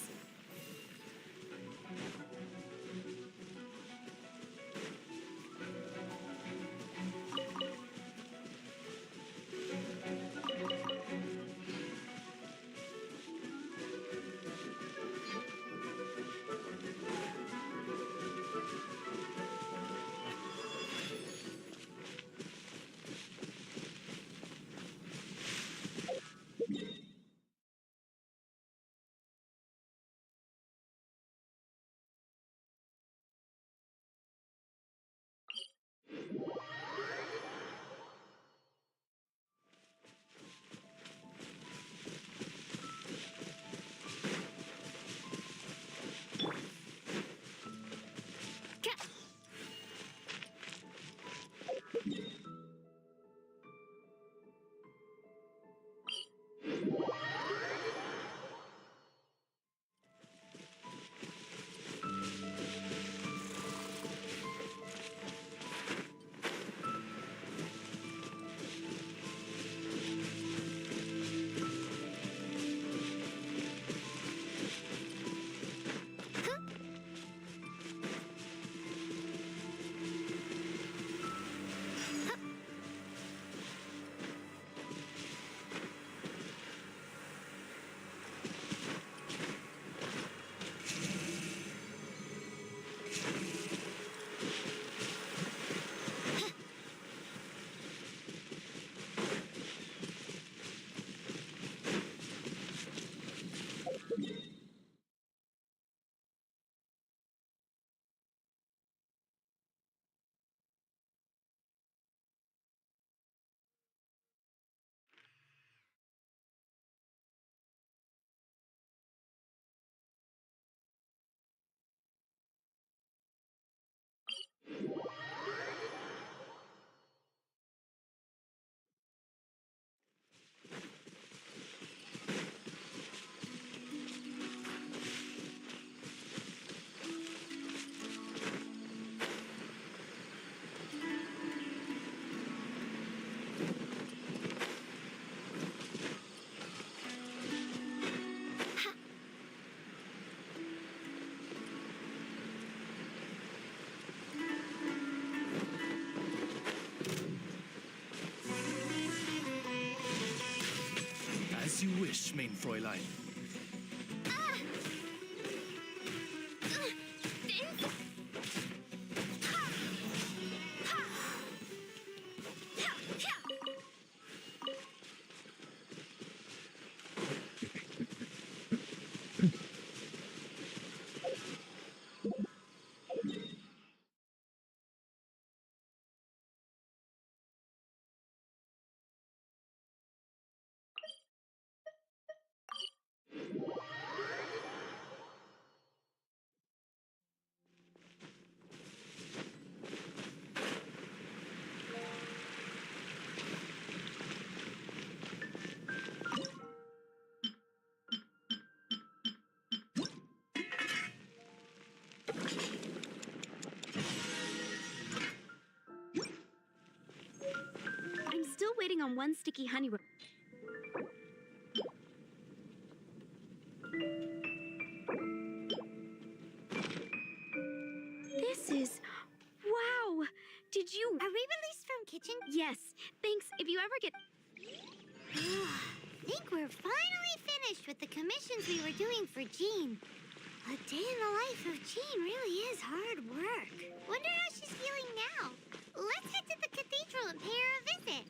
As you wish, mein Fräulein. I'm still waiting on one sticky honey. This is... Wow! Did you... Are we released from kitchen? Yes. Thanks. If you ever get... I think we're finally finished with the commissions we were doing for Jean. A day in the life of Jean really is hard work. Wonder how she's feeling now. Let's head to the cathedral and pay her a visit.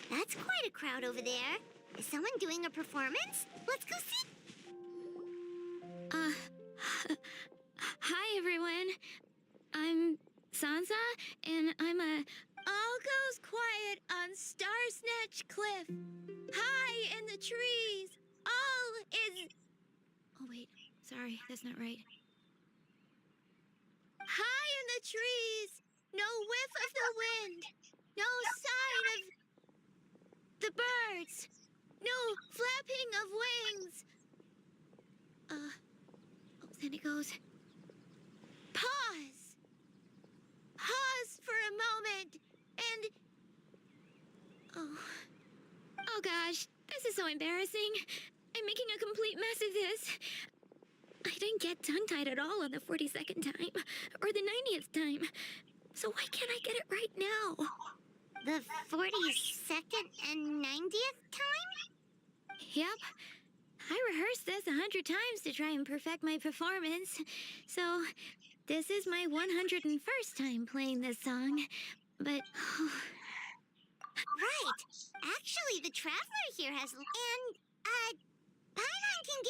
That's quite a crowd over there. Is someone doing a performance? Let's go see. Hi, everyone. I'm Sansa, and I'm a... All goes quiet on Star Snatch Cliff. High in the trees. All is... Oh, wait. sorry, that's not right. High in the trees, no whiff of the wind, no sign of the birds, no flapping of wings. Oh, then it goes. Pause. Pause for a moment, and... Oh gosh, this is so embarrassing. I'm making a complete mess of this. I didn't get tongue-tied at all on the 42nd time, or the 90th time. So why can't I get it right now? The 42nd and 90th time? Yep. I rehearsed this 100 times to try and perfect my performance. So, this is my 101st time playing this song. But... Right. Actually, the Traveler here has... And, Paimon can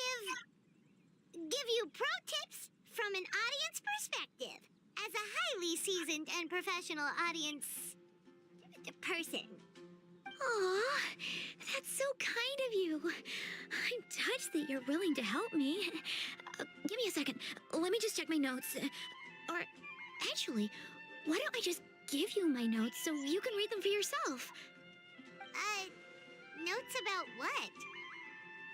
give you pro tips from an audience perspective. As a highly seasoned and professional audience... person. Aw, that's so kind of you. I'm touched that you're willing to help me. Give me a second. Let me just check my notes. Or, actually, why don't I just give you my notes so you can read them for yourself? Notes about what?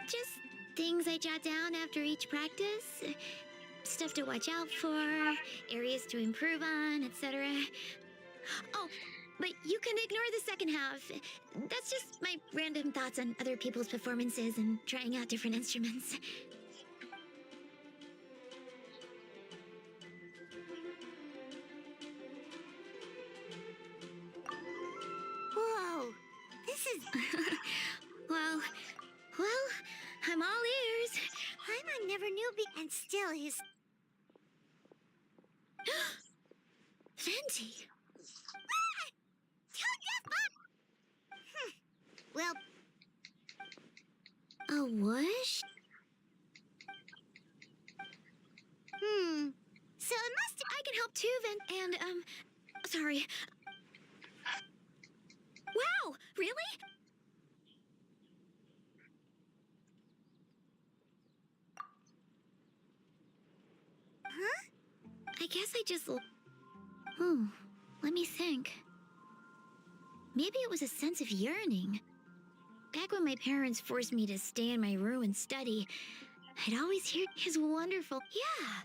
Just things I jot down after each practice. Stuff to watch out for, areas to improve on, etc. Oh, but you can ignore the second half. That's just my random thoughts on other people's performances and trying out different instruments. Whoa, this is... well, I'm all ears. Paimon never knew and still his... Venti! Well... A whoosh? So it must have... I can help too, and, sorry. Wow, really? Huh? I guess I just... let me think. Maybe it was a sense of yearning. Back when my parents forced me to stay in my room and study, I'd always hear his wonderful, yeah.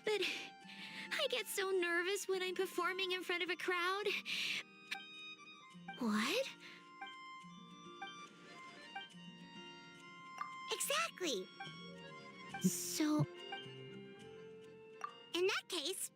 But I get so nervous when I'm performing in front of a crowd. What? Exactly. So... In that case,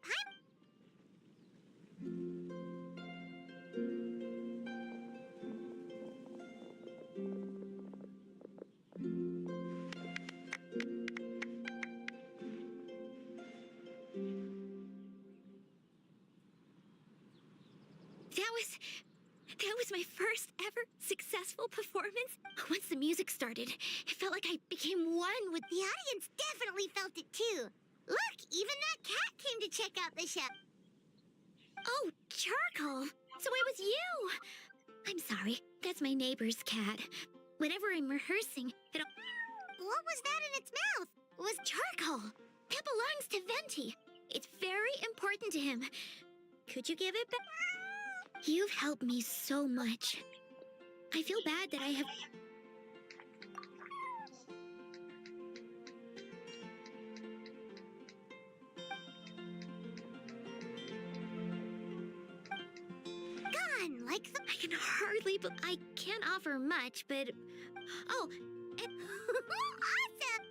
That was my first ever successful performance. Once the music started, it felt like I became one with... The audience definitely felt it too. Look, even that cat came to check out the show. Oh, Charcoal! So it was you! I'm sorry, that's my neighbor's cat. Whenever I'm rehearsing, it'll... What was that in its mouth? It was Charcoal! That belongs to Venti. It's very important to him. Could you give it back? You've helped me so much. I feel bad that I have... Gone, like the... I can hardly... I can't offer much, but... Oh, and... Awesome!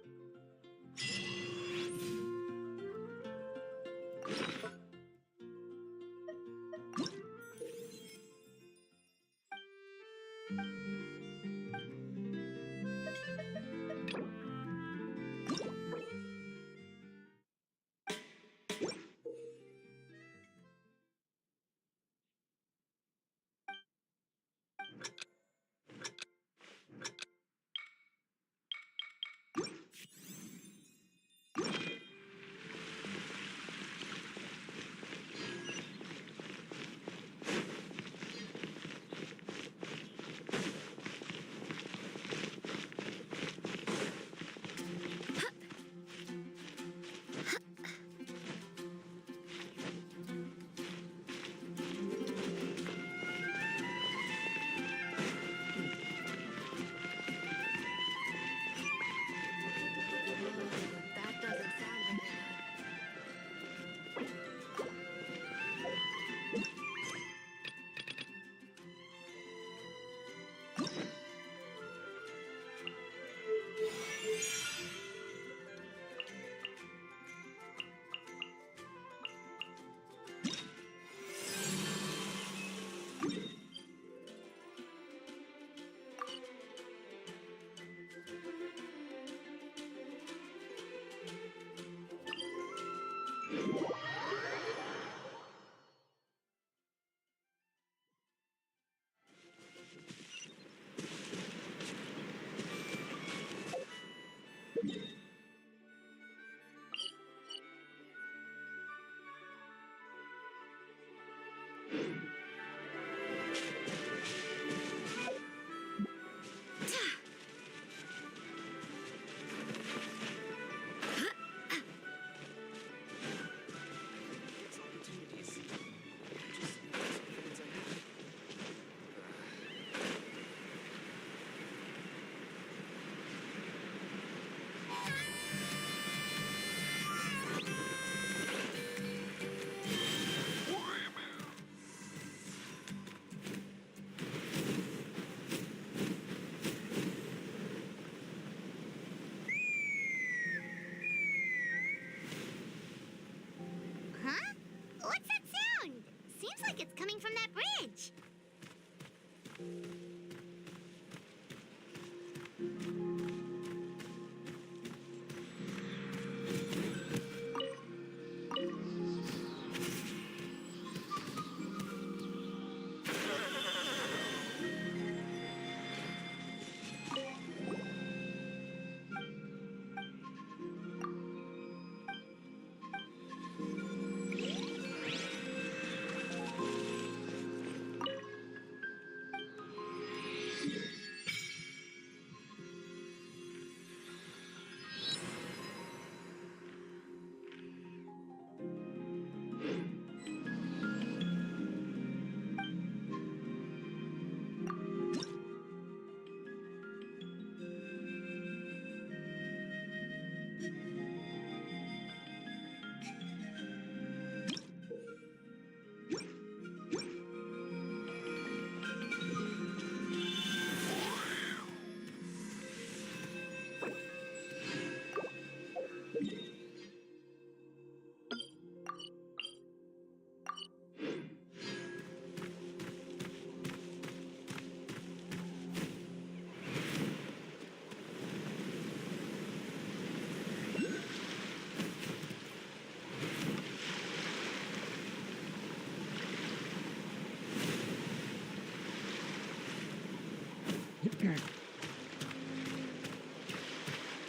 Huh? What's that sound? Seems like it's coming from that bridge.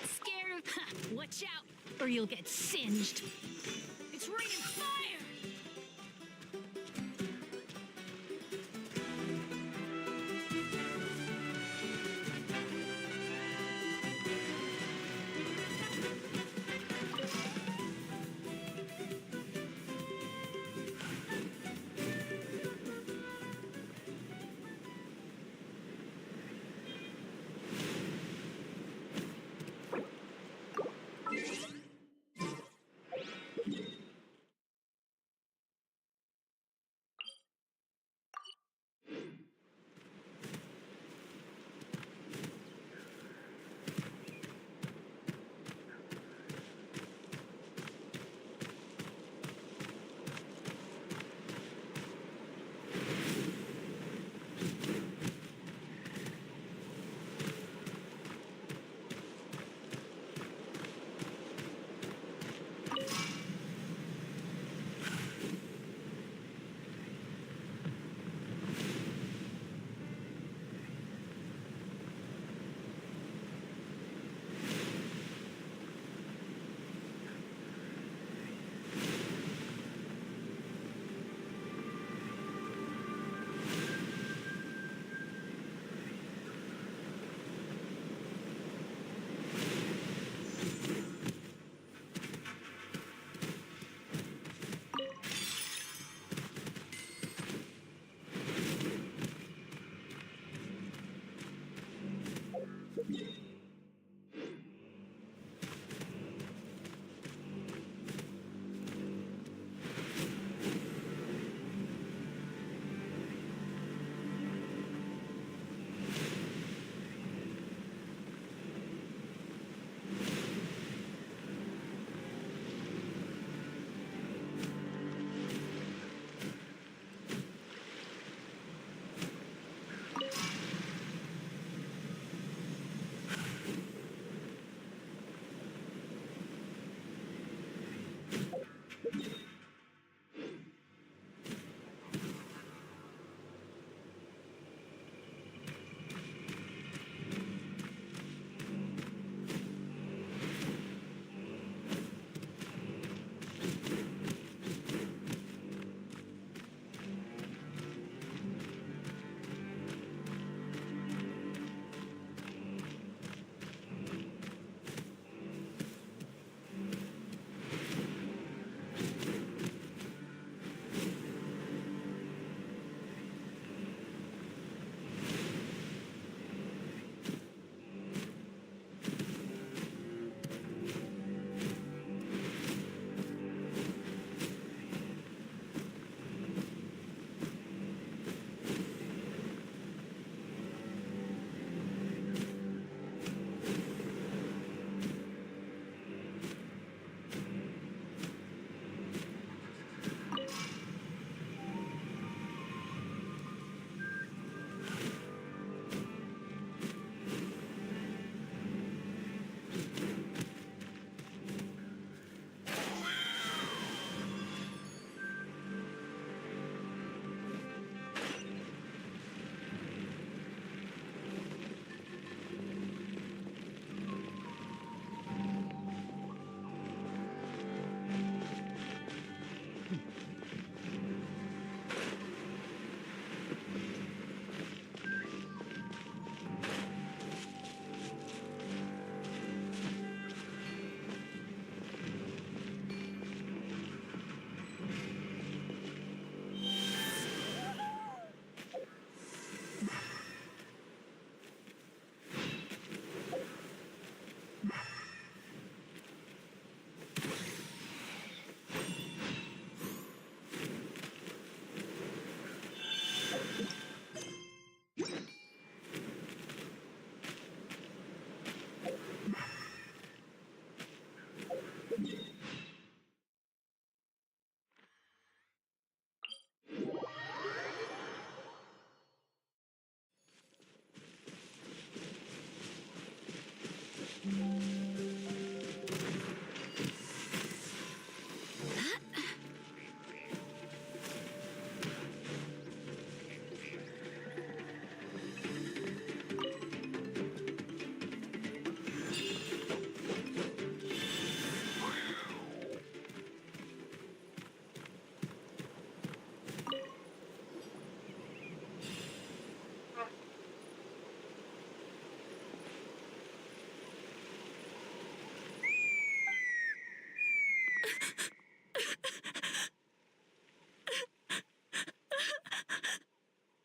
Scared of... Watch out, or you'll get singed. It's raining fire!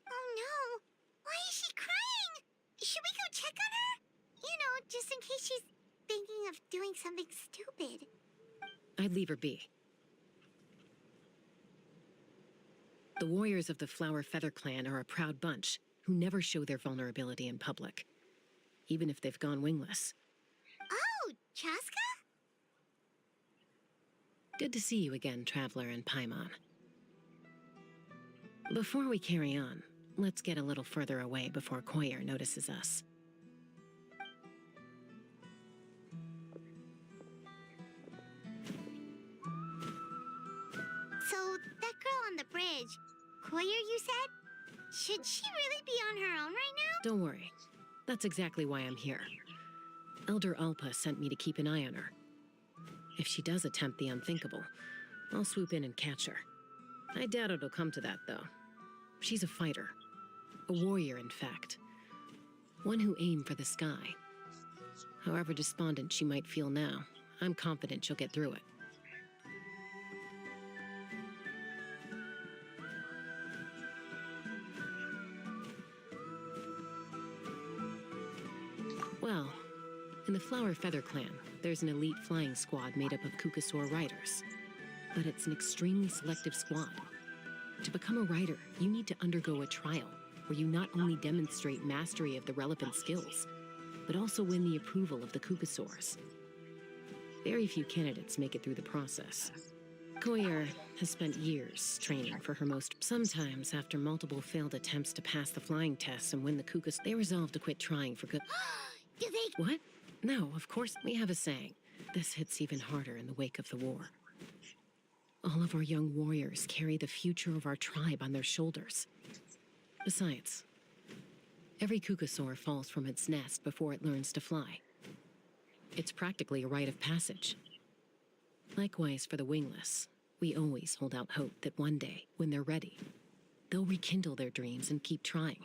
Oh no! Why is she crying? Should we go check on her? You know, just in case she's thinking of doing something stupid. I'd leave her be. The warriors of the Flower Feather Clan are a proud bunch who never show their vulnerability in public, even if they've gone wingless. Oh, Chaska? Good to see you again, Traveler and Paimon. Before we carry on, let's get a little further away before Koyer notices us. So, that girl on the bridge, Koyer, you said? Should she really be on her own right now? Don't worry. That's exactly why I'm here. Elder Alpa sent me to keep an eye on her. If she does attempt the unthinkable, I'll swoop in and catch her. I doubt it'll come to that, though. She's a fighter. A warrior, in fact. One who aimed for the sky. However despondent she might feel now, I'm confident she'll get through it. Well, in the Flower Feather Clan, there's an elite flying squad made up of Kukasaur riders. But it's an extremely selective squad. To become a rider, you need to undergo a trial where you not only demonstrate mastery of the relevant skills, but also win the approval of the Kukasaurs. Very few candidates make it through the process. Koyer has spent years training for her most. Sometimes, after multiple failed attempts to pass the flying tests and win the Kukas, they resolve to quit trying for good. Do they? What? No, of course. We have a saying. This hits even harder in the wake of the war. All of our young warriors carry the future of our tribe on their shoulders. Besides, every Kukasaur falls from its nest before it learns to fly. It's practically a rite of passage. Likewise for the wingless, we always hold out hope that one day, when they're ready, they'll rekindle their dreams and keep trying.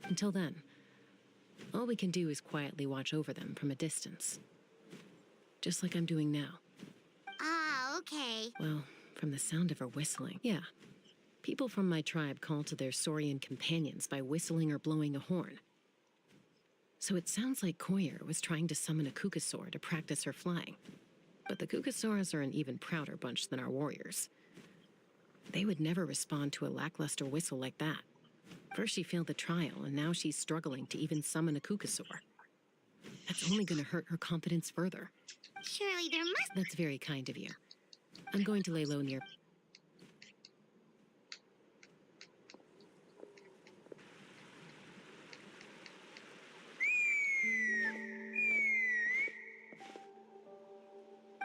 Until then, all we can do is quietly watch over them from a distance. Just like I'm doing now. Ah, okay. Well, from the sound of her whistling, yeah. People from my tribe call to their Saurian companions by whistling or blowing a horn. So it sounds like Koyer was trying to summon a Kukasaur to practice her flying. But the Kukasaurs are an even prouder bunch than our warriors. They would never respond to a lackluster whistle like that. First she failed the trial, and now she's struggling to even summon a Kukasaur. That's only going to hurt her confidence further. Surely there must... That's very kind of you. I'm going to lay low near...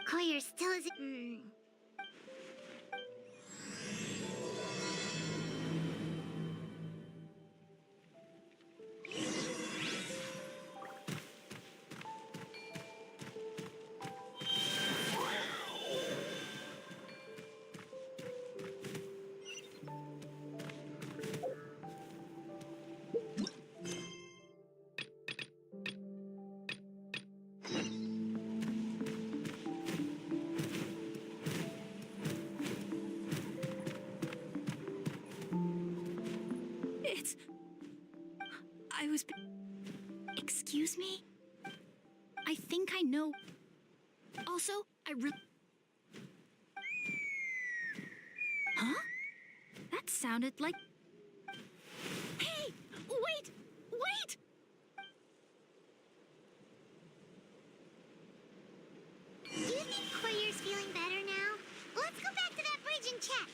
Koyer still isn't... Excuse me? I think I know. Also, Huh? That sounded like... Hey! Wait! Wait! Do you think Koyer's feeling better now? Let's go back to that bridge and check.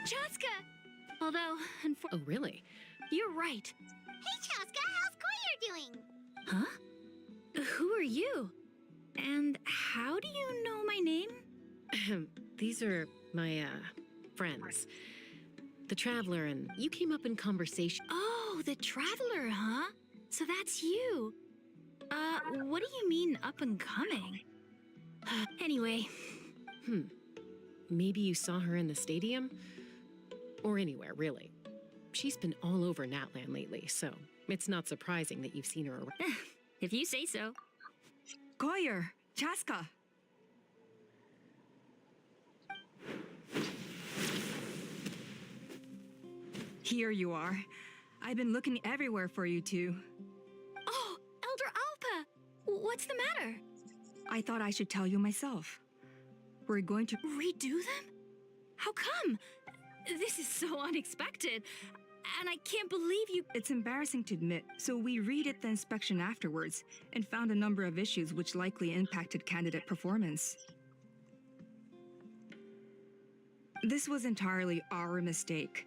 Chaska! Although, Oh, really? You're right. Hey, Chaska, how's Koyer doing? Huh? Who are you? And how do you know my name? These are my, friends. The Traveler and you came up in conversation. Oh, the Traveler, huh? So that's you. What do you mean up and coming? Anyway. Maybe you saw her in the stadium? Or anywhere, really. She's been all over Natlan lately, so it's not surprising that you've seen her around. If you say so. Koyer, Chaska. Here you are. I've been looking everywhere for you two. Oh, Elder Alpa! What's the matter? I thought I should tell you myself. We're going to redo them? How come? This is so unexpected. And I can't believe you... It's embarrassing to admit, so we redid the inspection afterwards and found a number of issues which likely impacted candidate performance. This was entirely our mistake,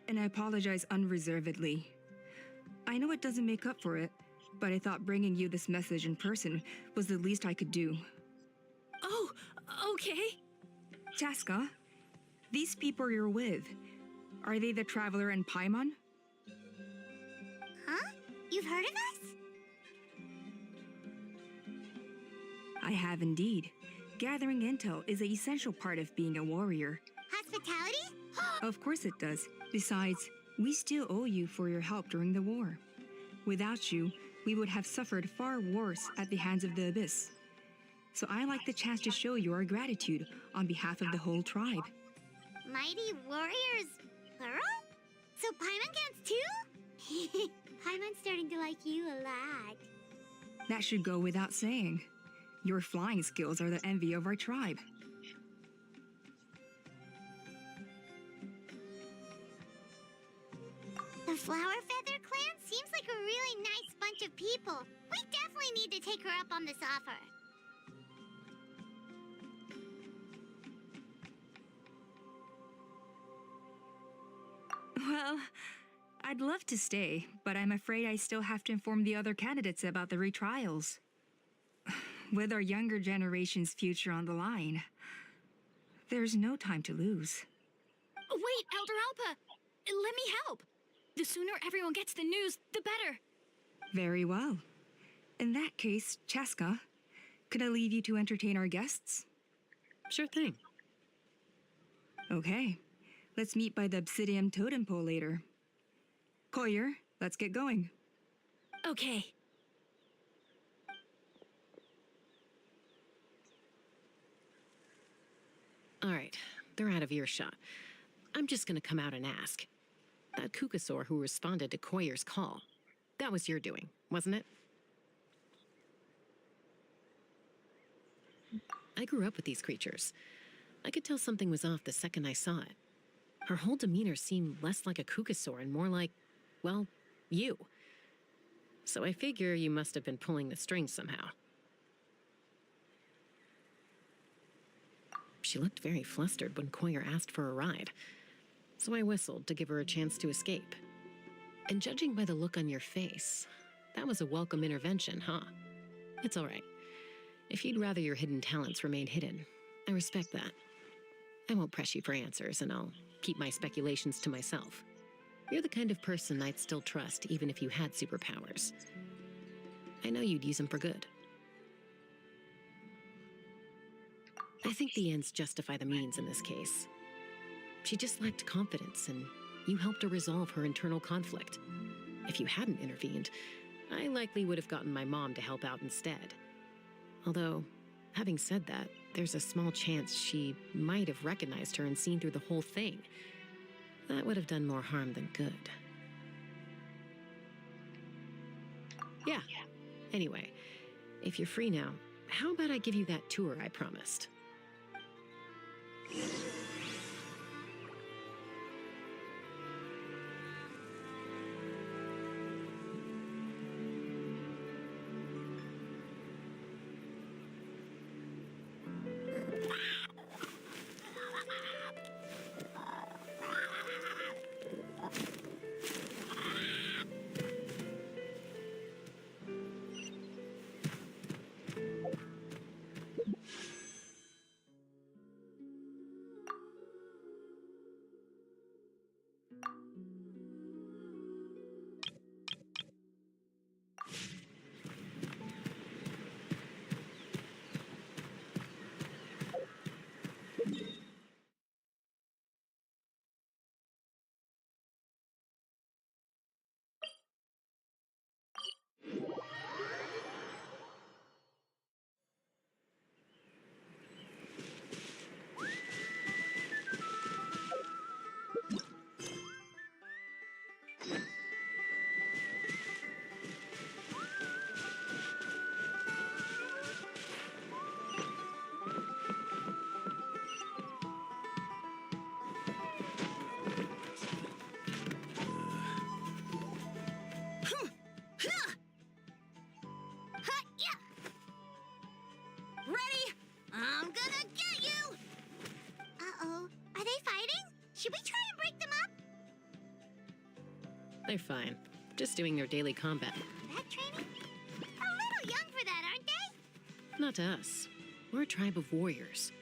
and I apologize unreservedly. I know it doesn't make up for it, but I thought bringing you this message in person was the least I could do. Oh, okay. Chaska, these people you're with, are they the Traveler and Paimon? Huh? You've heard of us? I have indeed. Gathering intel is an essential part of being a warrior. Hospitality? Of course it does. Besides, we still owe you for your help during the war. Without you, we would have suffered far worse at the hands of the Abyss. So I like the chance to show you our gratitude on behalf of the whole tribe. Mighty warriors, plural? So Paimon counts too? Paimon's starting to like you a lot. That should go without saying. Your flying skills are the envy of our tribe. The Flower Feather Clan seems like a really nice bunch of people. We definitely need to take her up on this offer. Well, I'd love to stay, but I'm afraid I still have to inform the other candidates about the retrials. With our younger generation's future on the line, there's no time to lose. Wait, Elder Alpa! Let me help! The sooner everyone gets the news, the better. Very well. In that case, Chaska, could I leave you to entertain our guests? Sure thing. Okay. Let's meet by the Obsidian Totem Pole later. Koyer, let's get going. Okay. All right, they're out of earshot. I'm just gonna come out and ask. That Kukasaur who responded to Koyer's call, that was your doing, wasn't it? I grew up with these creatures. I could tell something was off the second I saw it. Her whole demeanor seemed less like a Kukasaur and more like, well, you. So I figure you must have been pulling the strings somehow. She looked very flustered when Koyer asked for a ride, so I whistled to give her a chance to escape. And judging by the look on your face, that was a welcome intervention, huh? It's all right. If you'd rather your hidden talents remain hidden, I respect that. I won't press you for answers, and I'll keep my speculations to myself. You're the kind of person I'd still trust even if you had superpowers. I know you'd use them for good. I think the ends justify the means in this case. She just lacked confidence, and you helped her resolve her internal conflict. If you hadn't intervened, I likely would have gotten my mom to help out instead. Although, having said that, there's a small chance she might have recognized her and seen through the whole thing. That would have done more harm than good. Yeah. Anyway, if you're free now, how about I give you that tour I promised? They're fine. Just doing their daily combat. That training? A little young for that, aren't they? Not to us. We're a tribe of warriors.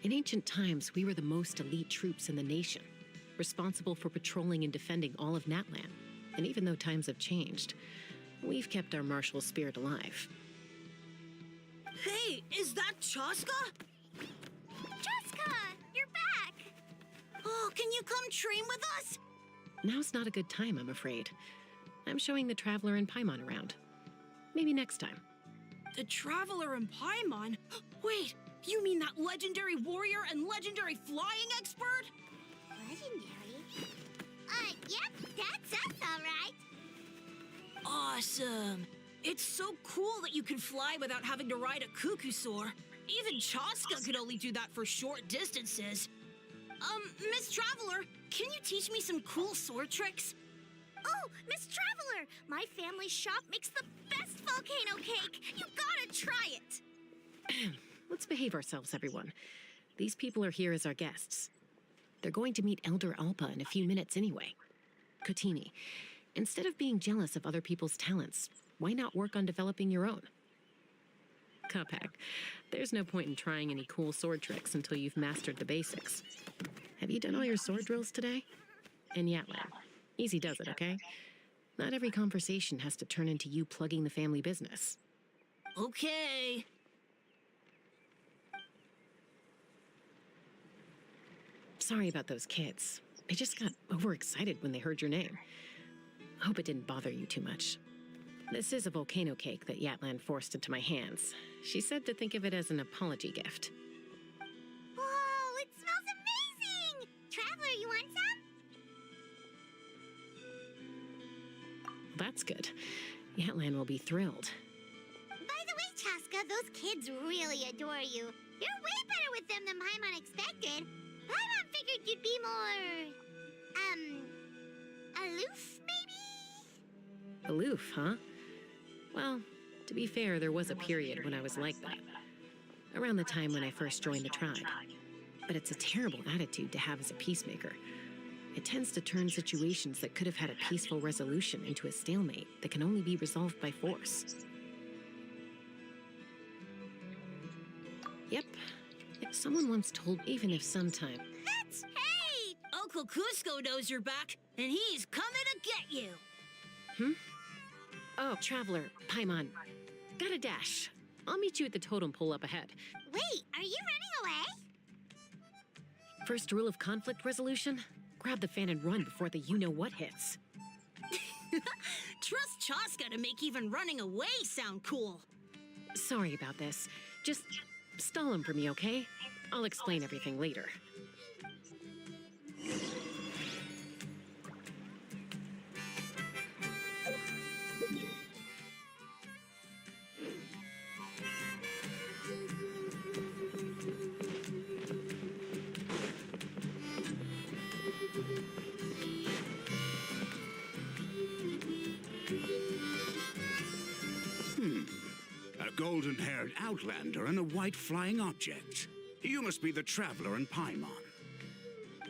In ancient times, we were the most elite troops in the nation, responsible for patrolling and defending all of Natlan. And even though times have changed, we've kept our martial spirit alive. Hey, is that Chaska? Chaska, you're back! Oh, can you come train with us? Now's not a good time, I'm afraid. I'm showing the Traveler and Paimon around. Maybe next time. The Traveler and Paimon? Wait, you mean that legendary warrior and legendary flying expert? Legendary? Yep, that's us, all right. Awesome. It's so cool that you can fly without having to ride a cuckoosaur. Even Chaska could only do that for short distances. Miss Traveler, can you teach me some cool sword tricks? Oh, Miss Traveler, my family shop makes the best volcano cake. You gotta try it. Let's behave ourselves, everyone. These people are here as our guests. They're going to meet Elder Alpa in a few minutes anyway. Kotini, instead of being jealous of other people's talents, why not work on developing your own? Cuphack, there's no point in trying any cool sword tricks until you've mastered the basics. Have you done all your sword drills today? And Yatlan, easy does it, okay? Not every conversation has to turn into you plugging the family business. Okay. Sorry about those kids. They just got overexcited when they heard your name. Hope it didn't bother you too much. This is a volcano cake that Yatlan forced into my hands. She said to think of it as an apology gift. Whoa, it smells amazing! Traveler, you want some? That's good. Yatlan will be thrilled. By the way, Chaska, those kids really adore you. You're way better with them than Paimon expected. Paimon figured you'd be more... aloof, maybe? Aloof, huh? Well, to be fair, there was a period when I was like that. Around the time when I first joined the tribe. But it's a terrible attitude to have as a peacemaker. It tends to turn situations that could have had a peaceful resolution into a stalemate that can only be resolved by force. Yep. Someone once told me, even if sometime... Hey! Uncle Cusco knows you're back, and he's coming to get you! Hmm? Oh, Traveler, Paimon. Gotta dash. I'll meet you at the totem pole up ahead. Wait, are you running away? First rule of conflict resolution? Grab the fan and run before the you-know-what hits. Trust Chaska to make even running away sound cool. Sorry about this. Just stall him for me, okay? I'll explain everything later. A golden-haired outlander and a white flying object. You must be the Traveler and Paimon.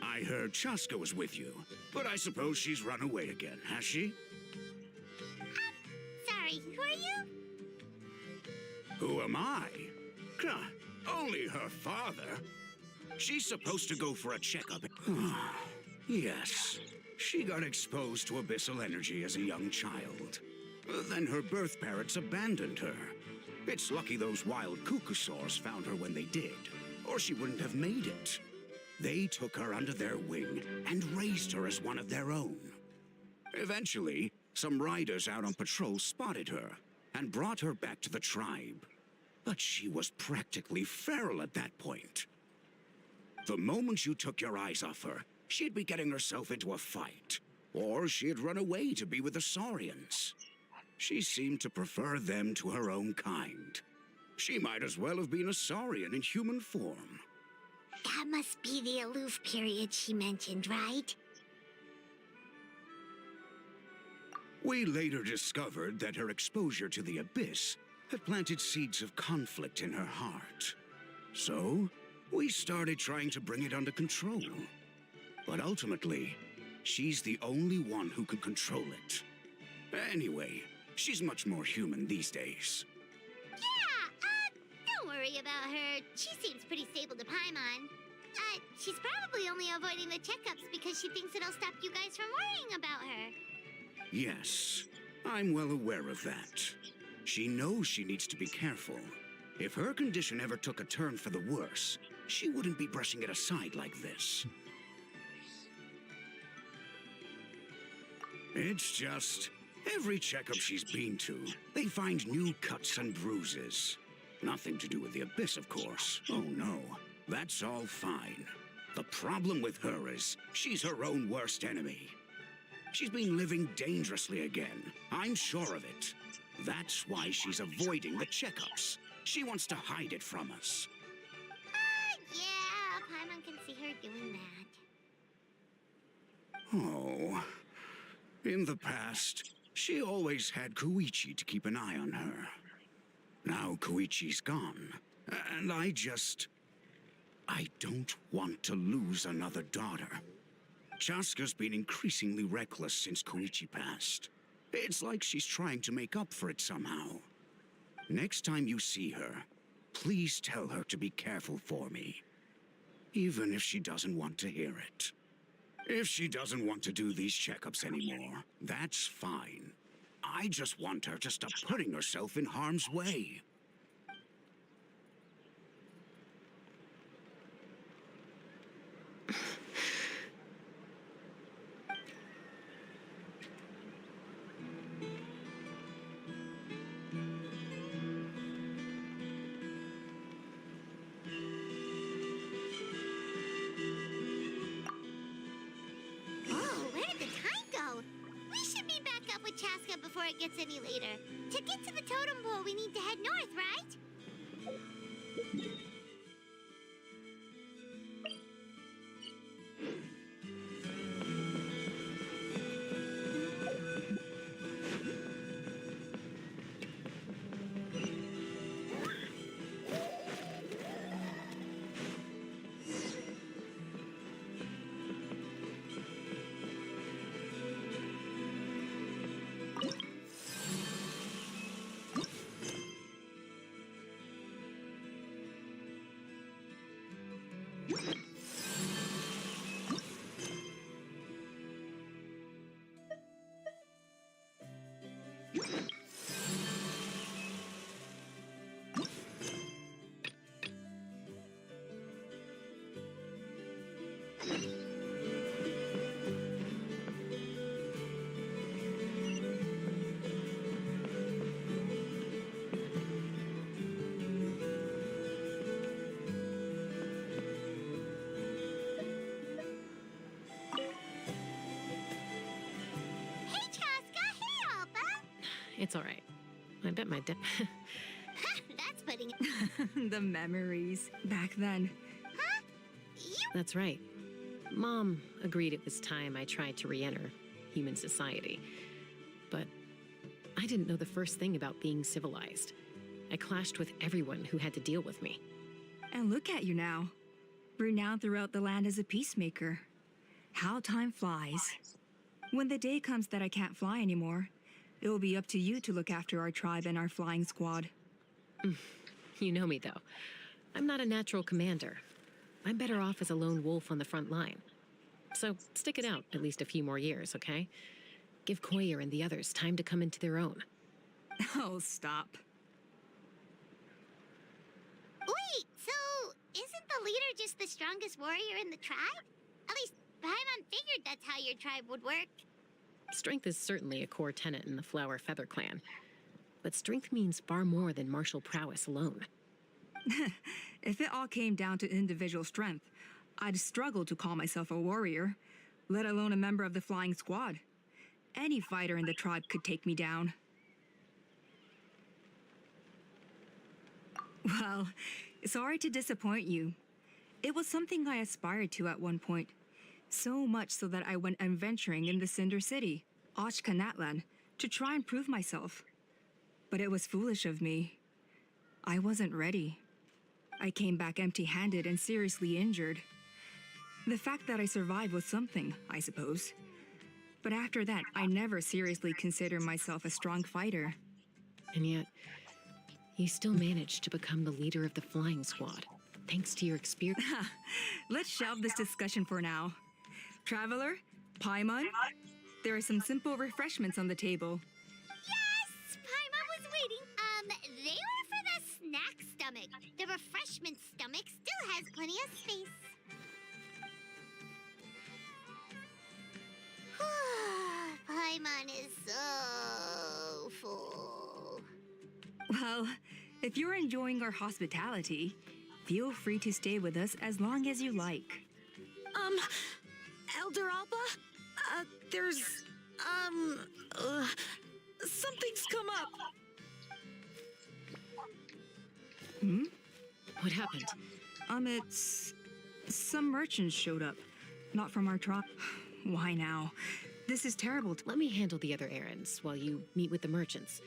I heard Chaska was with you, but I suppose she's run away again, has she? Sorry, who are you? Who am I? Only her father. She's supposed to go for a checkup. Yes, she got exposed to abyssal energy as a young child. Then her birth parents abandoned her. It's lucky those wild cuckoosaurs found her when they did, or she wouldn't have made it. They took her under their wing and raised her as one of their own. Eventually, some riders out on patrol spotted her and brought her back to the tribe. But she was practically feral at that point. The moment you took your eyes off her, she'd be getting herself into a fight, or she'd run away to be with the Saurians. She seemed to prefer them to her own kind. She might as well have been a Saurian in human form. That must be the aloof period she mentioned, right? We later discovered that her exposure to the Abyss had planted seeds of conflict in her heart. So, we started trying to bring it under control. But ultimately, She's the only one who can control it. Anyway, she's much more human these days. Don't worry about her. She seems pretty stable to Paimon. She's probably only avoiding the checkups because she thinks it'll stop you guys from worrying about her. Yes, I'm well aware of that. She knows she needs to be careful. If her condition ever took a turn for the worse, she wouldn't be brushing it aside like this. It's just, every checkup she's been to, they find new cuts and bruises. Nothing to do with the Abyss, of course. Oh no, that's all fine. The problem with her is, she's her own worst enemy. She's been living dangerously again. I'm sure of it. That's why she's avoiding the checkups. She wants to hide it from us. Yeah, Paimon can see her doing that. Oh. In the past, she always had Koichi to keep an eye on her. Now Koichi's gone, and I don't want to lose another daughter. Chaska's been increasingly reckless since Koichi passed. It's like she's trying to make up for it somehow. Next time you see her, please tell her to be careful for me. Even if she doesn't want to hear it. If she doesn't want to do these checkups anymore, that's fine. I just want her to stop putting herself in harm's way. Chaska before it gets any later. To get to the totem pole, we need to head north, right? It's all right. I bet my dad... That's putting it... The memories back then. Huh? That's right. Mom agreed it was time I tried to re-enter human society. But I didn't know the first thing about being civilized. I clashed with everyone who had to deal with me. And look at you now. Renowned throughout the land as a peacemaker. How time flies. When the day comes that I can't fly anymore, it will be up to you to look after our tribe and our flying squad. You know me, though. I'm not a natural commander. I'm better off as a lone wolf on the front line. So stick it out at least a few more years, okay? Give Koyer and the others time to come into their own. Oh, stop. Wait, so isn't the leader just the strongest warrior in the tribe? At least Paimon figured that's how your tribe would work. Strength is certainly a core tenet in the Flower Feather clan. But strength means far more than martial prowess alone. If it all came down to individual strength, I'd struggle to call myself a warrior, let alone a member of the flying squad. Any fighter in the tribe could take me down. Well, sorry to disappoint you. It was something I aspired to at one point. So much so that I went adventuring in the Cinder City, Ashkanatlan, to try and prove myself. But it was foolish of me. I wasn't ready. I came back empty-handed and seriously injured. The fact that I survived was something, I suppose. But after that, I never seriously considered myself a strong fighter. And yet, you still managed to become the leader of the flying squad, thanks to your experience. Let's shelve this discussion for now. Traveler, Paimon, there are some simple refreshments on the table. Yes! Paimon was waiting. They were for the snack stomach. The refreshment stomach still has plenty of space. Paimon is so full. Well, if you're enjoying our hospitality, feel free to stay with us as long as you like. Elder Alba? There's, something's come up. Hmm? What happened? It's... Some merchants showed up. Not from our tribe. Why now? This is terrible. Let me handle the other errands while you meet with the merchants.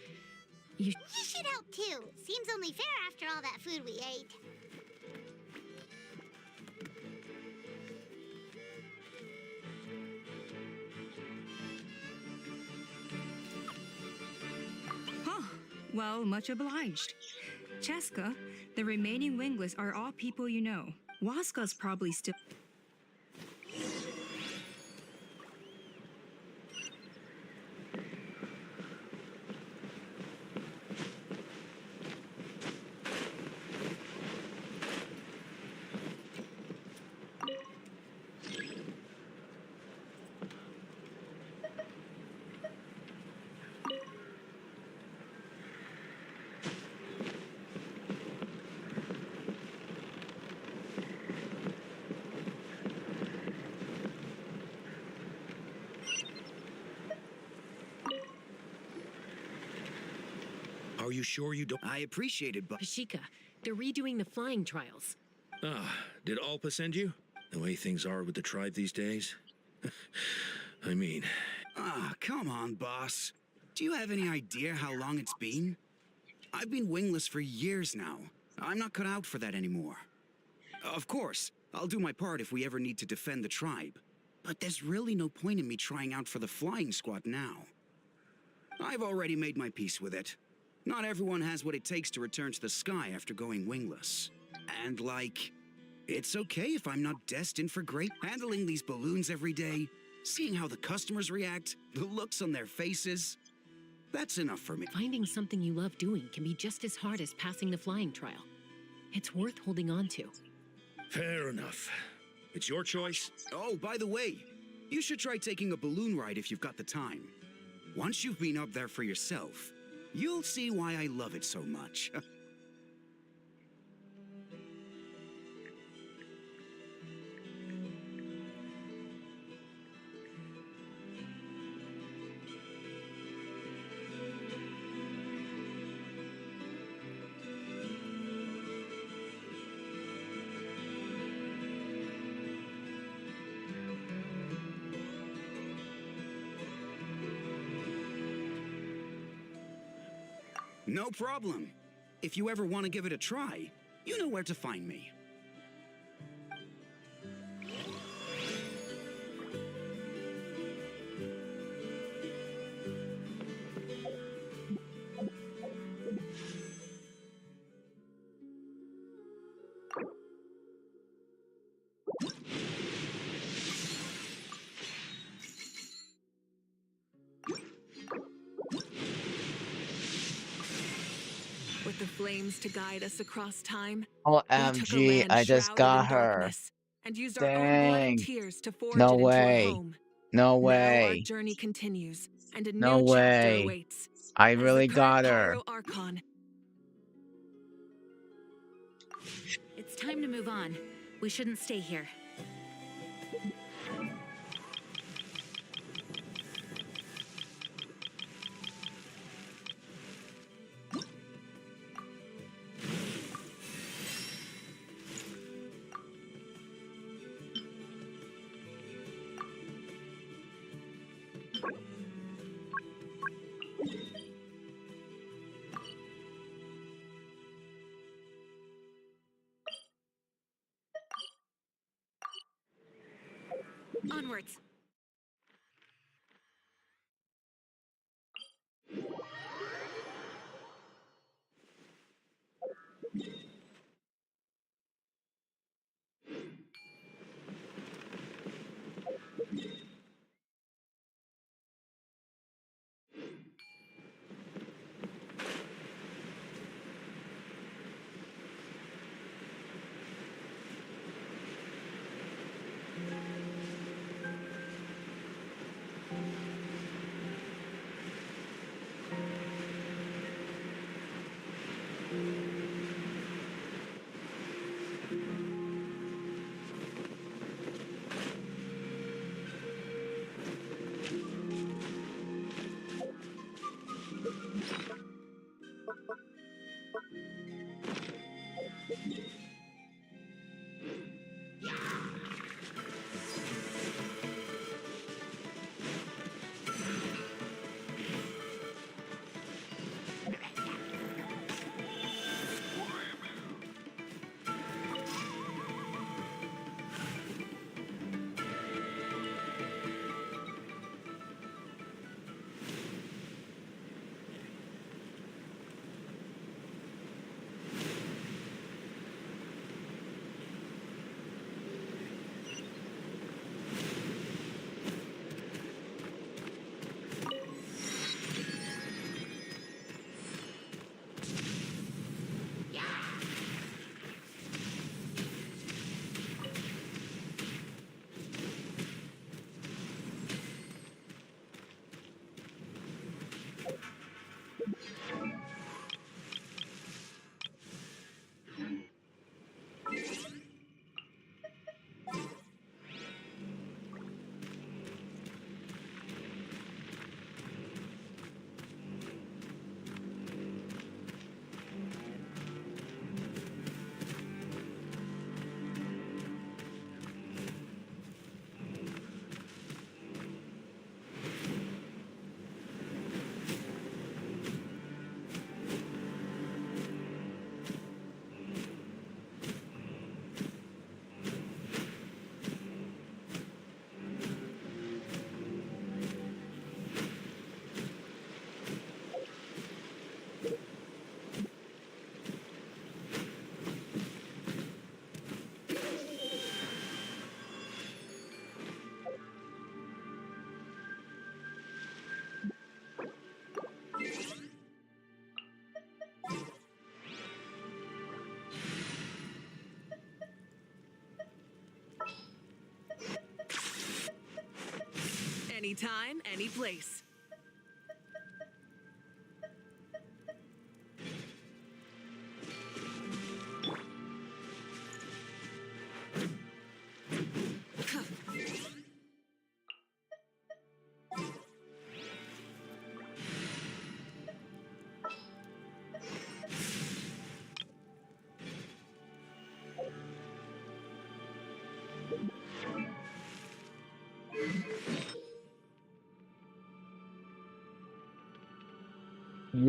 You should help too. Seems only fair after all that food we ate. Huh. Well, much obliged. Cheska, the remaining wingless are all people you know. Waska's probably still... Are you sure you don't? I appreciate it, but... Pashika, they're redoing the flying trials. Ah, did Alpa send you? The way things are with the tribe these days? I mean... Ah, come on, boss. Do you have any idea how long it's been? I've been wingless for years now. I'm not cut out for that anymore. Of course, I'll do my part if we ever need to defend the tribe. But there's really no point in me trying out for the flying squad now. I've already made my peace with it. Not everyone has what it takes to return to the sky after going wingless. And it's okay if I'm not destined for great. Handling these balloons every day, seeing how the customers react, the looks on their faces, that's enough for me. Finding something you love doing can be just as hard as passing the flying trial. It's worth holding on to. Fair enough. It's your choice. Oh, by the way, you should try taking a balloon ride if you've got the time. Once you've been up there for yourself, you'll see why I love it so much. No problem. If you ever want to give it a try, you know where to find me. With the flames to guide us across time, we took a OMG, land I just shrouded got in her. darkness and used our own blood and Dang. tears to forge No it into a way. home. No Now our way. journey continues, and a No new chapter way. awaits. I As the really current got her. Pyro Archon. It's time to move on. We shouldn't stay here. Onwards. Anytime, any place.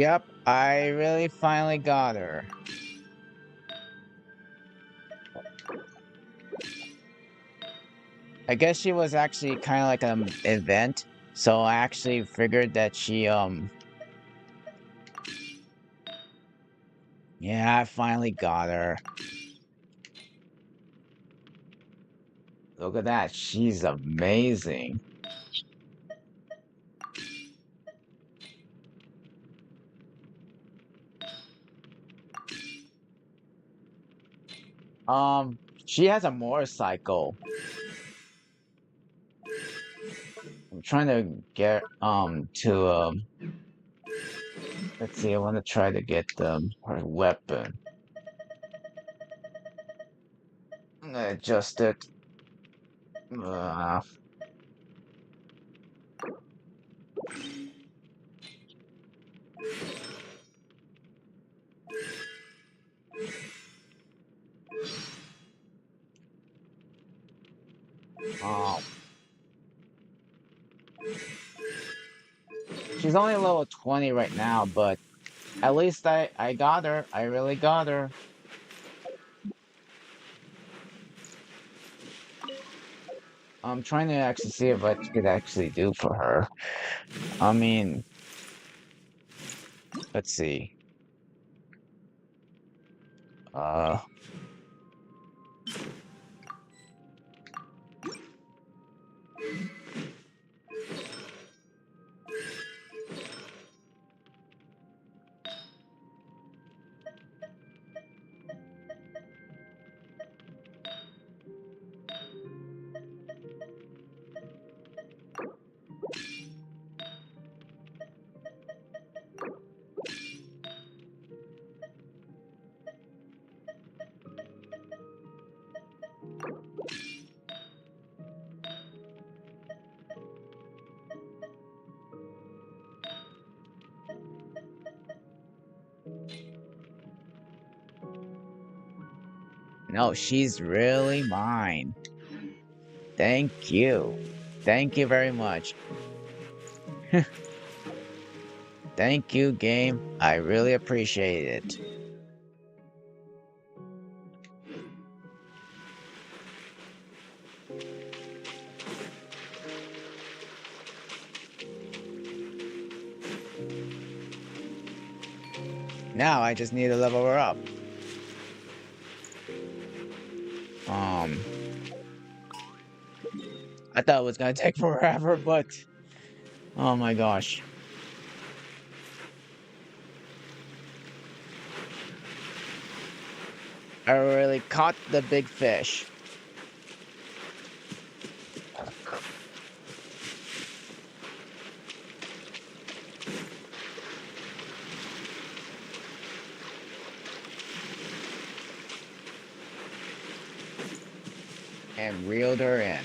Yep, I really finally got her. I guess she was actually kind of like an event, so I actually figured that she yeah, I finally got her. Look at that, she's amazing. She has a motorcycle. I'm trying to get to let's see, I want to try to get her weapon. I'm gonna adjust it. Uh, oh. She's only level 20 right now, but at least I got her. I really got her. I'm trying to actually see if I could actually do for her. I mean, let's see. Uh, no, she's really mine. Thank you. Thank you very much. Thank you, game. I really appreciate it. Now I just need to level her up. I thought it was gonna take forever, but oh my gosh. I really caught the big fish. And reeled her in.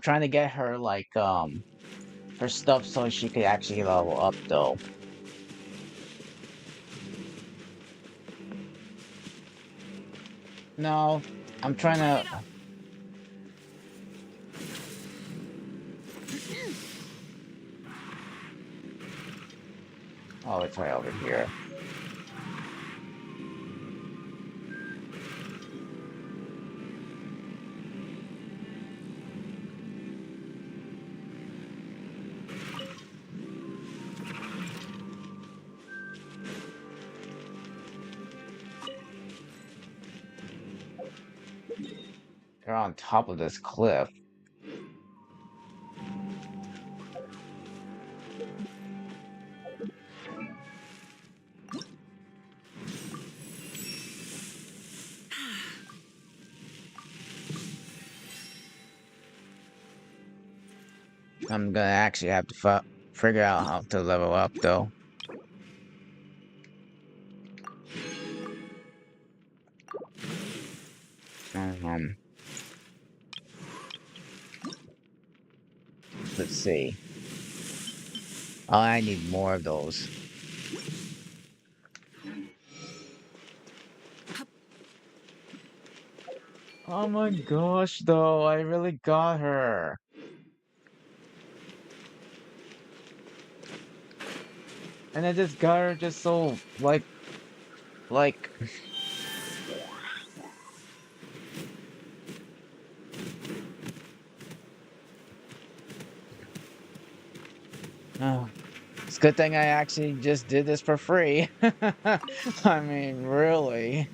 I'm trying to get her like her stuff so she could actually level up though. No, I'm trying to. Oh, it's right over here. They're on top of this cliff. I'm gonna actually have to figure out how to level up though. Um, let's see. Oh, I need more of those. Oh my gosh, though, I really got her. And I just got her just so, like... Oh, it's a good thing I actually just did this for free. I mean, really.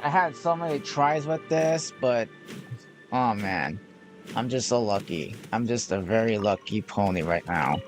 I had so many tries with this, but oh man, I'm just so lucky. I'm just a very lucky pony right now.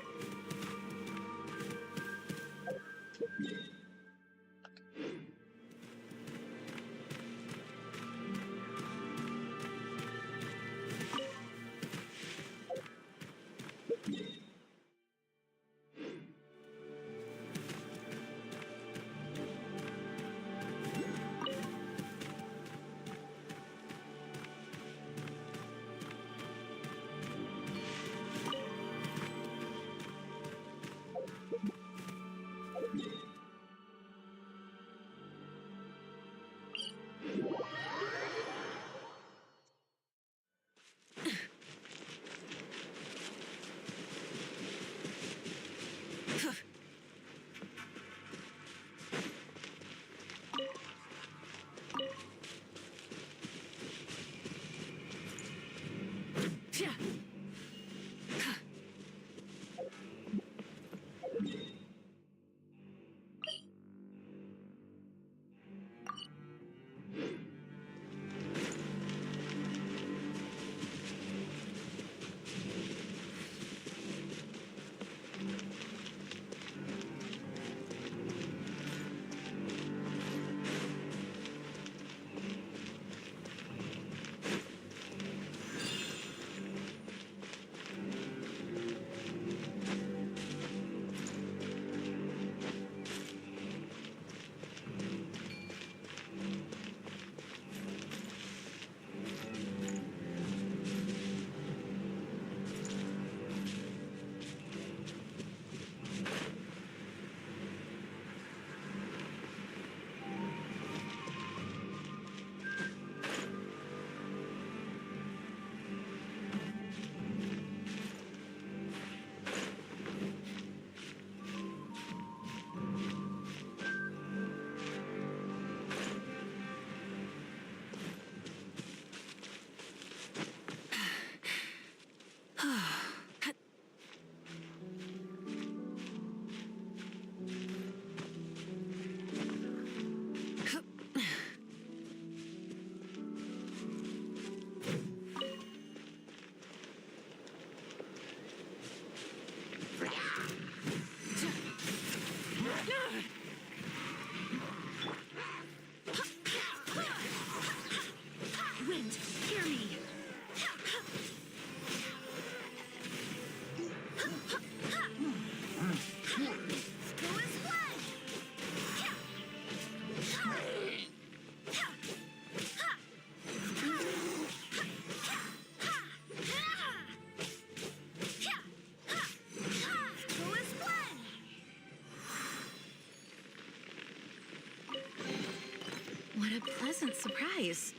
please.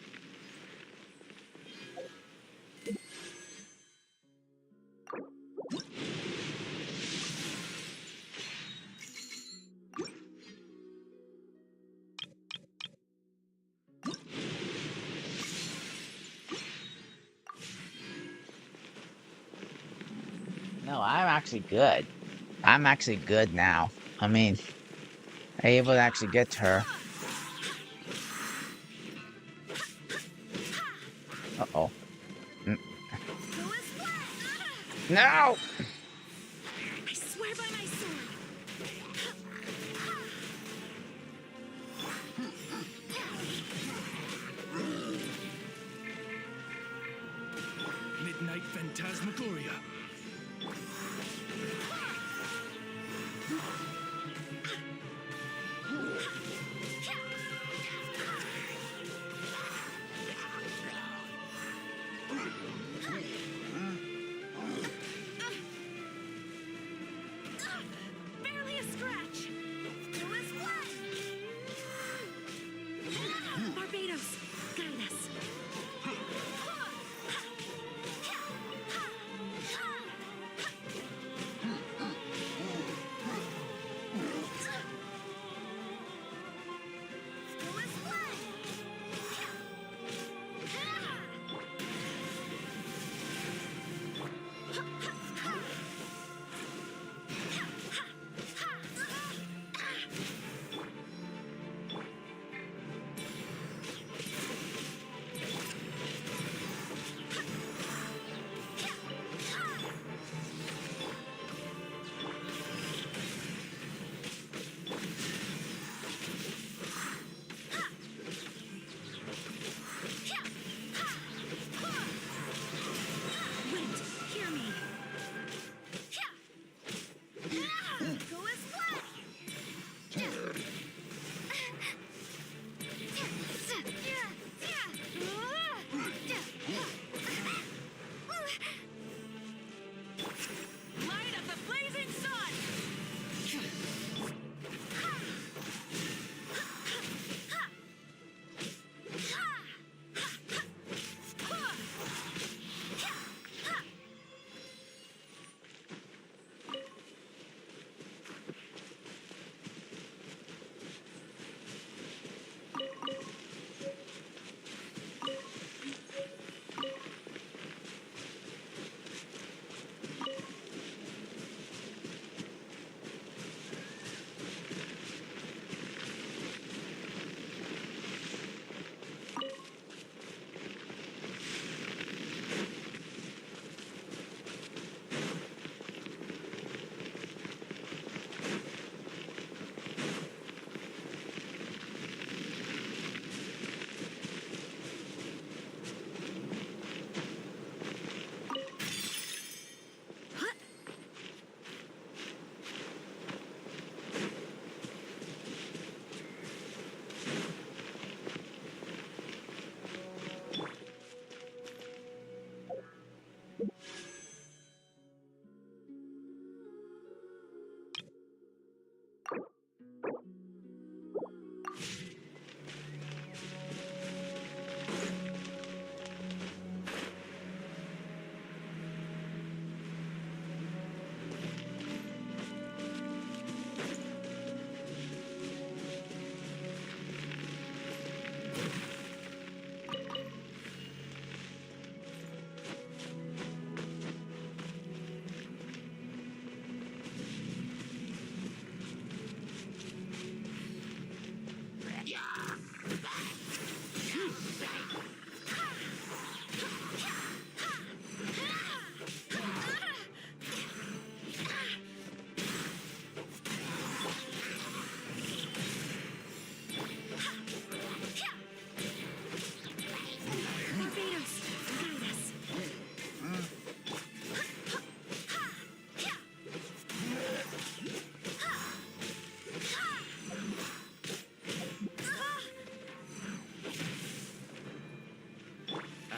No, I'm actually good. I'm actually good now. I mean, I'm able to actually get to her. Uh-oh. No! I swear by my sword. Midnight Phantasmagoria. Barely a scratch. Barbados, guide us.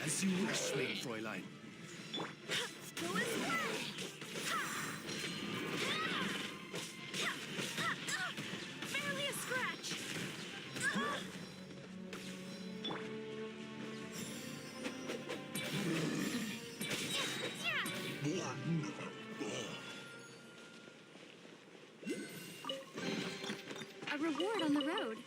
As you wish, Lady Fräulein. Barely a scratch. A reward on the road.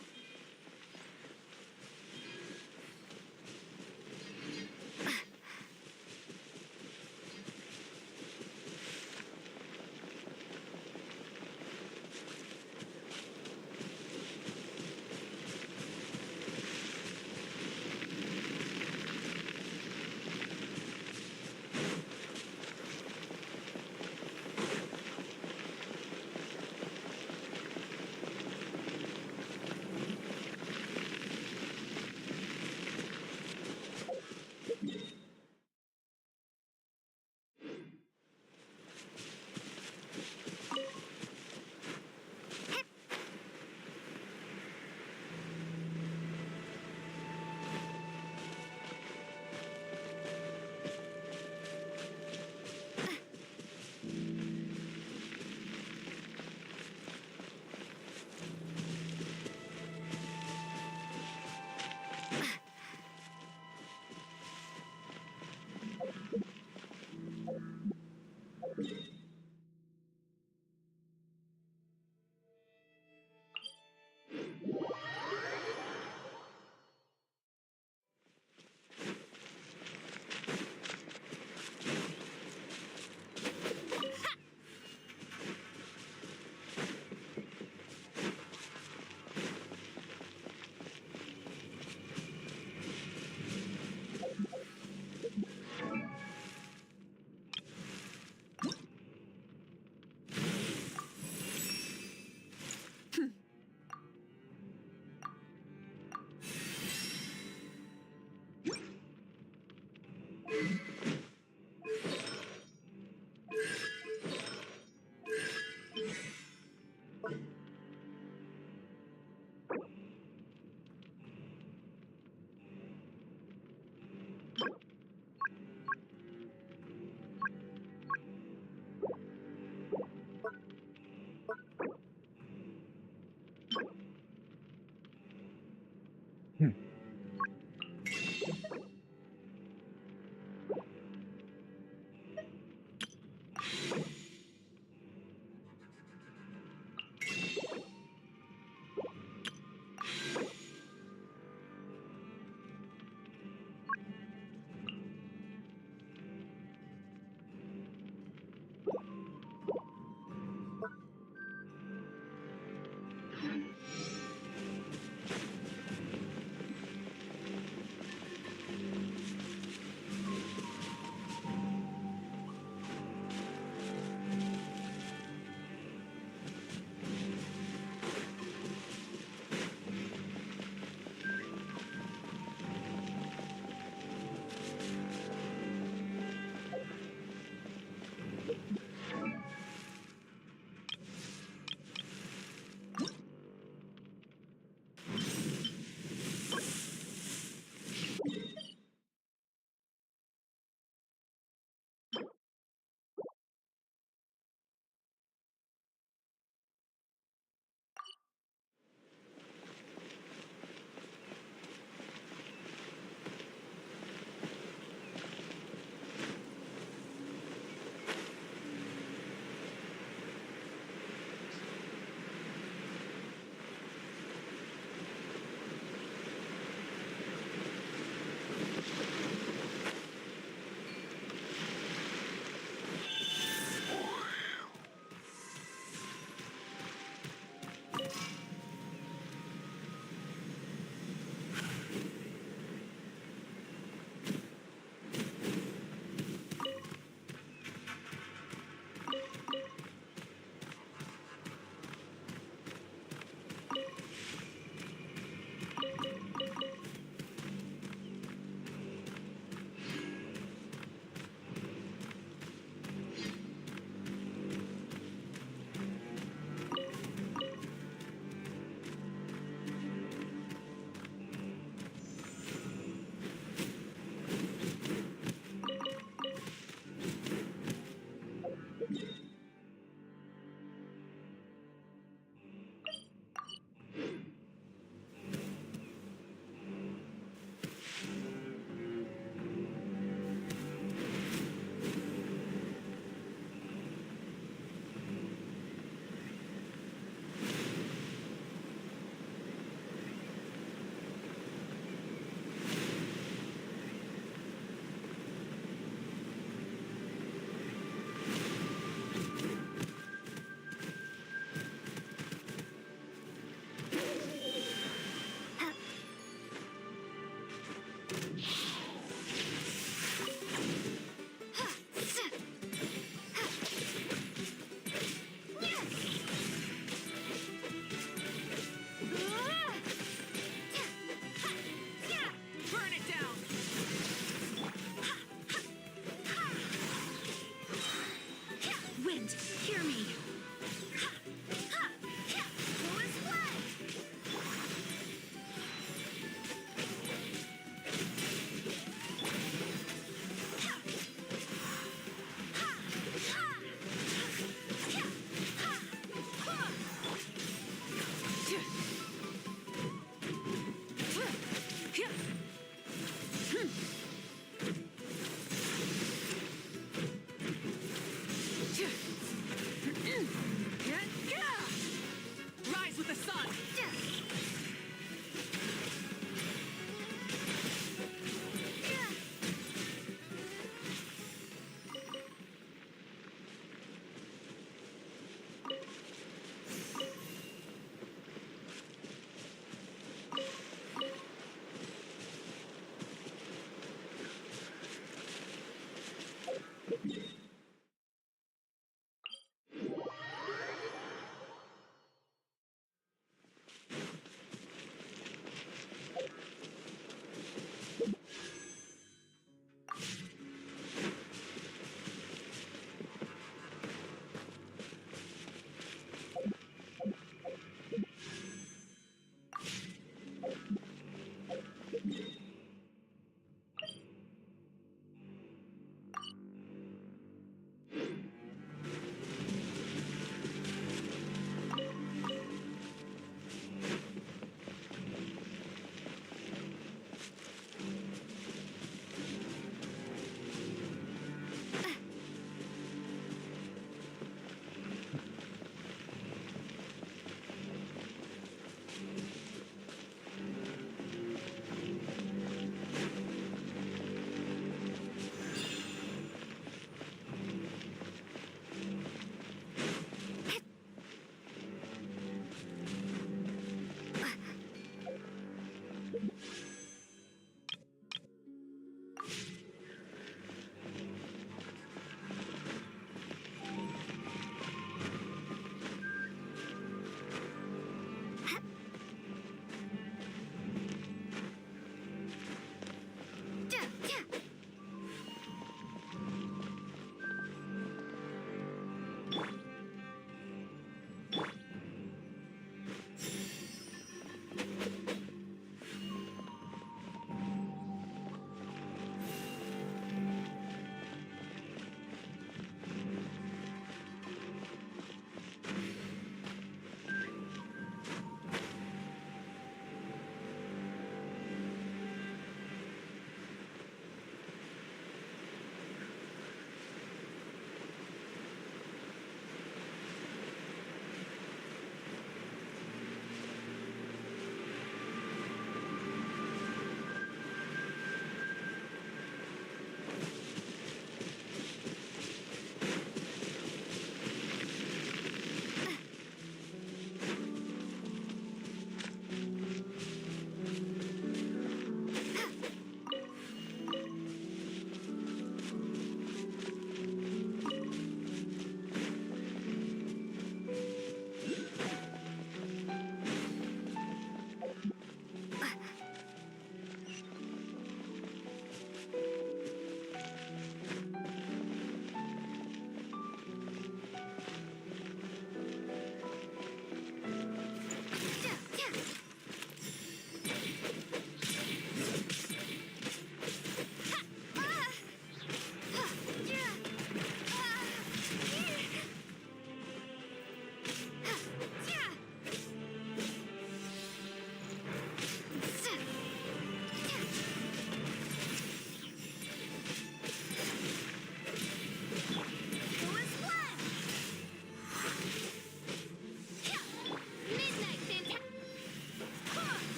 Don't hear me.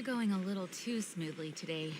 going a little too smoothly today.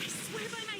I swear by my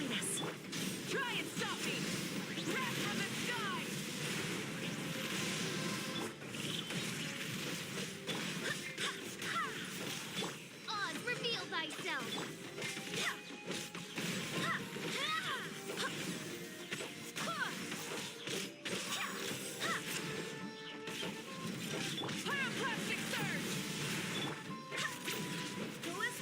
behind us. Try and stop me. Wrath of the sky. Oz, reveal thyself. Pyroclastic surge. Go as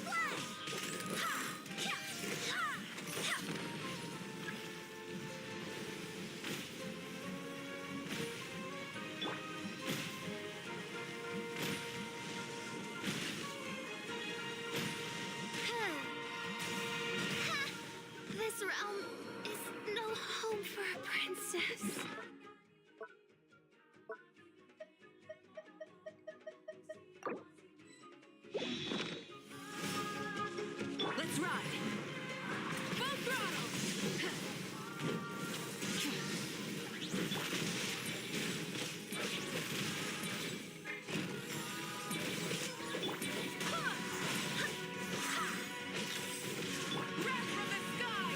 This realm is no home for a princess. Let's ride. Full throttle. Wrath of the sky.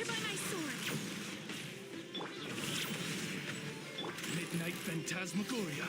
Where by my sword? Midnight Phantasmagoria.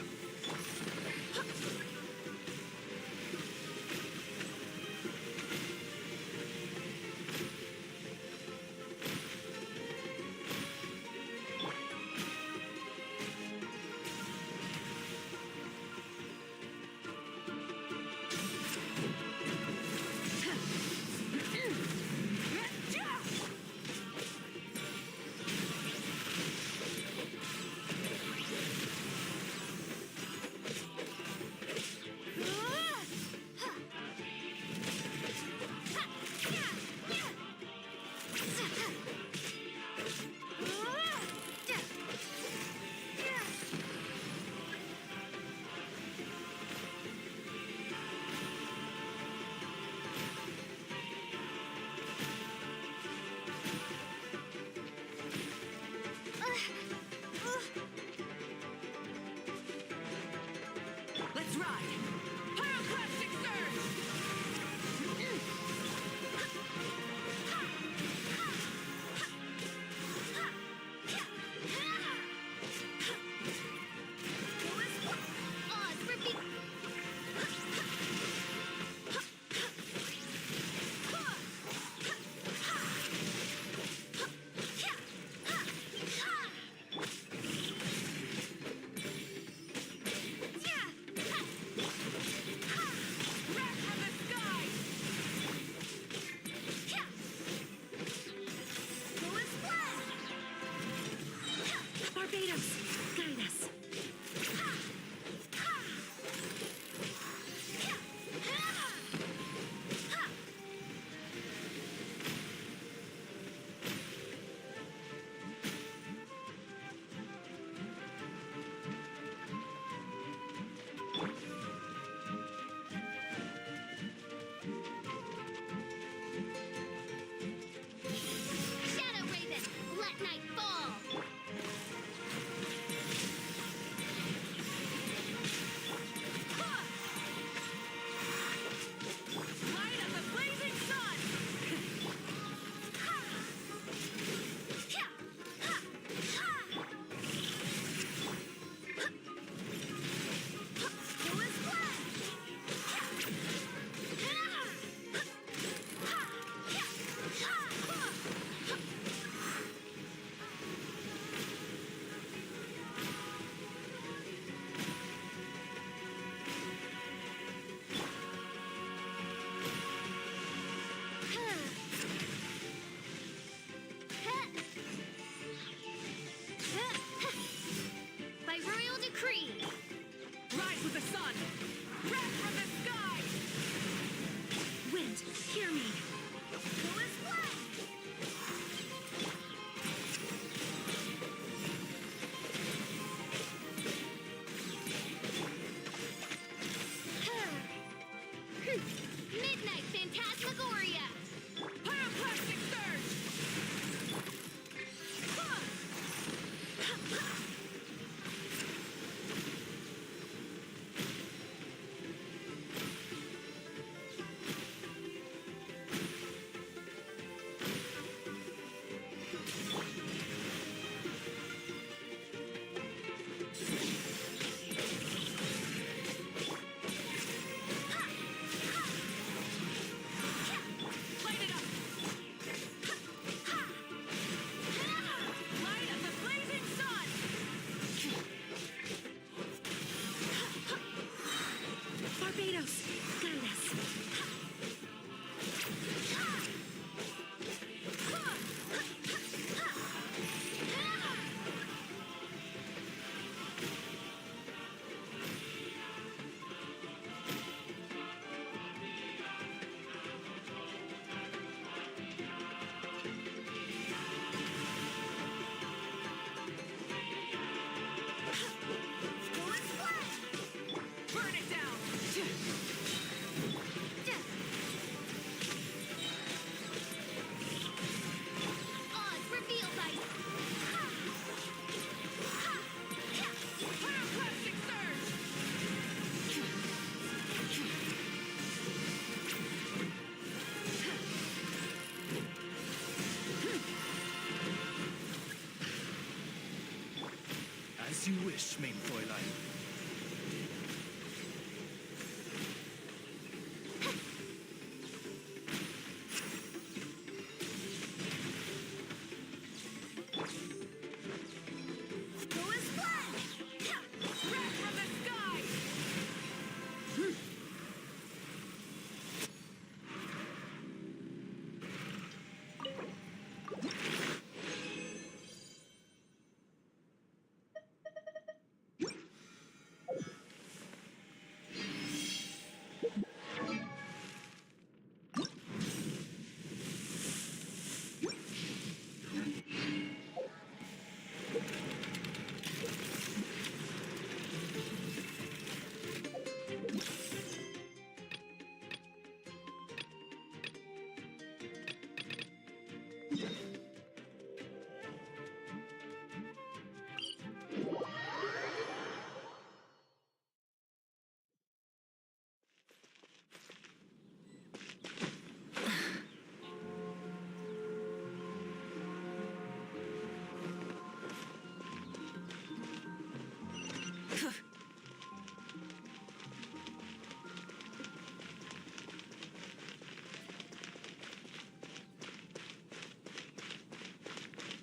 As you wish, mein Fräulein.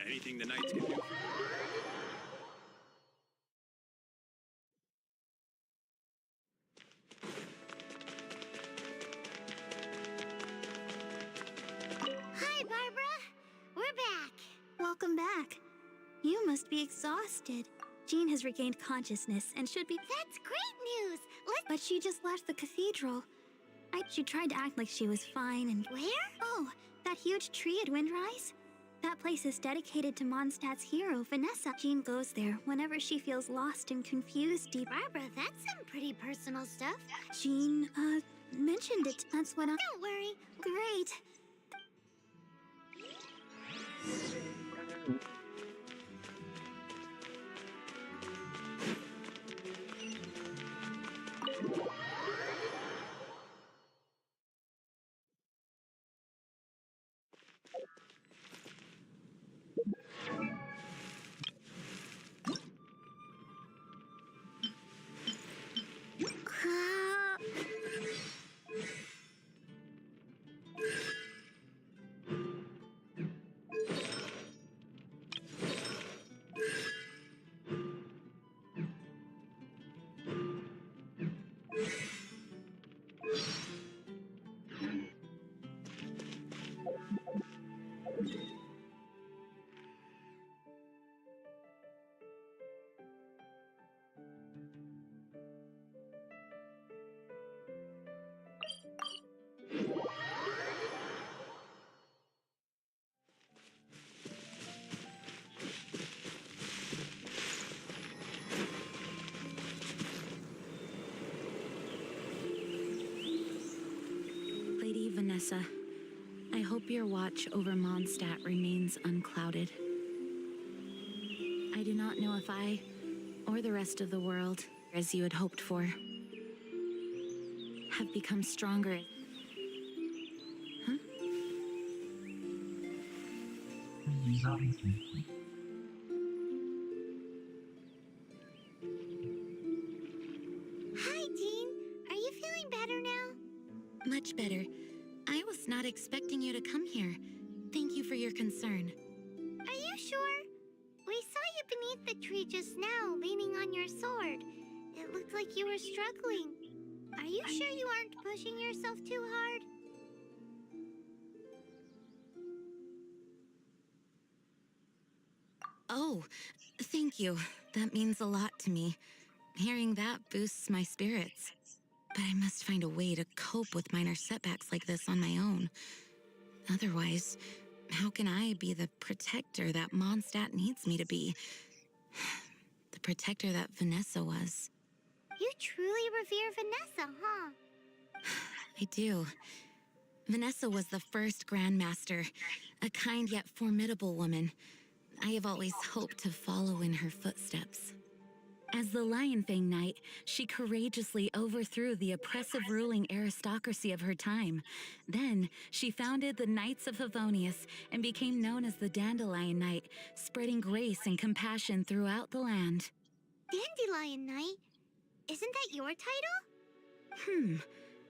Anything the knights can do. Hi, Barbara. We're back. Welcome back. You must be exhausted. Jean has regained consciousness and should be. That's great news. But she just left the cathedral. She tried to act like she was fine and. Where? Oh, that huge tree at Windrise? That place is dedicated to Mondstadt's hero, Vanessa. Jean goes there whenever she feels lost and confused. Barbara, that's some pretty personal stuff. Jean, mentioned it. That's what I. Don't worry. Great. Lady Vanessa, I hope your watch over Mondstadt remains unclouded. I do not know if I, or the rest of the world, as you had hoped for, have become stronger. Huh? Hi, Jean. Are you feeling better now? Much better. I was not expecting you to come here. Thank you for your concern. Are you sure? We saw you beneath the tree just now, leaning on your sword. It looked like you were struggling. Are you sure you aren't pushing yourself too hard? Oh, thank you. That means a lot to me. Hearing that boosts my spirits. But I must find a way to cope with minor setbacks like this on my own. Otherwise, how can I be the protector that Mondstadt needs me to be? The protector that Vanessa was. You truly revere Vanessa, huh? I do. Vanessa was the first Grandmaster, a kind yet formidable woman. I have always hoped to follow in her footsteps. As the Lionfang Knight, she courageously overthrew the oppressive ruling aristocracy of her time. Then, she founded the Knights of Favonius and became known as the Dandelion Knight, spreading grace and compassion throughout the land. Dandelion Knight? Isn't that your title?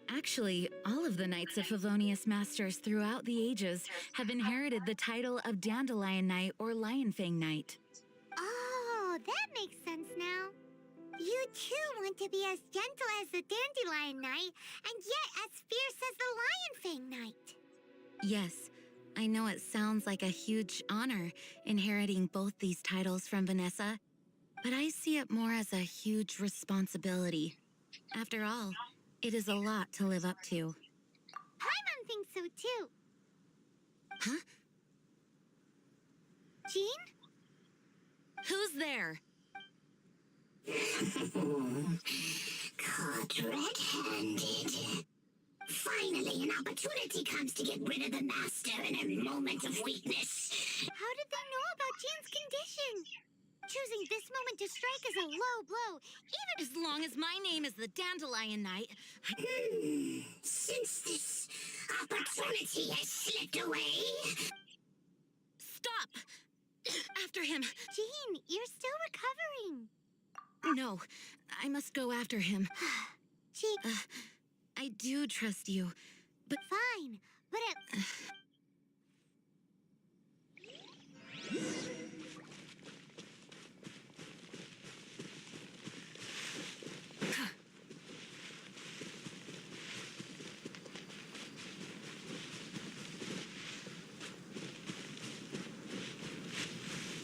Actually, all of the Knights of Favonius Masters throughout the ages have inherited the title of Dandelion Knight or Lionfang Knight. Oh, that makes sense now. You too want to be as gentle as the Dandelion Knight, and yet as fierce as the Lionfang Knight. Yes, I know it sounds like a huge honor inheriting both these titles from Vanessa, but I see it more as a huge responsibility. After all, it is a lot to live up to. Paimon thinks so too. Huh? Jean? Who's there? Caught red-handed. Finally, an opportunity comes to get rid of the Master in a moment of weakness. How did they know about Jean's condition? Choosing this moment to strike is a low blow, even As long as my name is the Dandelion Knight. Since this opportunity has slipped away. Stop! After him. Jean, you're still recovering. No, I must go after him. She... I do trust you, but... Fine, but it...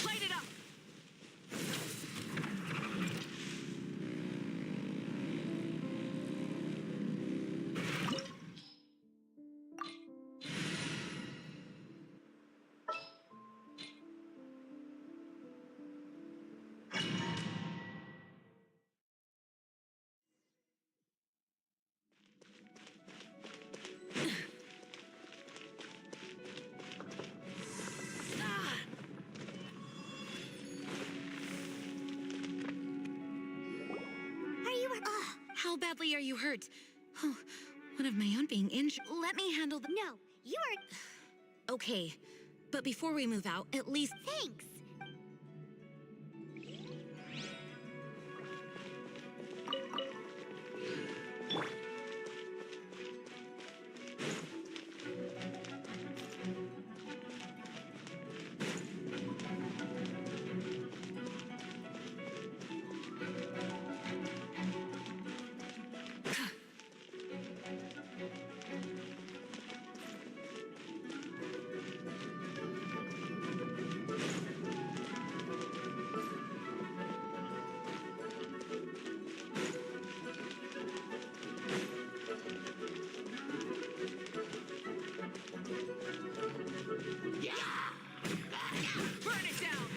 Light it up! How badly are you hurt? Oh, one of my own being injured. Let me handle the... No, you are... Okay, but before we move out, at least... Thanks. Burn it down!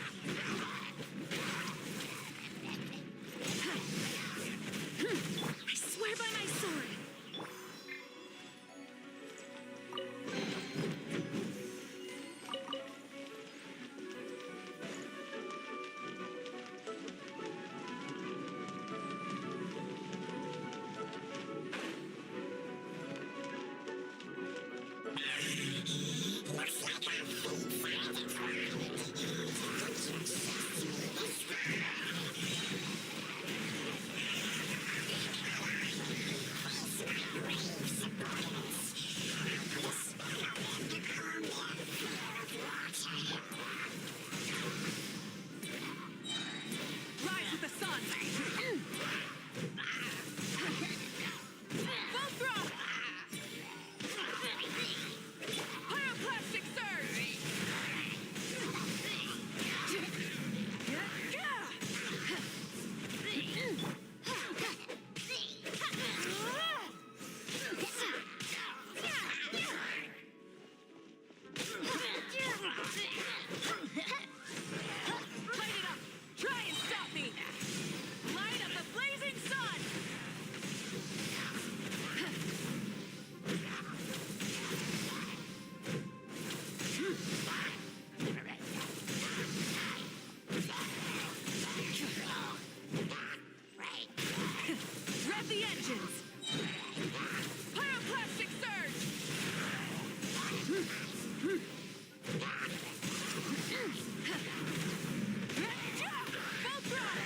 I swear by my sword! Rise with the sun! Full throttle! Pyroclastic surge! Light it up! Try and stop me! Light up the blazing sun! Rev the engines! Pyroclastic surge! Full throttle!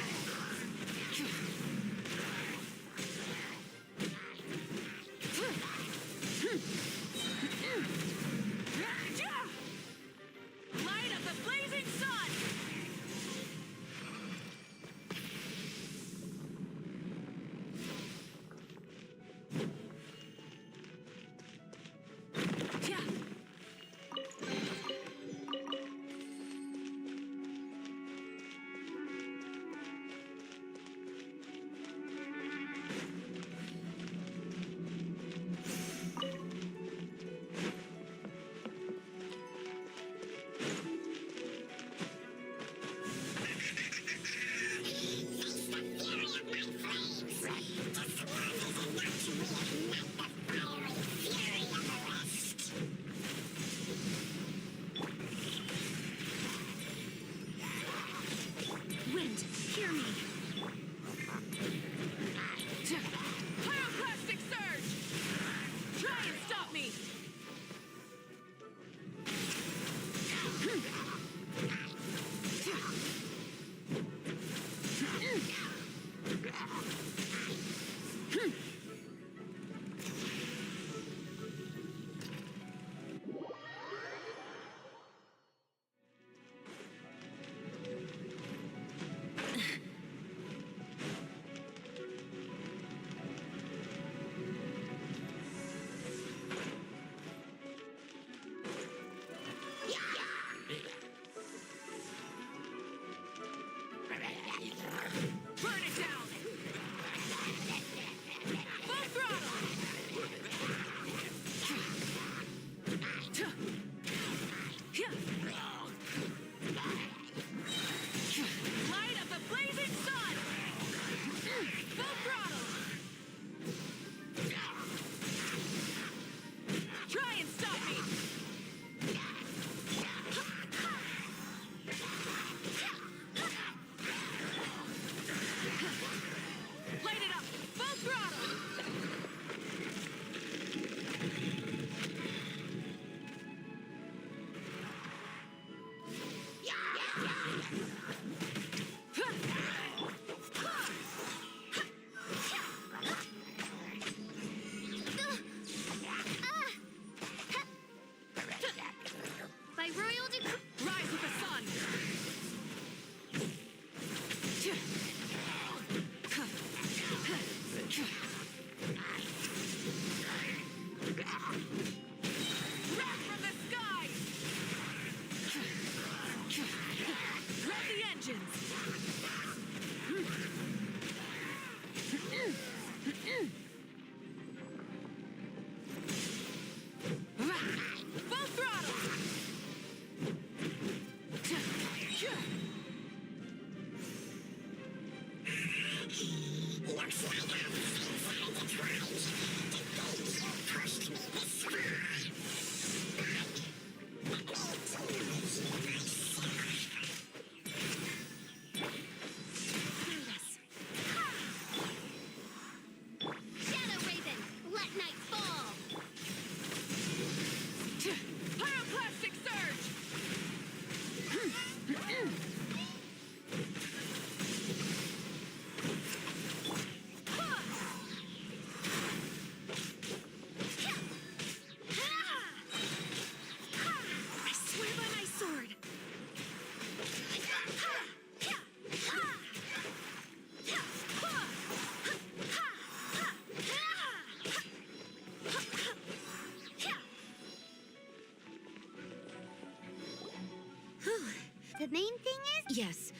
the main thing is? Yes.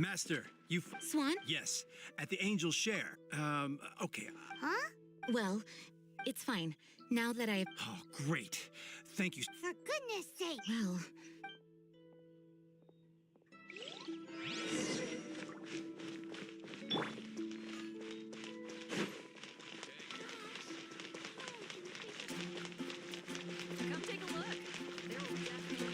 Master, you... Swan? Yes, at the Angel's Share. Okay. Huh? Well, it's fine. Now that I've... Oh, great. Thank you. For goodness sake. Well... Come take a look. There will definitely...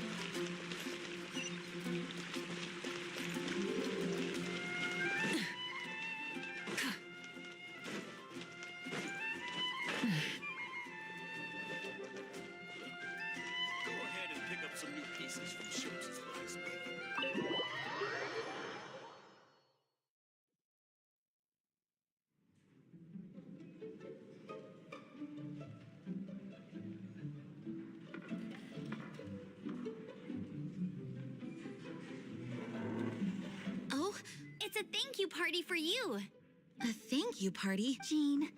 Go ahead and pick up some new pieces from Shapes' blacksmith. Oh, It's a thank you party for you. a thank you party? Jean,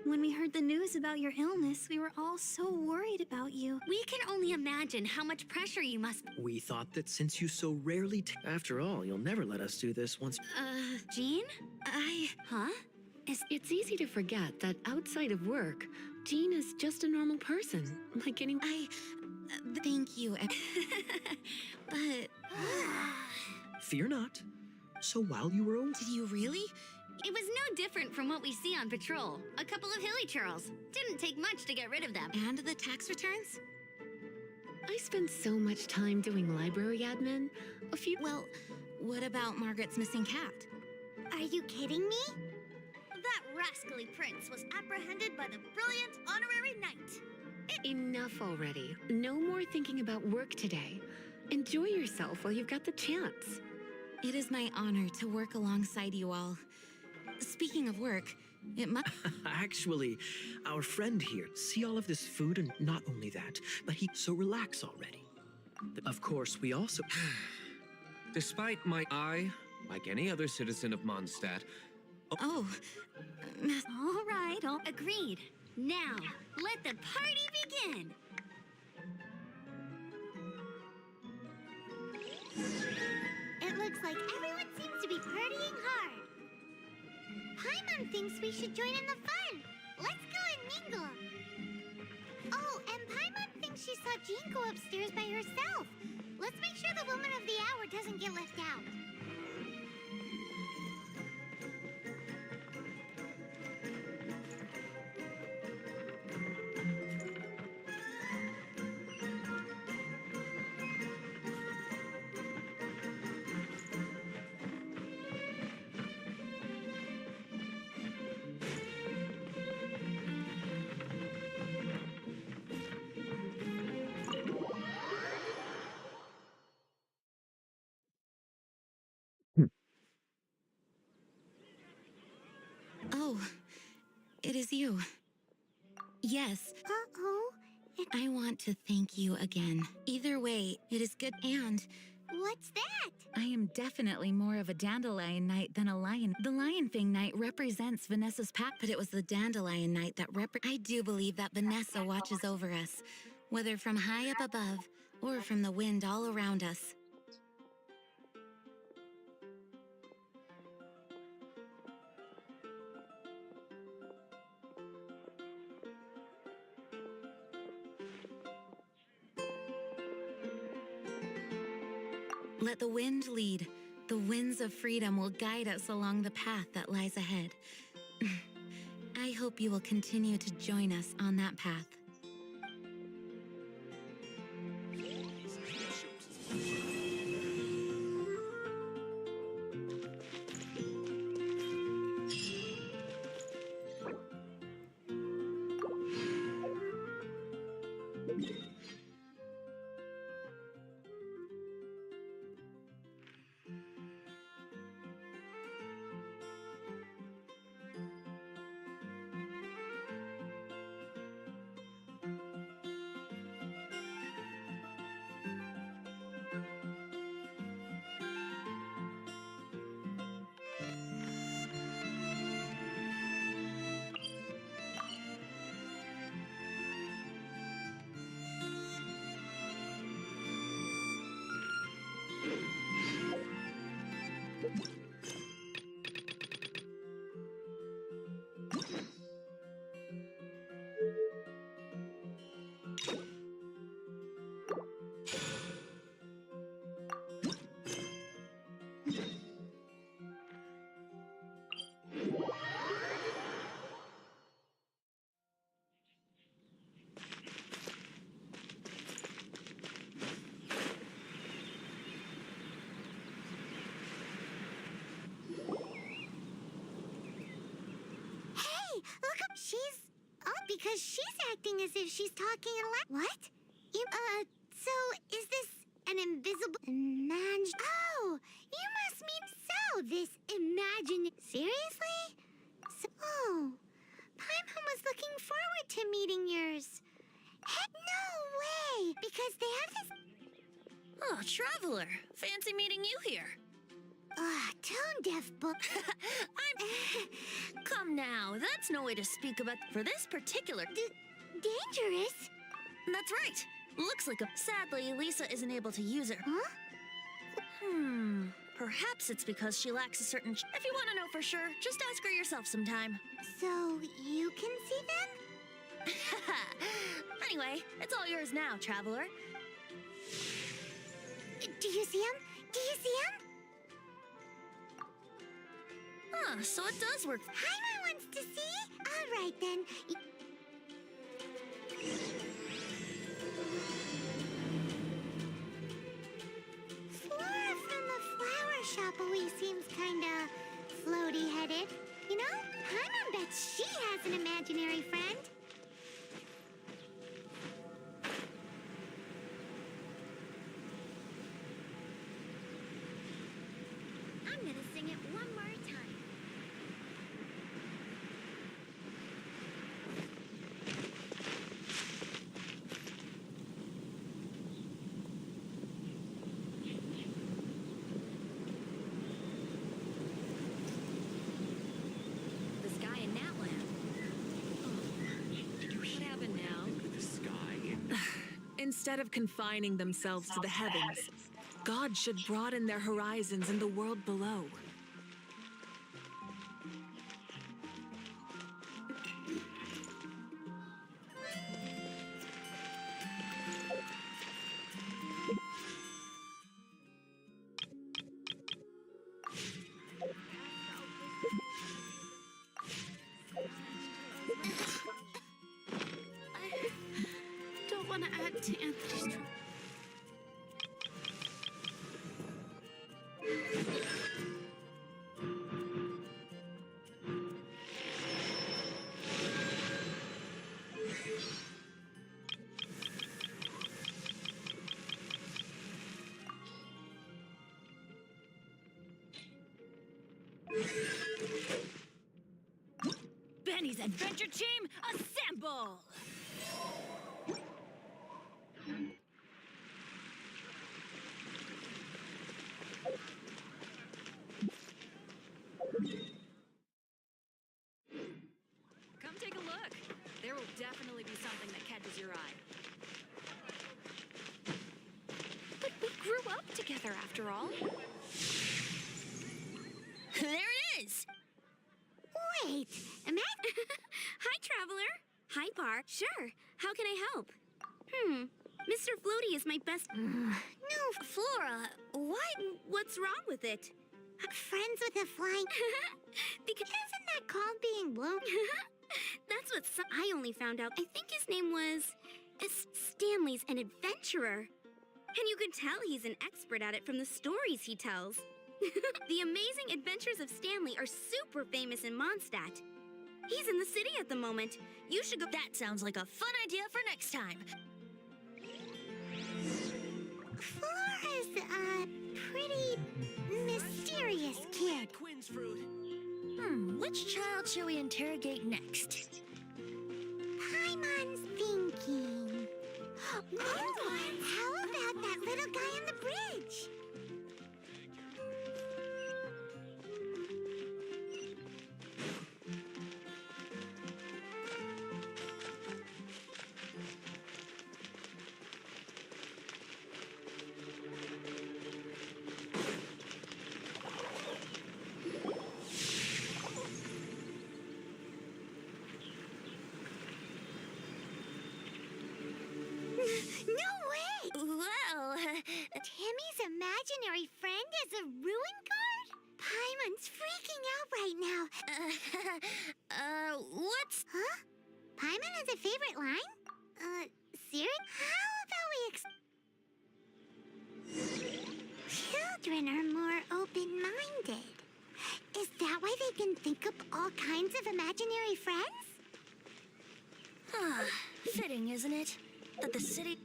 when we heard the news about your illness, we were all so worried about you. We can only imagine how much pressure you must... We thought that since you so rarely after all, you'll never let us do this once. Jean? Huh? It's easy to forget that outside of work, Jean is just a normal person, like anyone. Thank you. But... Fear not. So while you were away... Did you really? It was no different from what we see on patrol. A couple of hilly churls. Didn't take much to get rid of them. And the tax returns? I spend so much time doing library admin. Well, what about Margaret's missing cat? Are you kidding me? That rascally prince was apprehended by the brilliant honorary knight. Enough already. No more thinking about work today. Enjoy yourself while you've got the chance. It is my honor to work alongside you all. Speaking of work, it must... Actually, our friend here, see all of this food, and not only that, but he... So relax already. Of course, we also... Despite my... like any other citizen of Mondstadt... Oh, All right, agreed. Now, let the party begin. It looks like everyone seems to be partying hard. Paimon thinks we should join in the fun. Let's go and mingle. Oh, and Paimon thinks she saw Jean go upstairs by herself. Let's make sure the woman of the hour doesn't get left out. Oh, it is you. Yes. Uh-oh. I want to thank you again. Either way, it is good and... What's that? I am definitely more of a dandelion knight than a lion. The lion fang knight represents Vanessa's pack, but it was the dandelion knight that I do believe that Vanessa watches over us, whether from high up above or from the wind all around us. Let the wind lead. The winds of freedom will guide us along the path that lies ahead. I hope you will continue to join us on that path. because she's acting as if she's talking aloud. What? So is this an invisible Oh, you must mean so, this imagine. Seriously? So, oh, Paimon was looking forward to meeting yours. Heck, no way! Because they have this. Oh, Traveler. Fancy meeting you here. Tone-deaf book. Come now, that's no way to speak about for this particular... Dangerous? That's right. Looks like Sadly, Lisa isn't able to use it. Huh? Perhaps it's because she lacks a certain... If you want to know for sure, just ask her yourself sometime. So, you can see them? Anyway, it's all yours now, Traveler. Do you see them? Do you see them? So it does work. Paimon wants to see? All right, then. Flora from the flower shop always seems kinda floaty-headed. You know, Paimon bets she has an imaginary friend. I'm gonna sing it one more time. The sky in Natland. What happened now? The sky. Instead of confining themselves to the heavens, God should broaden their horizons in the world below. I don't want to add to Anthony's trouble. Benny's Adventure Team, assemble! Come take a look. There will definitely be something that catches your eye. But we grew up together after all. There it is! Wait, Hi, Traveler. Hi, Par. Sure. How can I help? Mr. Floaty is my best... No, Flora, what's wrong with it? friends with a flying... Because... Isn't that called being blown? That's what I only found out. I think his name was... Stanley's an adventurer. And you can tell he's an expert at it from the stories he tells. The Amazing Adventures of Stanley are super famous in Mondstadt. He's in the city at the moment. You should go... That sounds like a fun idea for next time. Flora's a pretty mysterious kid. Quinn's fruit. Which child shall we interrogate next? Paimon's thinking. How about that little guy on the bridge? No way! Well, Timmy's imaginary friend is a ruin guard? Paimon's freaking out right now. what's... Huh? Paimon has a favorite line? Siren? How about we Children are more open-minded. Is that why they can think up all kinds of imaginary friends? Fitting, isn't it? That the city...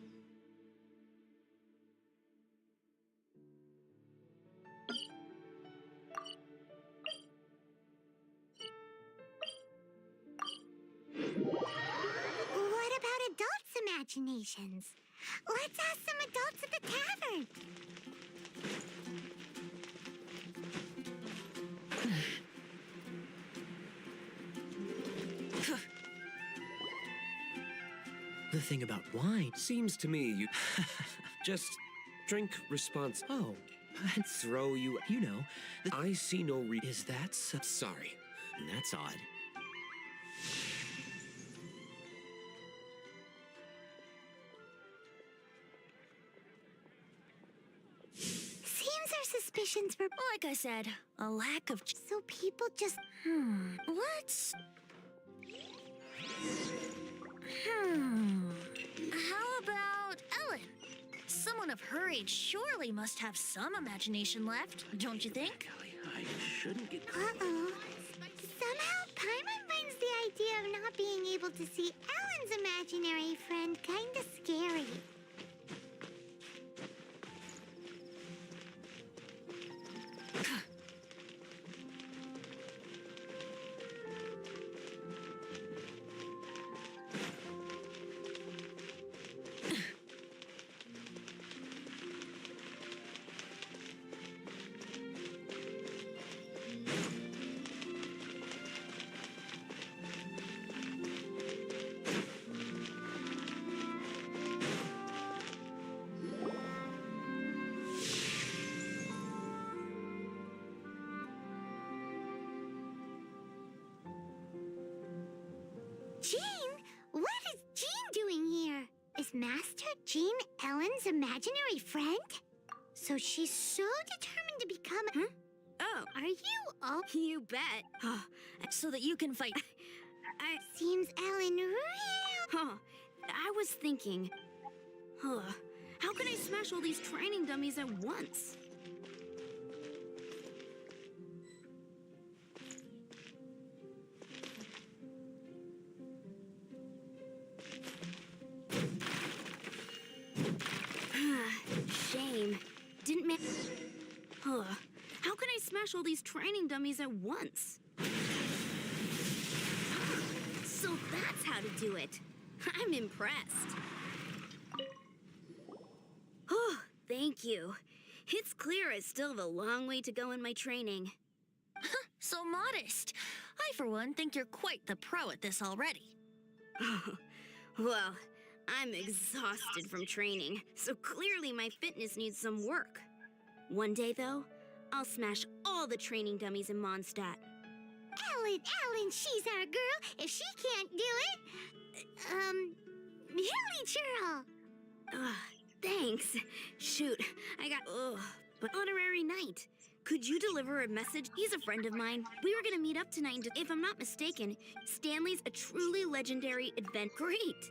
What about adults' imaginations? Let's ask some adults at the tavern. The thing about wine seems to me you just drink response. Oh, and throw you. You know, I see no re. Is that so? Sorry, that's odd. Seems our suspicions were... Like I said, a lack of... So people just... Let's... How about Ellen? Someone of her age surely must have some imagination left, don't you think? I shouldn't get... Uh-oh. Somehow, Paimon finds the idea of not being able to see Ellen's imaginary friend kinda scary. Jean? What is Jean doing here? Is Master Jean Ellen's imaginary friend? So she's so determined to become... Oh, Are you all... you bet. So that you can fight... Seems Ellen real... Huh. I was thinking... How can I smash all these training dummies at once? Shame. Didn't man... How can I smash all these training dummies at once? So that's how to do it. I'm impressed. Oh, thank you. It's clear I still have a long way to go in my training. So modest. I, for one, think you're quite the pro at this already. Well, I'm exhausted from training, so clearly my fitness needs some work. One day, though, I'll smash all the training dummies in Mondstadt. Ellen, she's our girl. If she can't do it... Hilly Churl. Thanks. Shoot, I got... but honorary knight. Could you deliver a message? He's a friend of mine. We were gonna meet up tonight, and if I'm not mistaken, Stanley's a truly legendary event. Great!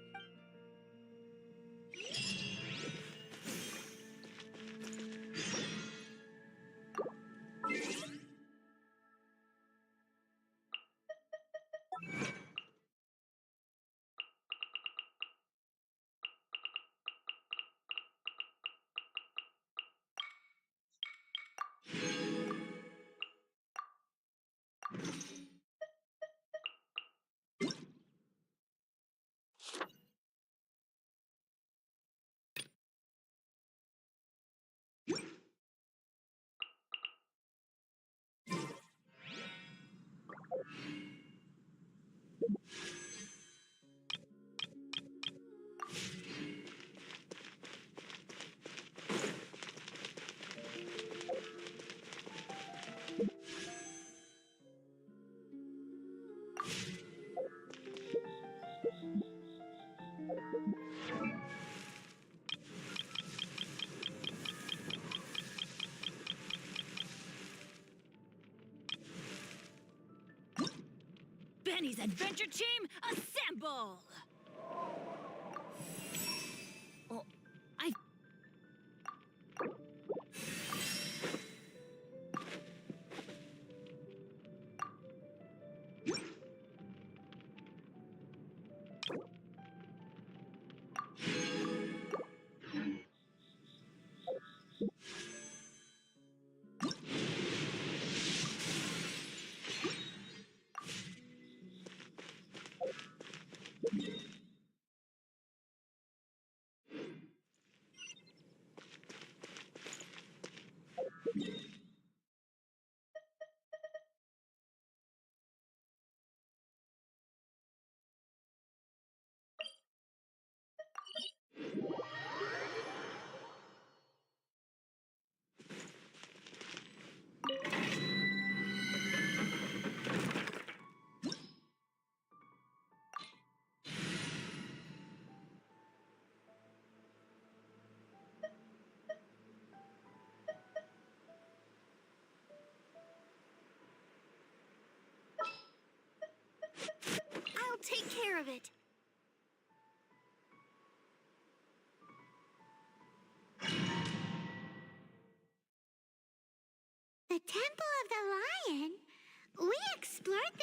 Benny's adventure team, assemble! Oh,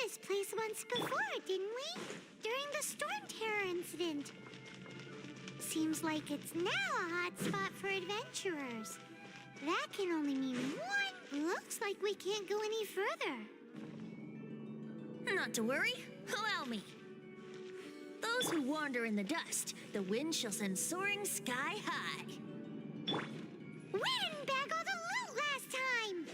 this place once before, didn't we? During the Storm Terror incident. Seems like it's now a hot spot for adventurers. That can only mean one. Looks like we can't go any further. Not to worry. Allow me. Those who wander in the dust, the wind shall send soaring sky high. We didn't bag all the loot last time!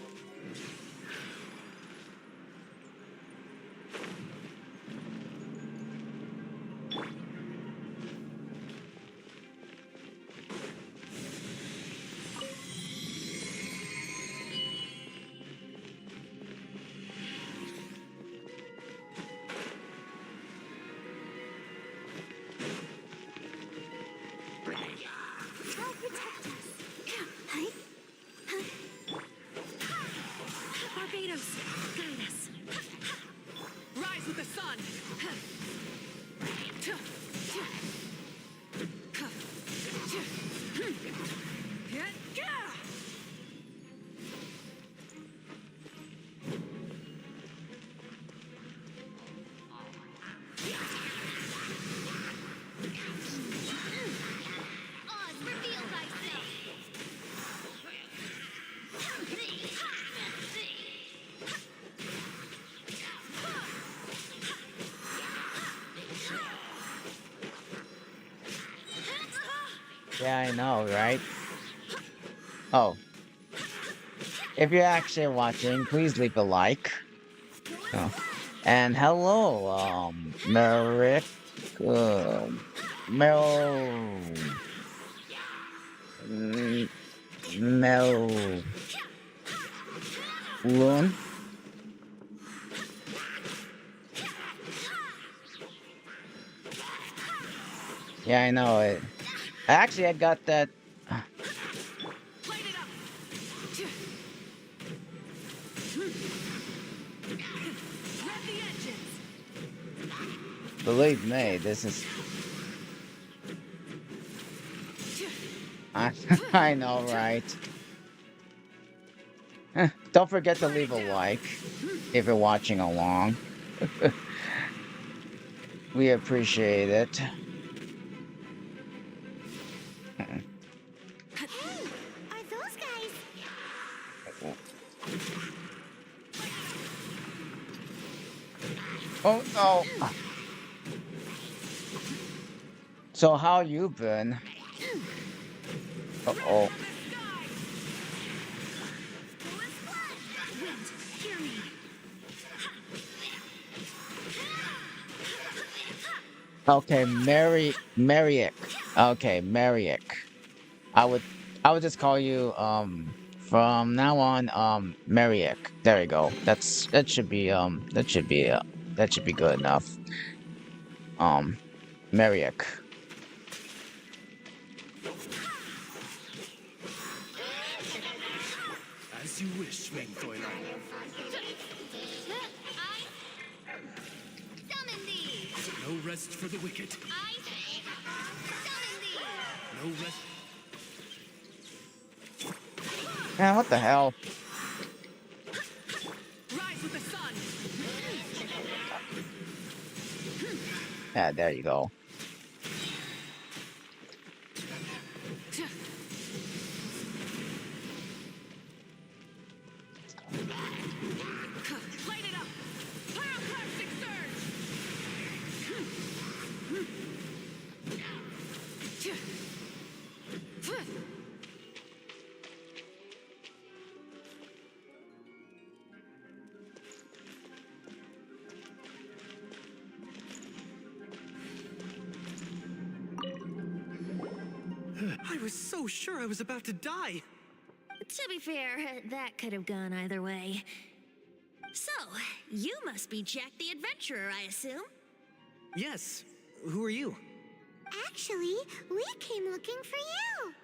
I'll protect us. Hi. Barbados, guide us. Rise with the sun. Oz, reveal thyself. Yeah, I know, right? Oh. If you're actually watching, please leave a like. Oh. And hello, Merrick, Mel, Mel, Loon. Yeah, I know it. Actually, I got that. Believe me, this is. I know, right? Don't forget to leave a like if you're watching along. We appreciate it. Hey, are those guys? Oh no! So how you been? Uh-oh. Okay, Mariek. Okay, Mariek. I would just call you from now on Mariek. There you go. That should be that should be good enough. Mariek. As you wish, Mainfräulein. Summon thee. No rest for the wicked. I summon thee. No rest. Man, what the hell? Rise with the sun. Yeah, there you go. Light it up. Pyroclastic surge. I was so sure I was about to die. To be fair, that could have gone either way. So, you must be Jack the Adventurer, I assume? Yes. Who are you? Actually, we came looking for you.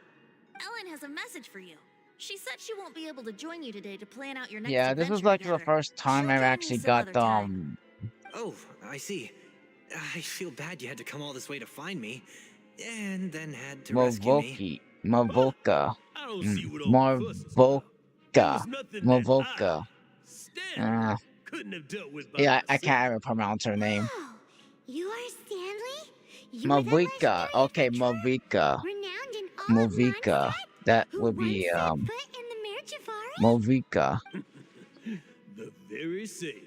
Ellen has a message for you. She said she won't be able to join you today to plan out your next Yeah, this adventure was like together. the first time She'll I've join you actually some other got time. Oh, I see. I feel bad you had to come all this way to find me, and then had to rescue me. Mavuika. I don't see what all the fuss is about. There Mavuika. was nothing that Mavuika. Stand! Couldn't have dealt with by Yeah, I myself. can't even pronounce her name. Oh, you are Stanley? You are that Mavuika. legendary Okay, adventurer? Mavuika. Renowned in all of Mavuika. Mondstadt? That Who would once be set foot in the Mirjavari? Mavuika. The very same.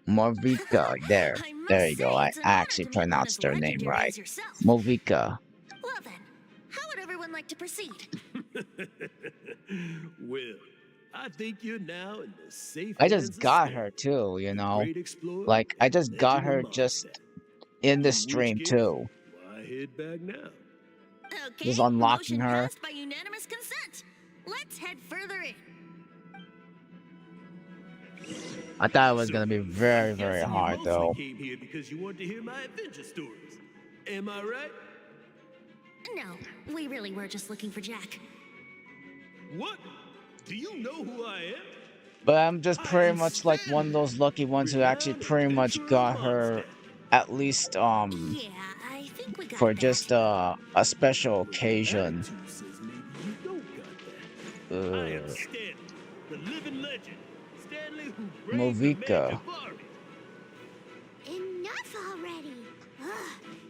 Mavuika. There. I must There you say, go. I it's an honor actually to meet one pronounced as her name legendary right. as yourself. Mavuika. Well then, how would everyone like to proceed? Well, I think you're now in the safe I hands just of got Stan, her too, you the know. great explorer Like, I and just got legend of her just Mondstadt. in the In which stream case, too. why head back now? Okay, Just unlocking motion her. passed by unanimous consent. Let's head further in. I thought it was So, gonna be very, I'm very guessing you hard mostly though. came here because you wanted to hear my adventure stories. Am I right? No, we really were just looking for Jack. What? Do you know who I am? But I'm just I pretty am much like one of Stanley, those lucky ones who actually renowned pretty much adventurer of got her Mondstadt. at least Yeah, I think we got for that. just a special Well, your occasion. attitude says maybe you don't got that. I am Stanley, the living legend. Stanley who braved the Mavuika. Mirjavari. Enough already. Ugh,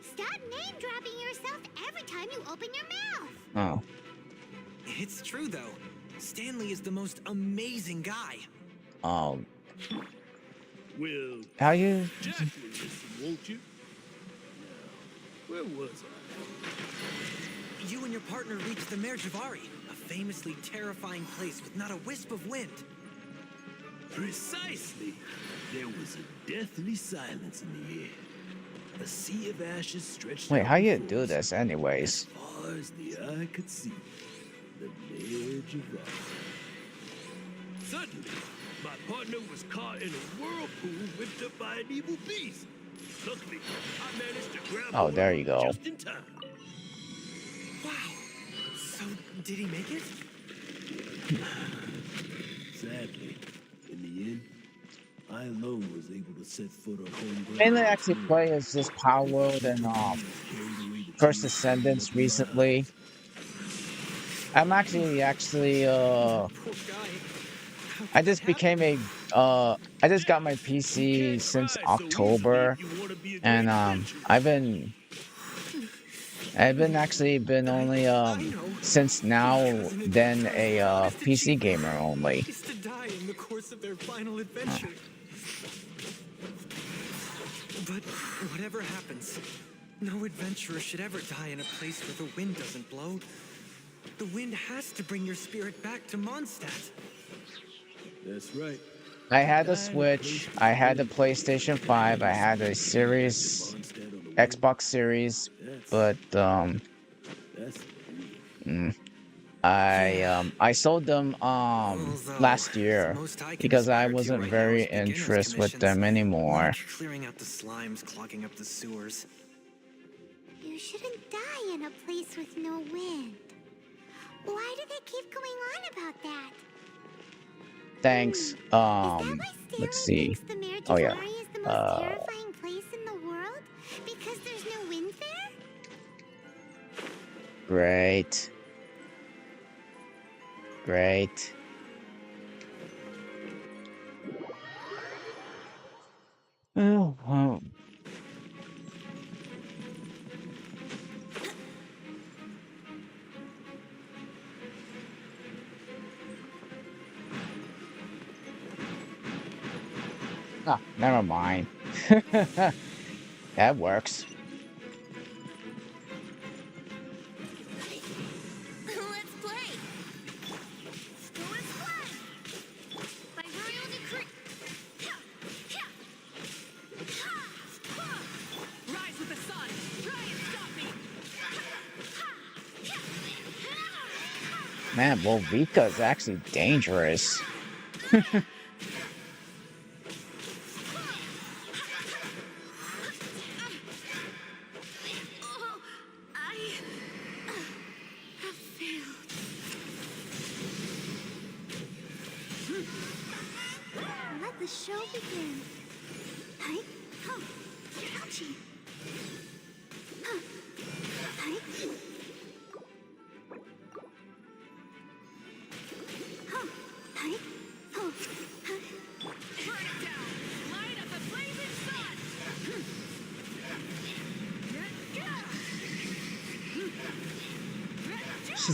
stop name dropping yourself every time you open your mouth. Oh. It's true, though. Stanley is the most amazing guy. Well, How you? Jack will listen, won't you? Now, where was I? You and your partner reached the Mirjavari, a famously terrifying place with not a wisp of wind. Precisely. There was a deathly silence in the air. A sea of ashes stretched Wait, out how you before do us, this anyways? as far as the eye could see. The Mirjavari. Suddenly, my partner was caught in a whirlpool whipped up by an evil beast. Luckily, I managed to grab Oh, hold of there her you go. just in time. Wow. So, did he make it? Sadly, in the end, I alone was able to set foot on home Mainly ground. actually play as this Power World and First Ascendants recently. I'm actually I just became a I just got my PC since October, and I've been actually been only since now then a PC gamer only. Is to die in the course of their final adventure. But whatever happens, no adventurer should ever die in a place where the wind doesn't blow. The wind has to bring your spirit back to Mondstadt. That's right. I had a Switch, I had a PlayStation 5, I had a Series Xbox Series, but I sold them last year because I wasn't very interested with them anymore. Clearing out the slimes clogging up the sewers. You shouldn't die in a place with no wind. Why do they keep going on about that? Thanks. Let's see. The Oh yeah. Mirjavari is the most terrifying place in the world because there's no wind there? Great. Great. Oh, well. Ah, never mind. That works. Let's play. Go and play. By royal decree. Rise with the sun. Try and stop me. Man, Mavuika is actually dangerous. Let the show begin. Hi, ho, ouchie. Huh. Hi. Ho, hi, ho, huh. Burn it down.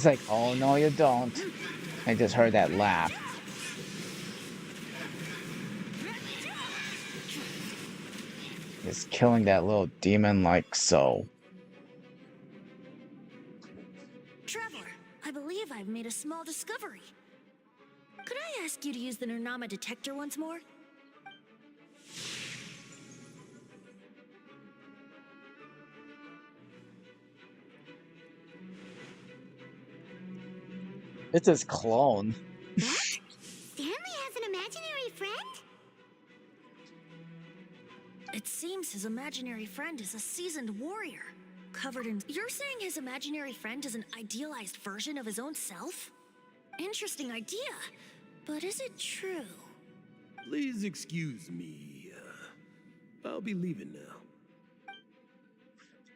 She's like, oh no, you don't. I just heard that laugh. Just killing that little demon like so. Traveler, I believe I've made a small discovery. Could I ask you to use the Nernama detector once more? It's his clone. Stanley has an imaginary friend? It seems his imaginary friend is a seasoned warrior, covered in... You're saying his imaginary friend is an idealized version of his own self? Interesting idea, but is it true? Please excuse me. I'll be leaving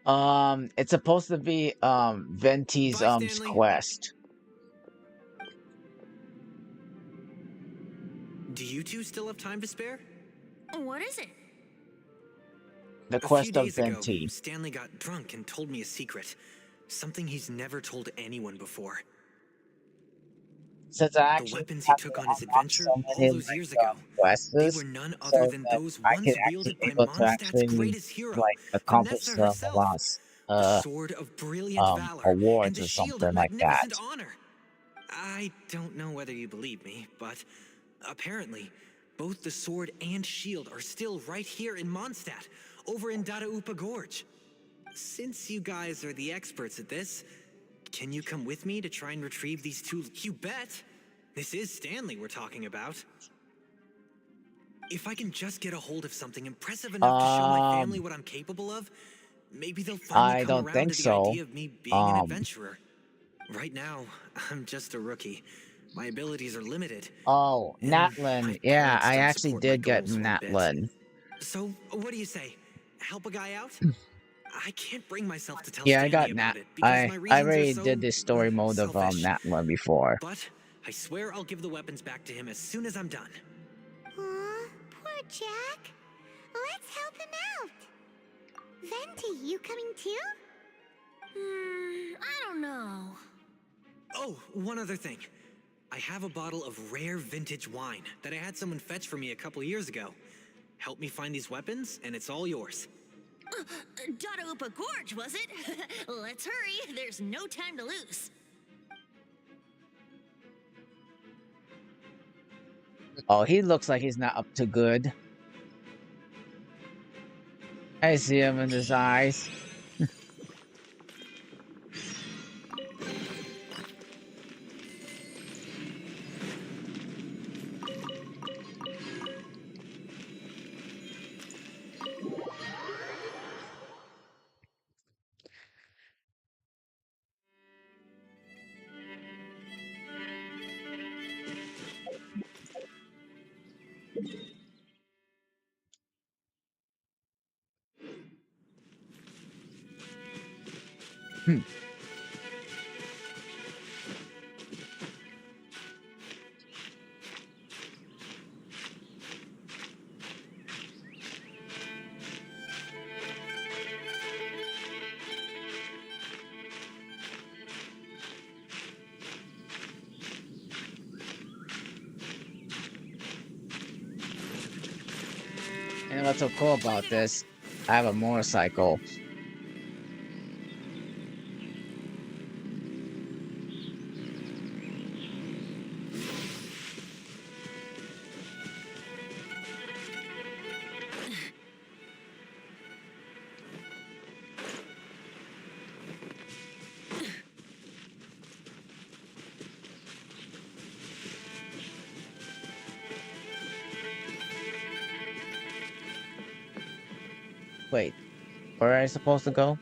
now. It's supposed to be Venti's Bye, Stanley. quest. Do you two still have time to spare? What is it? The A few quest of days ago, Venti. Stanley got drunk and told me a secret. Something he's never told anyone before. Since I The actually weapons he have to took on his unlock adventure so all many those years ago, quests, they were none so other than that those I ones can wielded actually by able to Mondstadt's actually greatest hero, like accomplish Vanessa the herself. lost The Sword of Brilliant Valor and awards the or Shield something of like that. Magnificent Honor. I don't know whether you believe me, but apparently, both the sword and shield are still right here in Mondstadt, over in Dadaupa Gorge. Since you guys are the experts at this, can you come with me to try and retrieve these two? You bet! This is Stanley we're talking about. If I can just get a hold of something impressive enough to show my family what I'm capable of, maybe they'll finally I come don't around think to the so. idea of me being an adventurer. Right now, I'm just a rookie. My abilities are limited. Oh, And Natlin. my Yeah, parents I don't actually support my did get goals one bit. Natlin. So, what do you say? Help a guy out? I can't bring myself to tell Yeah, I got Stanley Nat. about it because my I reasons are already so did this story mode of selfish. Natlin before. But I swear I'll give the weapons back to him as soon as I'm done. Aw, poor Jack. Let's help him out. Venti, you coming too? I don't know. Oh, one other thing. I have a bottle of rare vintage wine that I had someone fetch for me a couple years ago. Help me find these weapons, and it's all yours. Dadaupa Gorge, was it? Let's hurry. There's no time to lose. Oh, he looks like he's not up to good. I see him in his eyes. And what's so cool about this, I have a motorcycle. Wait, where are I supposed to go?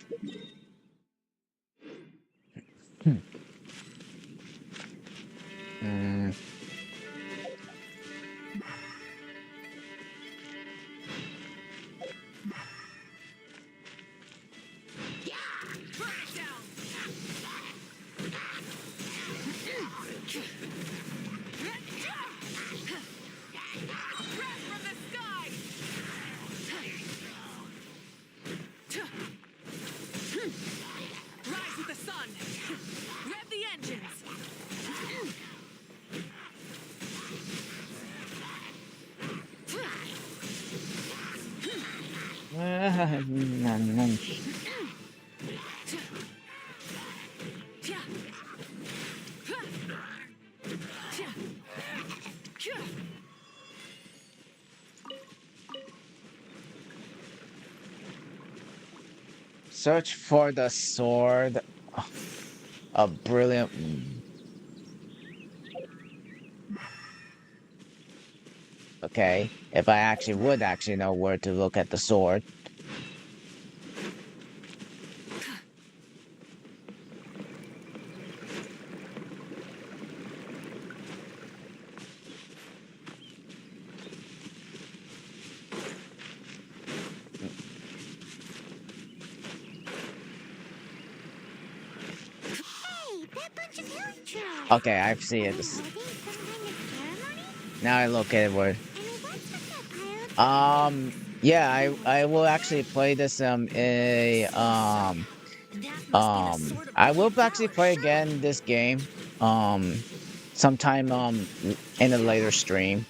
Rise with the sun. Rev the engine. Search for the sword of brilliant. Okay, if I actually would actually know where to look at the sword. Hey, that bunch of hill trolls. Okay, I see it. Are they holding some kind of ceremony? Now I located where. And what's with that pile of Yeah, I will actually play this I will actually play again this game sometime in a later stream.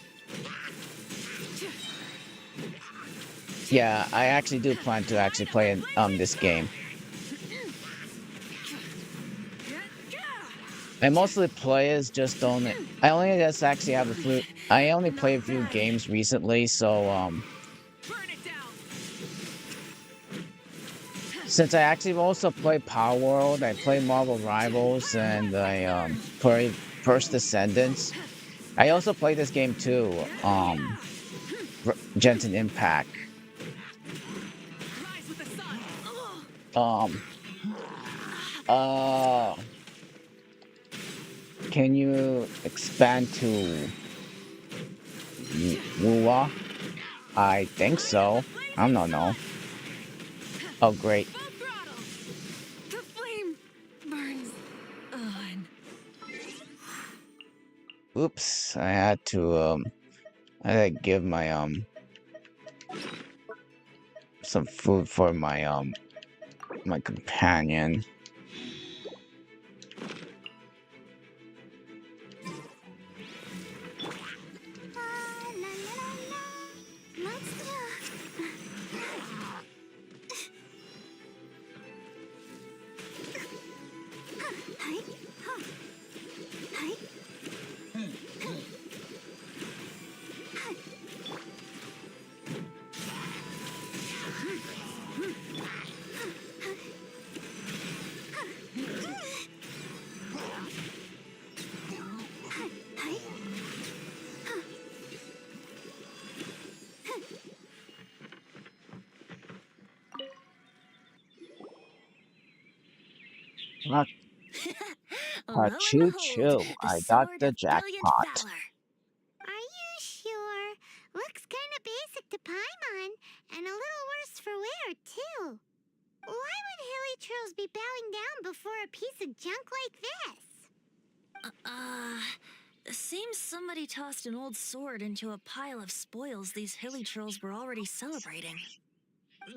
Yeah, I actually do plan to actually play this game. I mostly play as just only I only just actually have a few I only played a few games recently, so since I actually also play Power World, I play Marvel Rivals, and I play First Descendants. I also play this game too, Genshin Impact. Um, uh, can you expand to Wuwa? I think so. I don't know. Oh, great. The flame burns on. Oops, I had to give my some food for my companion. Lo and Choo behold, choo! the I got sword the of brilliant jackpot. valor. Are you sure? Looks kind of basic to Paimon, and a little worse for wear, too. Why would hilly trolls be bowing down before a piece of junk like this? Seems somebody tossed an old sword into a pile of spoils these hilly trolls were already celebrating.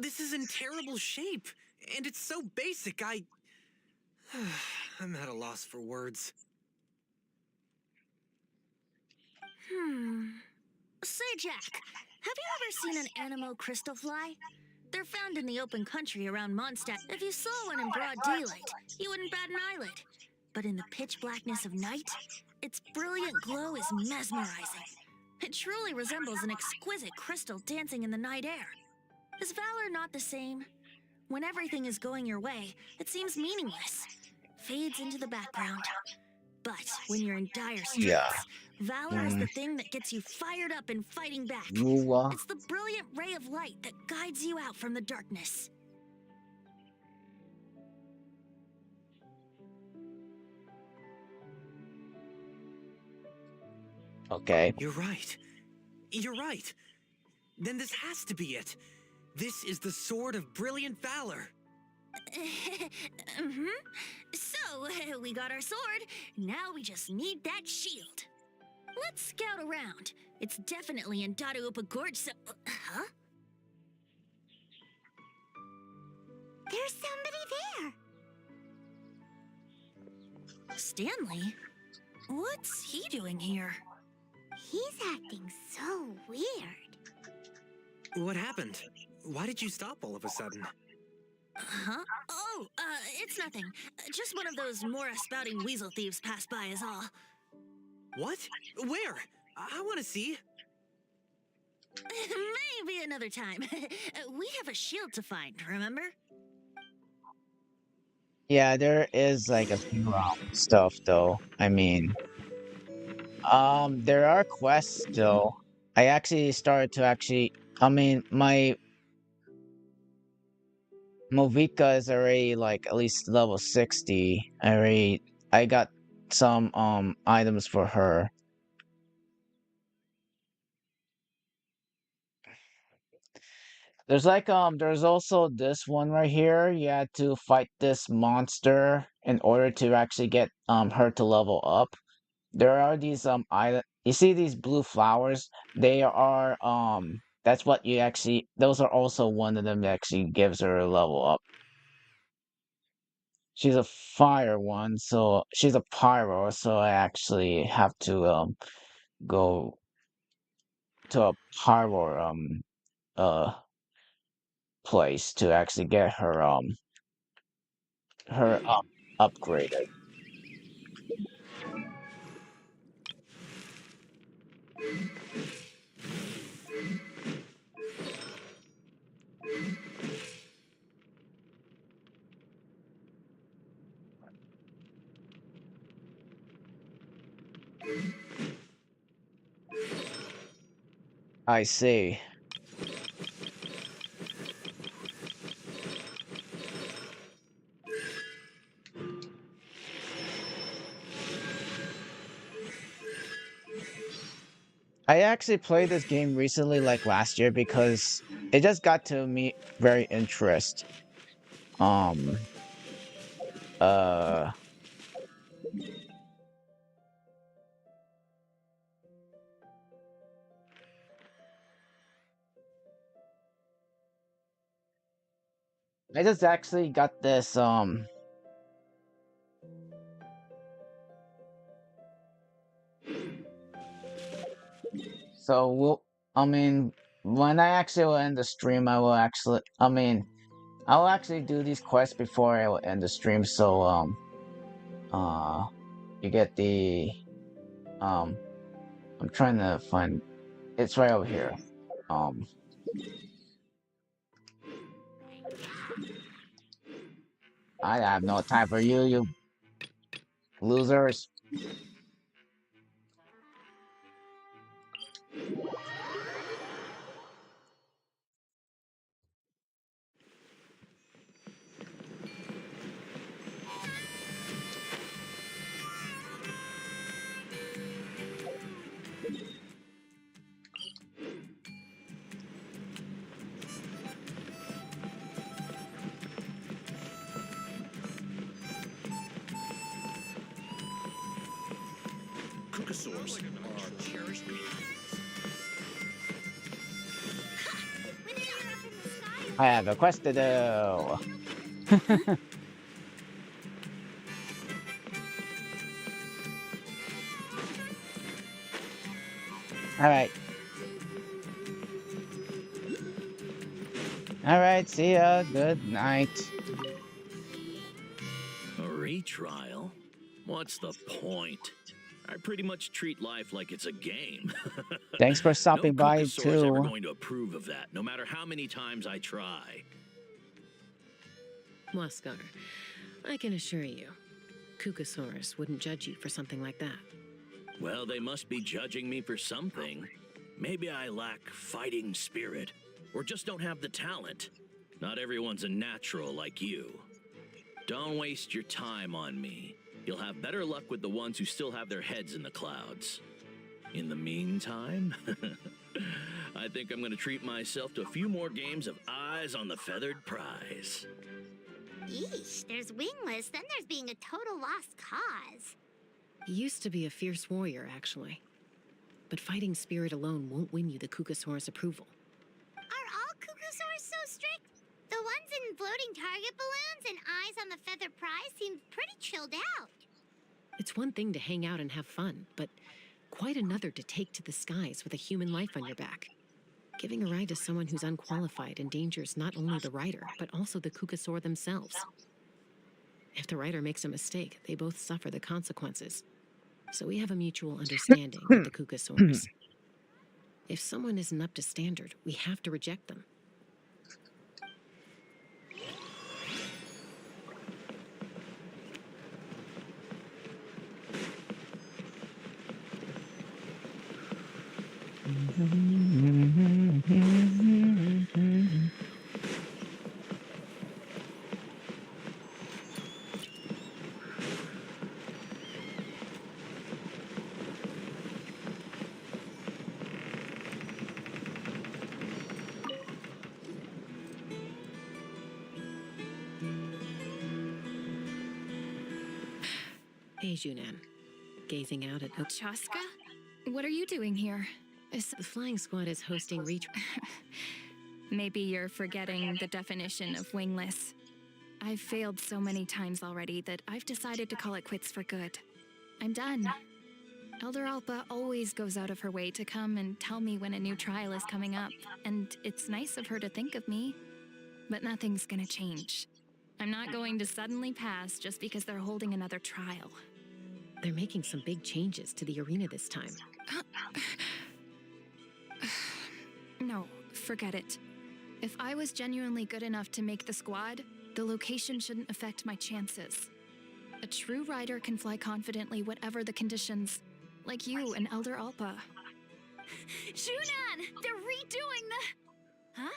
This is in terrible shape, and it's so basic, I'm at a loss for words. Say, Jack, have you ever seen an anemo crystal fly? They're found in the open country around Mondstadt. If you saw one in broad daylight, you wouldn't bat an eyelid. But in the pitch blackness of night, its brilliant glow is mesmerizing. It truly resembles an exquisite crystal dancing in the night air. Is valor not the same? When everything is going your way, it seems meaningless, fades into the background. But when you're in dire straits, Yeah. valor is the thing that gets you fired up and fighting back. Wuwa. It's the brilliant ray of light that guides you out from the darkness. Okay. You're right. You're right. Then this has to be it. This is the Sword of Brilliant Valor. So, we got our sword. Now we just need that shield. Let's scout around. It's definitely in Dadaupa Gorge, so... huh? There's somebody there. Stanley? What's he doing here? He's acting so weird. What happened? Why did you stop all of a sudden? Huh? Oh, it's nothing. Just one of those Mora spouting weasel thieves passed by is all. What? Where? I want to see. Maybe another time. We have a shield to find, remember? Yeah, there is like a few stuff though. I mean, there are quests though. I actually started to I mean, my Mavuika is already like at least level 60. I got some items for her. There's also this one right here. You had to fight this monster in order to actually get her to level up. There are these item you see these blue flowers? They are that's what you actually those are also one of them that actually gives her a level up. She's a fire one, so she's a pyro, so I actually have to go to a pyro uh place to actually get her upgraded. I see. I actually played this game recently, like last year, because it just got to me very interest. Um, uh, I just actually got this. So I mean, when I actually will end the stream, I will actually do these quests before I will end the stream. So, uh, you get um, I'm trying to find, it's right over here. Um, I have no time for you, you losers. Cucosaurs are cherished I have a quest to do. All right. All right. See ya. Good night. A retrial? What's the point? I pretty much treat life like it's a game. Thanks for No stopping by Cucosaur's ever too. going to approve of that, no matter how many times I try. Waskar, I can assure you, Cucosaurus wouldn't judge you for something like that. Well, they must be judging me for something. Maybe I lack fighting spirit, or just don't have the talent. Not everyone's a natural like you. Don't waste your time on me. You'll have better luck with the ones who still have their heads in the clouds. In the meantime, I think I'm gonna treat myself to a few more games of Eyes on the Feathered Prize. Yeesh, there's wingless, then there's being a total lost cause. He used to be a fierce warrior, actually. But fighting spirit alone won't win you the Cucosaurus approval. Are all Cucosaurs so strict? The ones in floating target balloons and Eyes on the Feather Prize seem pretty chilled out. It's one thing to hang out and have fun, but quite another to take to the skies with a human life on your back. Giving a ride to someone who's unqualified endangers not only the rider, but also the Kukasaur themselves. If the rider makes a mistake, they both suffer the consequences. So we have a mutual understanding with the Kukasaurs. If someone isn't up to standard, we have to reject them. Hey, Junan. Gazing out at Chaska? What are you doing here? The flying squad is hosting reach. Maybe you're forgetting the definition of wingless. I've failed so many times already that I've decided to call it quits for good. I'm done. Elder Alpa always goes out of her way to come and tell me when a new trial is coming up, and it's nice of her to think of me. But nothing's gonna change. I'm not going to suddenly pass just because they're holding another trial. They're making some big changes to the arena this time. No, forget it. If I was genuinely good enough to make the squad, the location shouldn't affect my chances. A true rider can fly confidently whatever the conditions, like you and Elder Alpa. Junan! They're redoing the... Huh?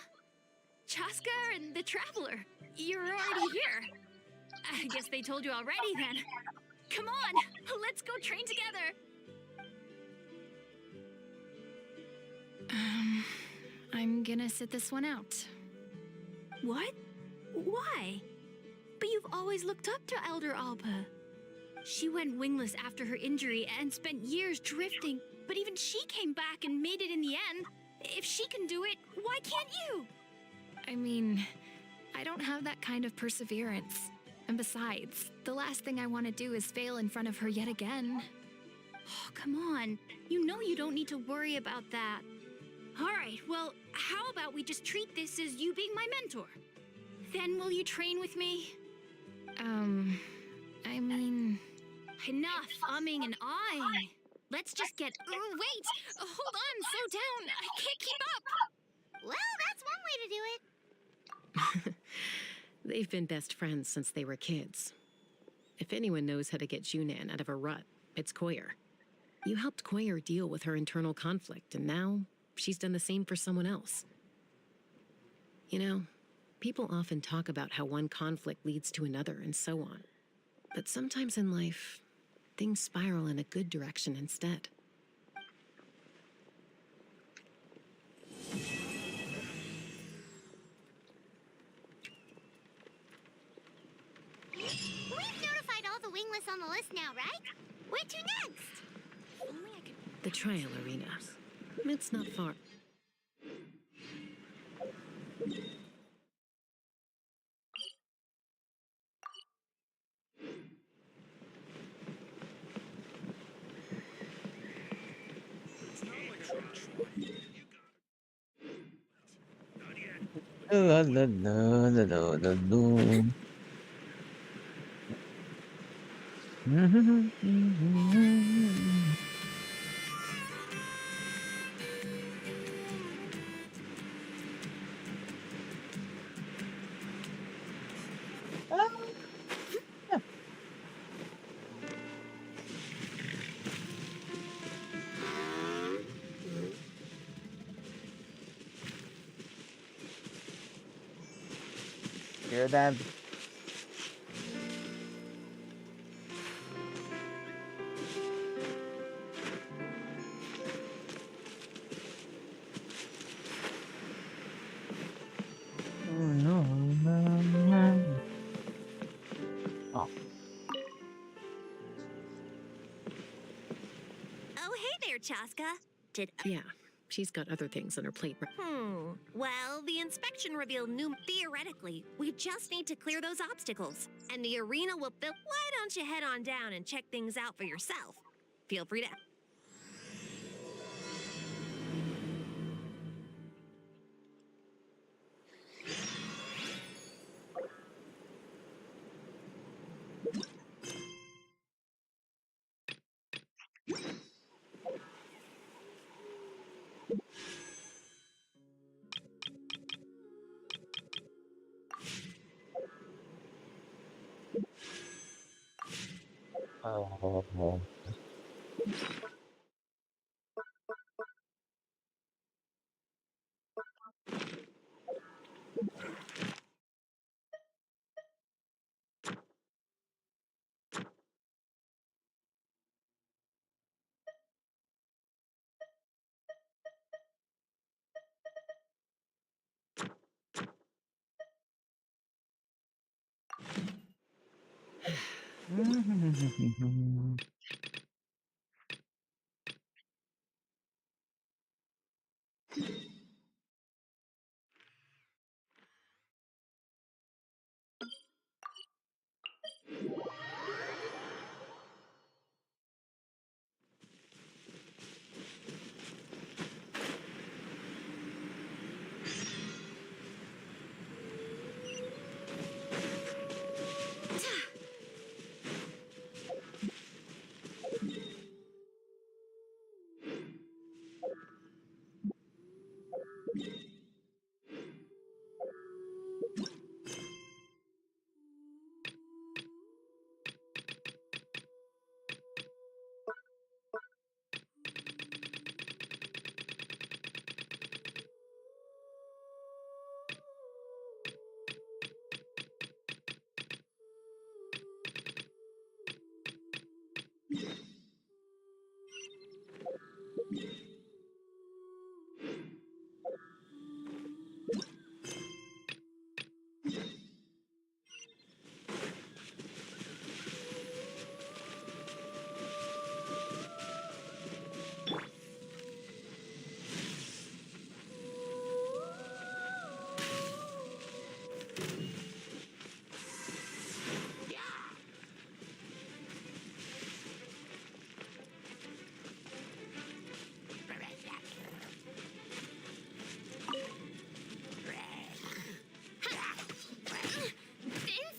Chaska and the Traveler. You're already here. I guess they told you already then. Come on, let's go train together. I'm gonna sit this one out. What? Why? But you've always looked up to Elder Alpa. She went wingless after her injury and spent years drifting, but even she came back and made it in the end. If she can do it, why can't you? I mean, I don't have that kind of perseverance. And besides, the last thing I want to do is fail in front of her yet again. Oh, come on. You know you don't need to worry about that. All right, well, how about we just treat this as you being my mentor? Then will you train with me? I mean... Enough umming and ahhing. Let's just get... wait! Hold on, slow down. I can't keep up. Well, that's one way to do it. They've been best friends since they were kids. If anyone knows how to get Junan out of a rut, it's Koyer. You helped Koyer deal with her internal conflict, and now she's done the same for someone else. You know, people often talk about how one conflict leads to another and so on. But sometimes in life, things spiral in a good direction instead. We've notified all the wingless on the list now, right? Where to next? Only I could... The trial arena. It's not far. La, la, la, la, la, la, la. Hear that? Oh. Oh, hey there, Chaska. Yeah, she's got other things on her plate. Well, the inspection revealed theoretically, we just need to clear those obstacles, and the arena will fill. Why don't you head on down and check things out for yourself? Feel free to...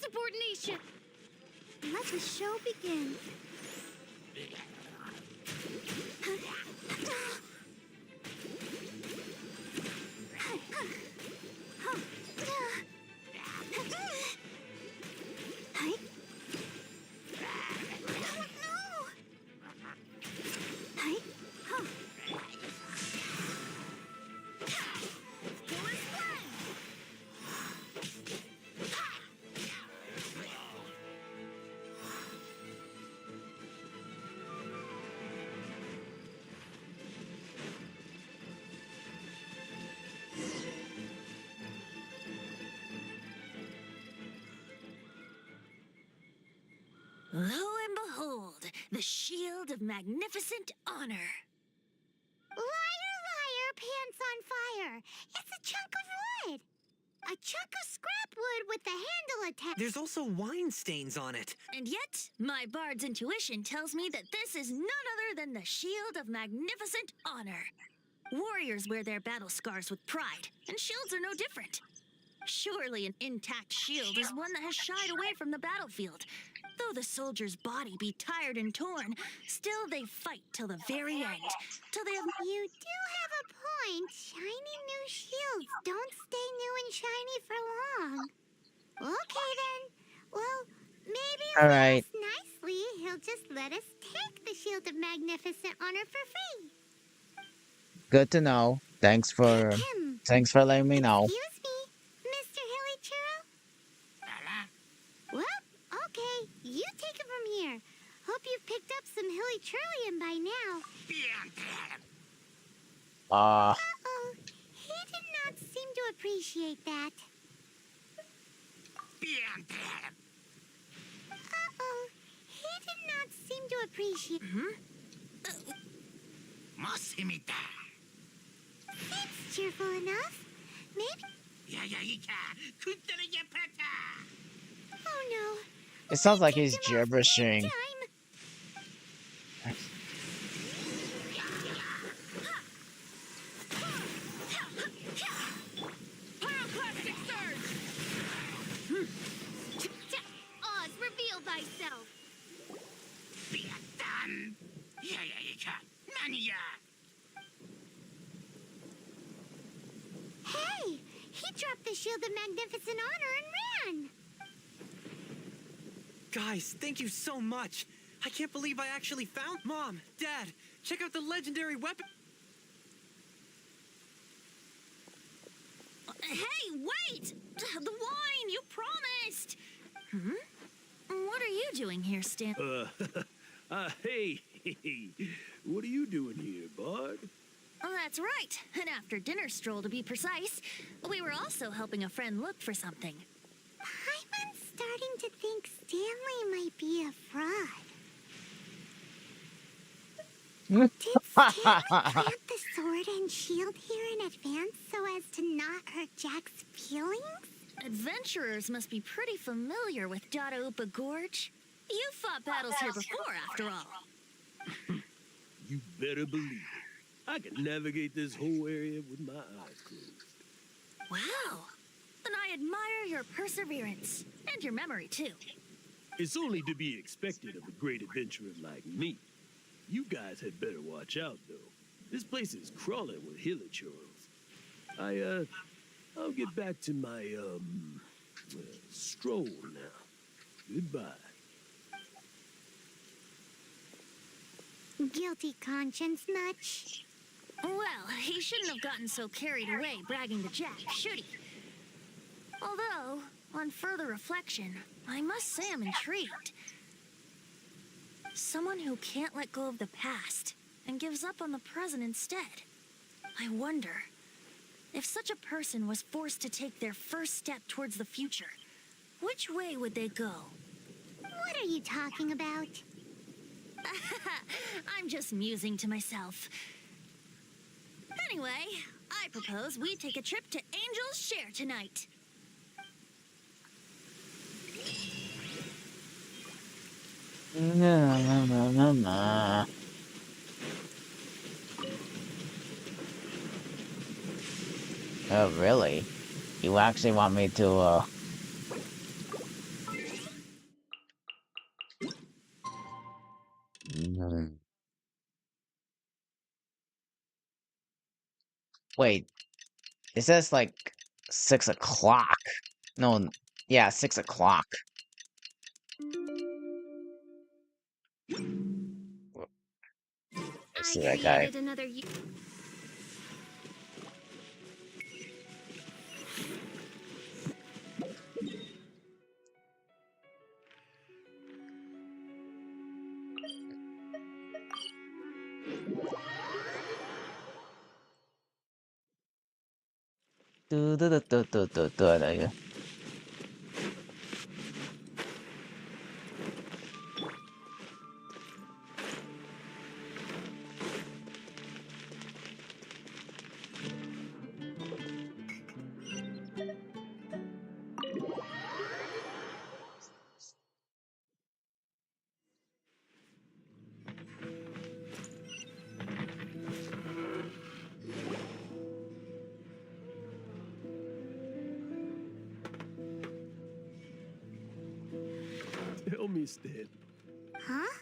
Insubordination! Let the show begin. Lo and behold, the shield of magnificent honor. Liar, liar, pants on fire. It's a chunk of wood. A chunk of scrap wood with the handle attached. There's also wine stains on it. And yet, my bard's intuition tells me that this is none other than the shield of magnificent honor. Warriors wear their battle scars with pride, and shields are no different. Surely an intact shield is one that has shied away from the battlefield. Though the soldier's body be tired and torn, still they fight till the very end, till they have... You do have a point. Shiny new shields don't stay new and shiny for long. Okay then. Well, maybe if All we right. ask nicely, he'll just let us take the Shield of Magnificent Honor for free. Good to know. Thanks for letting me know. Excuse me, Mr. Hilly Churro? Well, okay, you take it from here. Hope you've picked up some Hilly Churlium by now. Uh-oh, he did not seem to appreciate that. Uh-oh, he did not seem to appreciate... Seems cheerful enough. Maybe... Oh no. It sounds like he's gibberishing. Oz, reveal thyself! Hey! He dropped the Shield of Magnificent Honor and ran! Guys, thank you so much. I can't believe I actually found... Mom, Dad, check out the legendary weapon... Hey, wait! The wine, you promised! What are you doing here, Stan? Hey, what are you doing here, bud? Oh, that's right. An after-dinner stroll, to be precise. We were also helping a friend look for something. Paimon's starting to think Stanley might be a fraud. Did Stanley plant the sword and shield here in advance so as to not hurt Jack's feelings? Adventurers must be pretty familiar with Dadaupa Gorge. You've fought battles here before, after all. You better believe it. I can navigate this whole area with my eyes closed. Wow. Then I admire your perseverance. And your memory, too. It's only to be expected of a great adventurer like me. You guys had better watch out, though. This place is crawling with hilichurls. I'll get back to my, stroll now. Goodbye. Guilty conscience much? Well, he shouldn't have gotten so carried away bragging to Jack, should he? Although, on further reflection, I must say I'm intrigued. Someone who can't let go of the past and gives up on the present instead. I wonder, if such a person was forced to take their first step towards the future, which way would they go? What are you talking about? I'm just musing to myself. Anyway, I propose we take a trip to Angel's Share tonight. Oh, really? You actually want me to, Wait, it says like 6 o'clock. No, yeah, 6 o'clock. I see that guy. Another Do. Tell me, Stan. Huh?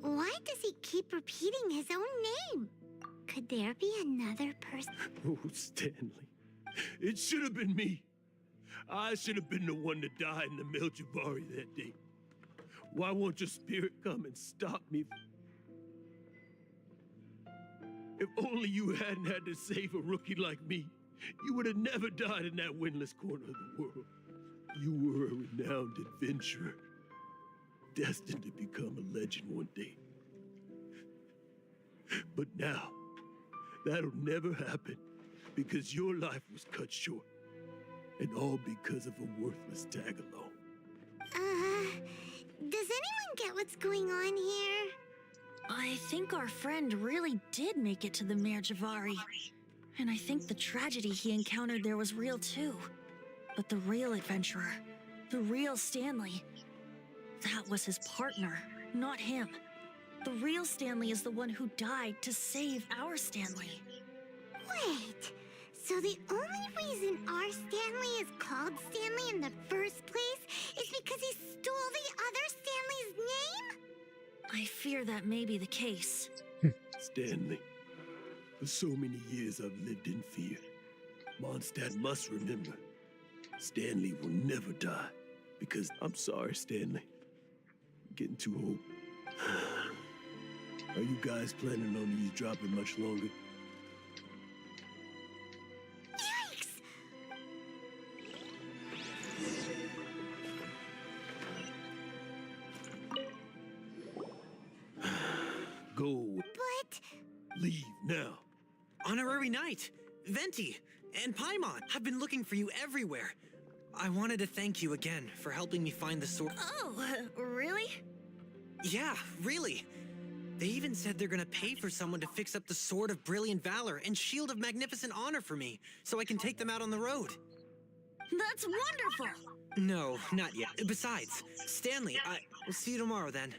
Why does he keep repeating his own name? Could there be another person? Oh, Stanley. It should have been me. I should have been the one to die in the Melchivari that day. Why won't your spirit come and stop me? If only you hadn't had to save a rookie like me, you would have never died in that windless corner of the world. You were a renowned adventurer, destined to become a legend one day. But now, that'll never happen because your life was cut short. And all because of a worthless tag-along. Does anyone get what's going on here? I think our friend really did make it to the Merjavari. And I think the tragedy he encountered there was real too. But the real adventurer, the real Stanley, that was his partner, not him. The real Stanley is the one who died to save our Stanley. Wait, so the only reason our Stanley is called Stanley in the first place is because he stole the other Stanley's name? I fear that may be the case. Stanley, for so many years I've lived in fear. Mondstadt must remember, Stanley will never die. Because I'm sorry, Stanley. I'm getting too old. Are you guys planning on eavesdropping much longer? Yikes! Go. But... Leave now. Honorary Knight, Venti, and Paimon. I've been looking for you everywhere. I wanted to thank you again for helping me find the sword. Oh, really? Yeah, really. They even said they're gonna pay for someone to fix up the Sword of Brilliant Valor and Shield of Magnificent Honor for me, so I can take them out on the road. That's wonderful! No, not yet. Besides, Stanley, will see you tomorrow then.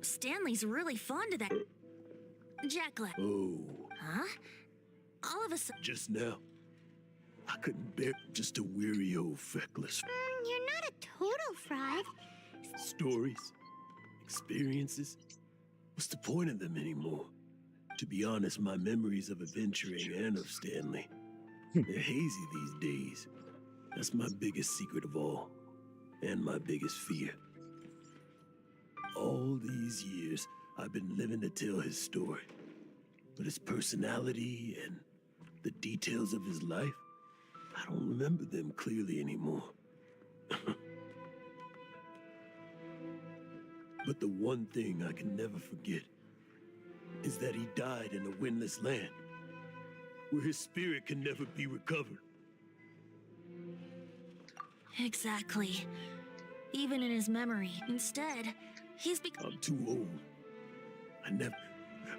Stanley's really fond of that. Jacklet. Oh. Huh? All of a sudden. Just now. I couldn't bear just a weary old feckless. You're not a total fraud. Stories, experiences. What's the point of them anymore? To be honest, my memories of adventuring and of Stanley, they're hazy these days. That's my biggest secret of all, and my biggest fear. All these years, I've been living to tell his story. But his personality and the details of his life, I don't remember them clearly anymore. But the one thing I can never forget is that he died in a windless land, where his spirit can never be recovered. Exactly. Even in his memory. Instead, he's become... I'm too old.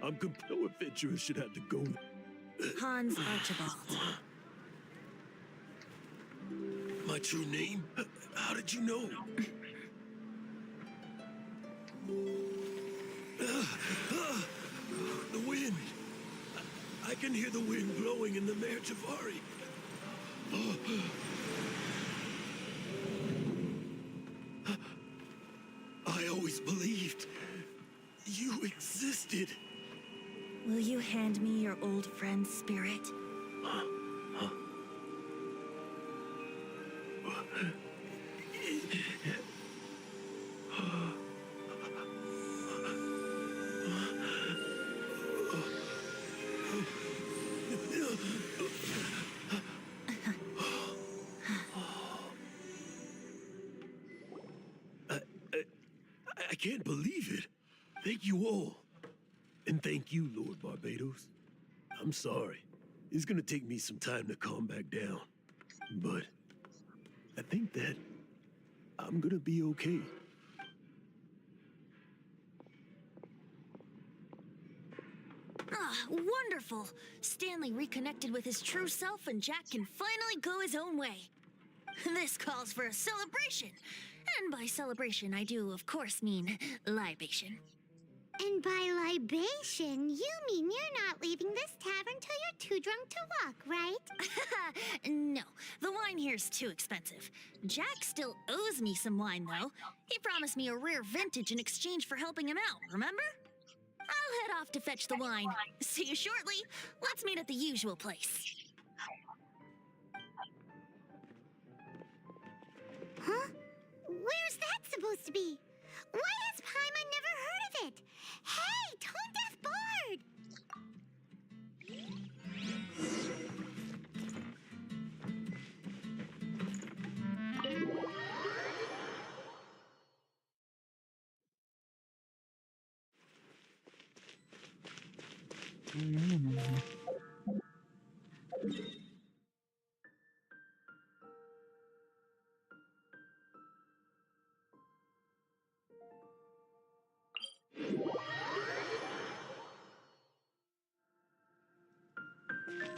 No adventurer should have to go there. Hans Archibald. My true name? How did you know? The wind. I can hear the wind blowing in the Mare Javari. I always believed you existed. Will you hand me your old friend's spirit? I can't believe it. Thank you all. And thank you, Lord Barbados. I'm sorry. It's gonna take me some time to calm back down. But I think that I'm gonna be okay. Ah, wonderful! Stanley reconnected with his true self and Jack can finally go his own way. This calls for a celebration. And by celebration, I do, of course, mean libation. And by libation, you mean you're not leaving this tavern till you're too drunk to walk, right? No, the wine here's too expensive. Jack still owes me some wine, though. He promised me a rare vintage in exchange for helping him out, remember? I'll head off to fetch the wine. See you shortly. Let's meet at the usual place. Huh? Where's that supposed to be? Why has Paimon never heard of it? Hey, Tone Deaf Bard!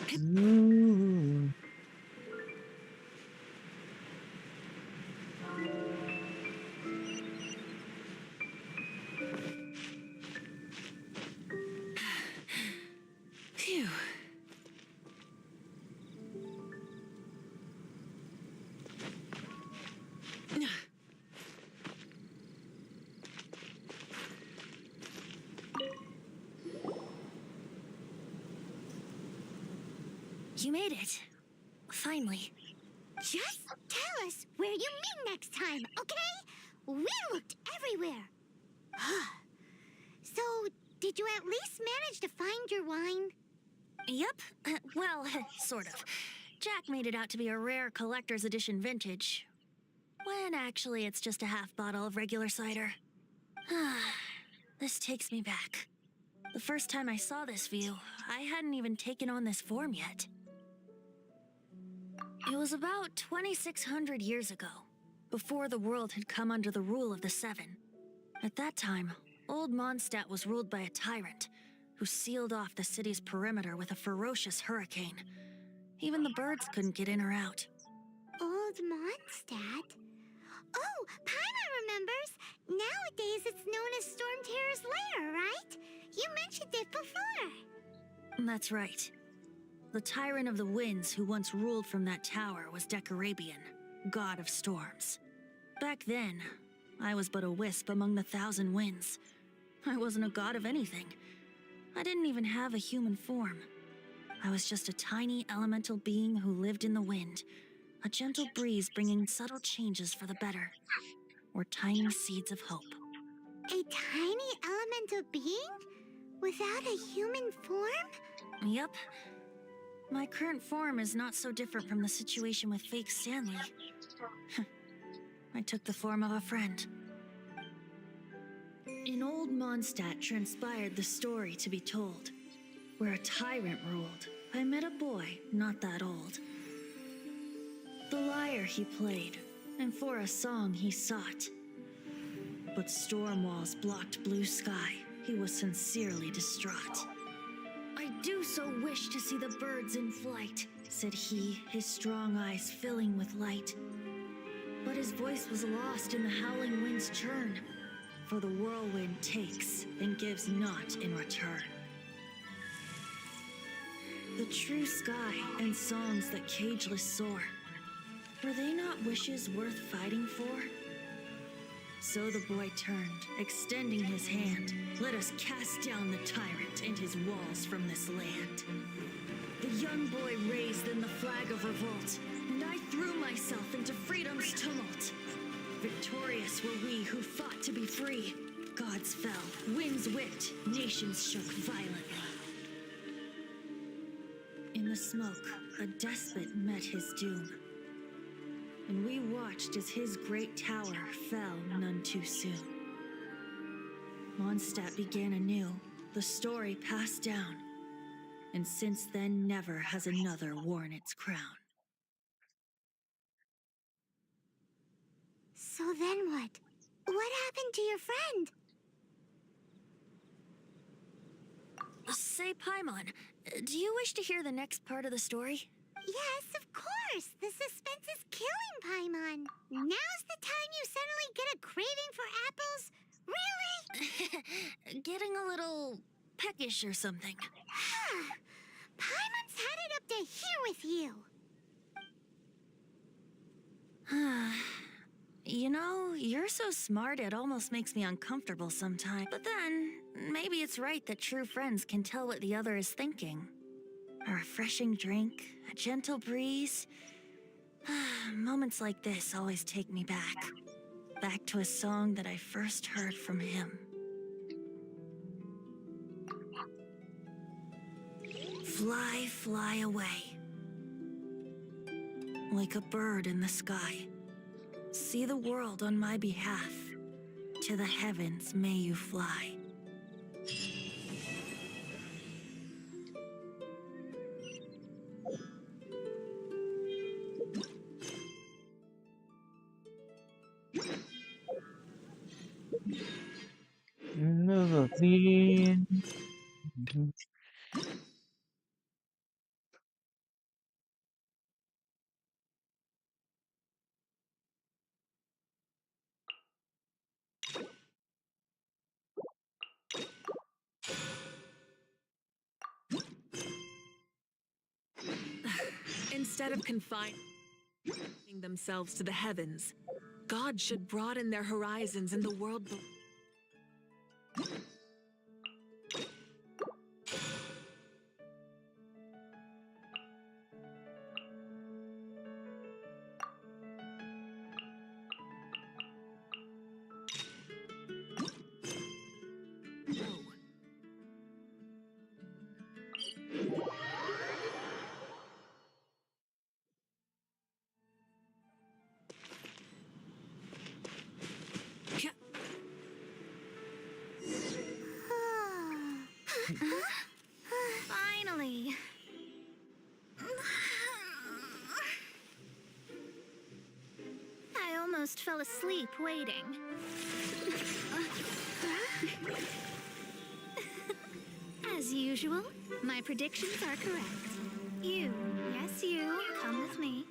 Phew. You made it. Finally. Just tell us where you meet next time, okay? We looked everywhere. So, did you at least manage to find your wine? Yep. Well, sort of. Jack made it out to be a rare collector's edition vintage, when actually it's just a half bottle of regular cider. This takes me back. The first time I saw this view, I hadn't even taken on this form yet. It was about 2,600 years ago, before the world had come under the rule of the Seven. At that time, Old Mondstadt was ruled by a tyrant who sealed off the city's perimeter with a ferocious hurricane. Even the birds couldn't get in or out. Old Mondstadt? Oh, Paimon remembers! Nowadays it's known as Storm Terror's lair, right? You mentioned it before. That's right. The tyrant of the winds who once ruled from that tower was Decarabian, god of storms. Back then, I was but a wisp among the thousand winds. I wasn't a god of anything. I didn't even have a human form. I was just a tiny elemental being who lived in the wind, a gentle breeze bringing subtle changes for the better, or tiny seeds of hope. A tiny elemental being? Without a human form? Yep. My current form is not so different from the situation with fake Stanley. I took the form of a friend. In Old Mondstadt transpired the story to be told. Where a tyrant ruled, I met a boy not that old. The lyre he played, and for a song he sought. But storm walls blocked blue sky. He was sincerely distraught. I do so wish to see the birds in flight, said he, his strong eyes filling with light. But his voice was lost in the howling wind's churn, for the whirlwind takes and gives not in return. The true sky and songs that cageless soar, were they not wishes worth fighting for? So the boy turned, extending his hand. Let us cast down the tyrant and his walls from this land. The young boy raised then the flag of revolt, and I threw myself into freedom's tumult. Victorious were we who fought to be free. Gods fell, winds whipped, nations shook violently. In the smoke, a despot met his doom. And we watched as his great tower fell none too soon. Mondstadt began anew, the story passed down, and since then never has another worn its crown. So then what? What happened to your friend? Say, Paimon, do you wish to hear the next part of the story? Yes, of course. The suspense is killing, Paimon. Now's the time you suddenly get a craving for apples? Really? Getting a little peckish or something. Paimon's had it up to here with you. You know, you're so smart it almost makes me uncomfortable sometimes. But then, maybe it's right that true friends can tell what the other is thinking. A refreshing drink, a gentle breeze. Moments like this always take me back. Back to a song that I first heard from him. Fly, fly away. Like a bird in the sky. See the world on my behalf. To the heavens may you fly. Instead of confining themselves to the heavens, God should broaden their horizons in the world. Finally. I almost fell asleep waiting. As usual, my predictions are correct. You, yes you, come with me.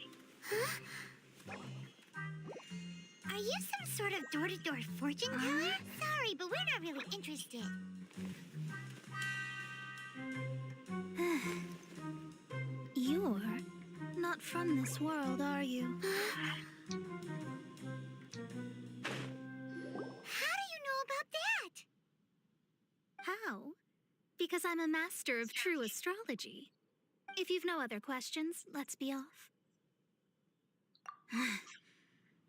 Are you some sort of door-to-door fortune teller? Sorry, but we're not really interested. You're not from this world, are you? How do you know about that? How? Because I'm a master of true astrology. If you've no other questions, let's be off.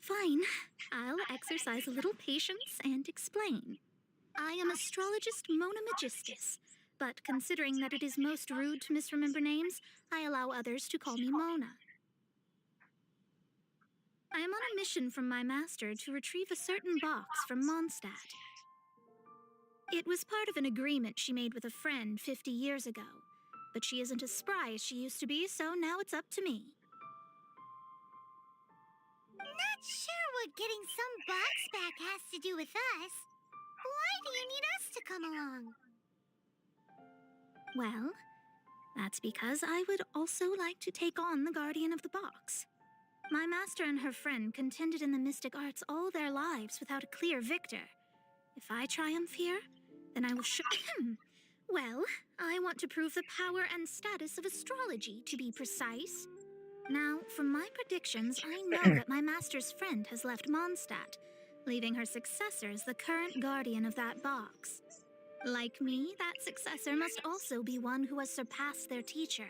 Fine. I'll exercise a little patience and explain. I am astrologist Mona Magistus, but considering that it is most rude to misremember names, I allow others to call me Mona. I am on a mission from my master to retrieve a certain box from Mondstadt. It was part of an agreement she made with a friend 50 years ago, but she isn't as spry as she used to be, so now it's up to me. Not sure what getting some box back has to do with us. Why do you need us to come along? Well, that's because I would also like to take on the Guardian of the Box. My master and her friend contended in the mystic arts all their lives without a clear victor. If I triumph here, then I will Well, I want to prove the power and status of astrology, to be precise. Now, from my predictions, I know that my master's friend has left Mondstadt, leaving her successor as the current guardian of that box. Like me, that successor must also be one who has surpassed their teacher.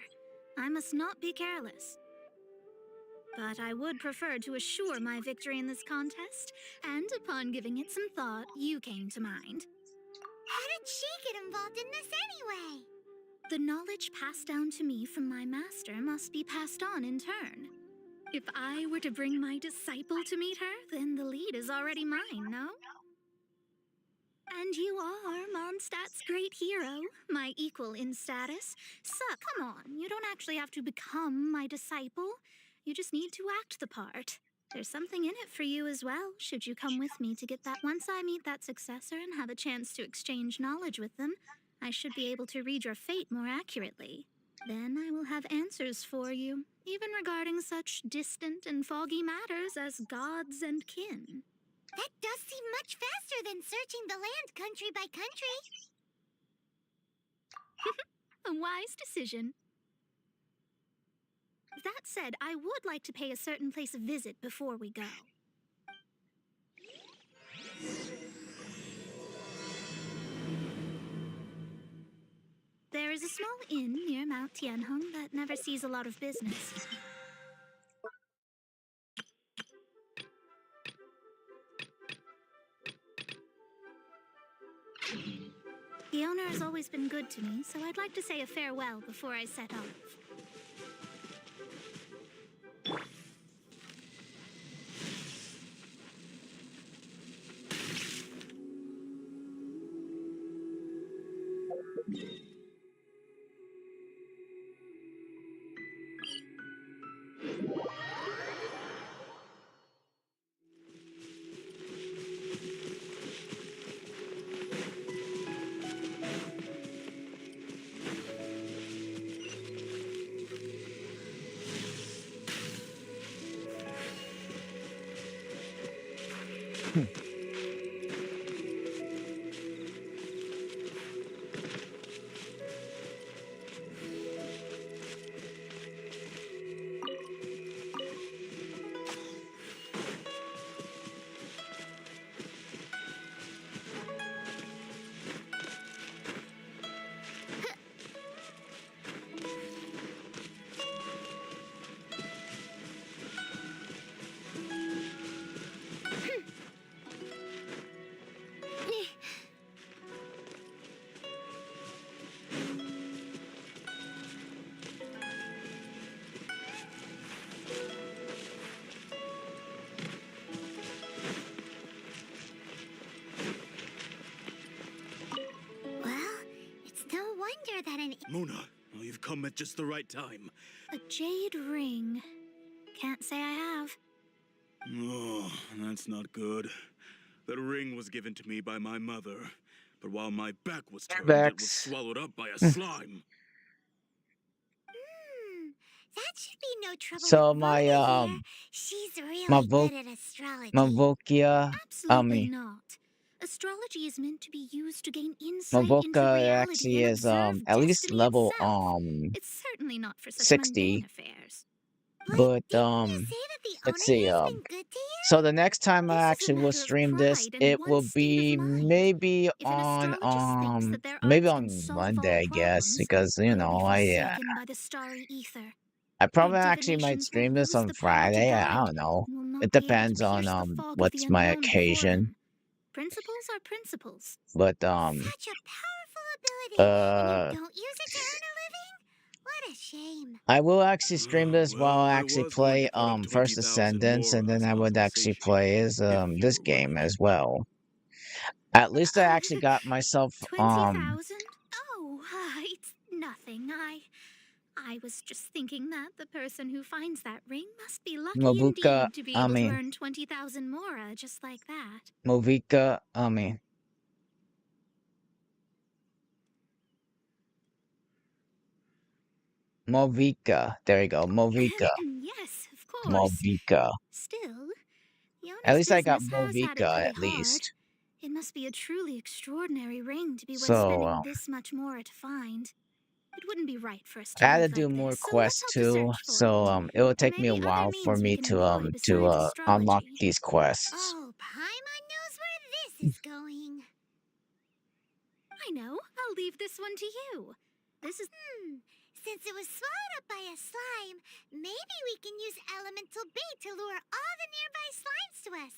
I must not be careless. But I would prefer to assure my victory in this contest, and upon giving it some thought, you came to mind. How did she get involved in this anyway? The knowledge passed down to me from my master must be passed on in turn. If I were to bring my disciple to meet her, then the lead is already mine, no? And you are Mondstadt's great hero, my equal in status. So, come on, you don't actually have to become my disciple. You just need to act the part. There's something in it for you as well, should you come with me to get that. Once I meet that successor and have a chance to exchange knowledge with them, I should be able to read your fate more accurately. Then I will have answers for you, even regarding such distant and foggy matters as gods and kin. That does seem much faster than searching the land country by country. A wise decision. That said, I would like to pay a certain place a visit before we go. There is a small inn near Mount Tianheng that never sees a lot of business. The owner has always been good to me, so I'd like to say a farewell before I set off. swear that an Mona, oh, you've come at just the right time. A jade ring. Can't say I have. Oh, that's not good. That ring was given to me by my mother, but while my back was turned, it was Vex. swallowed up by a slime. that should be no trouble So with my Rhoda here. She's really Mavok good at astrology. Mavukia, Absolutely not. Astrology is meant to be used to gain insight into Mavuka reality actually and is observe at least destiny level itself. It's certainly not for such 60. mundane affairs. But Say that the let's owner see, has been good to you? so the next time I This is a actually will matter of stream this, pride and it will one's state of be mind. maybe If an on astrologist thinks that their maybe arts can on solve Monday, all I guess, problems, because you they'll be know forsaken by the starry ether. I Their probably actually might divinations will stream this lose on the power to Friday. I guide, don't know. and will not It be able to depends on pierce the fog of the what's my unknown before occasion. them. Principles are principles. But Such a powerful ability, and you uh don't use it to earn a living? What a shame. I will actually stream this while Well, I I actually was going play to put up First 20,000 Ascendance, more and then as I would actually compensation, play as if you this would game like. as well. At least I actually got myself 20,000? Oh, it's nothing. I was just thinking that the person who finds that ring must be lucky Mavuka indeed to be I able to mean earn 20,000 mora just like that. Movika I mean Movika. There you go. Movika. Yes, of course. Movika. Still, At Yona's least I got business has had it Movika pretty at hard. least. It must be a truly extraordinary ring to be worth So spending this much mora to find. It wouldn't be right for us to I had to leave do like more this, so let's quests help you too, search for so it. it will There take may me a be other while for means we me can employ besides unlock astrology. these quests. Oh, Paimon knows where this is going. I know. I'll leave this one to you. This is... Since it was swallowed up by a slime, maybe we can use elemental bait to lure all the nearby slimes to us.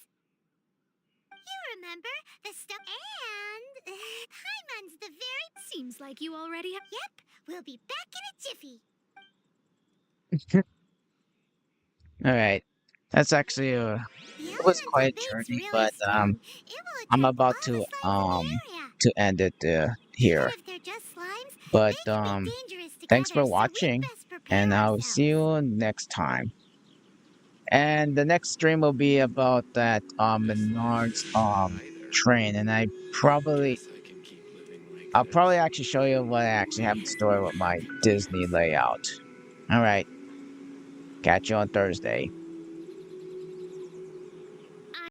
You remember the stuff and Paimon's the very... Seems like you already have... Yep, we'll be back in a jiffy. Alright. That's actually it was quite a journey, but I'm about to end it here. But thanks for watching, and I'll see you next time. And the next stream will be about that Menard's train, and I'll probably actually show you what I actually have in store with my Disney layout. Alright. Catch you on Thursday.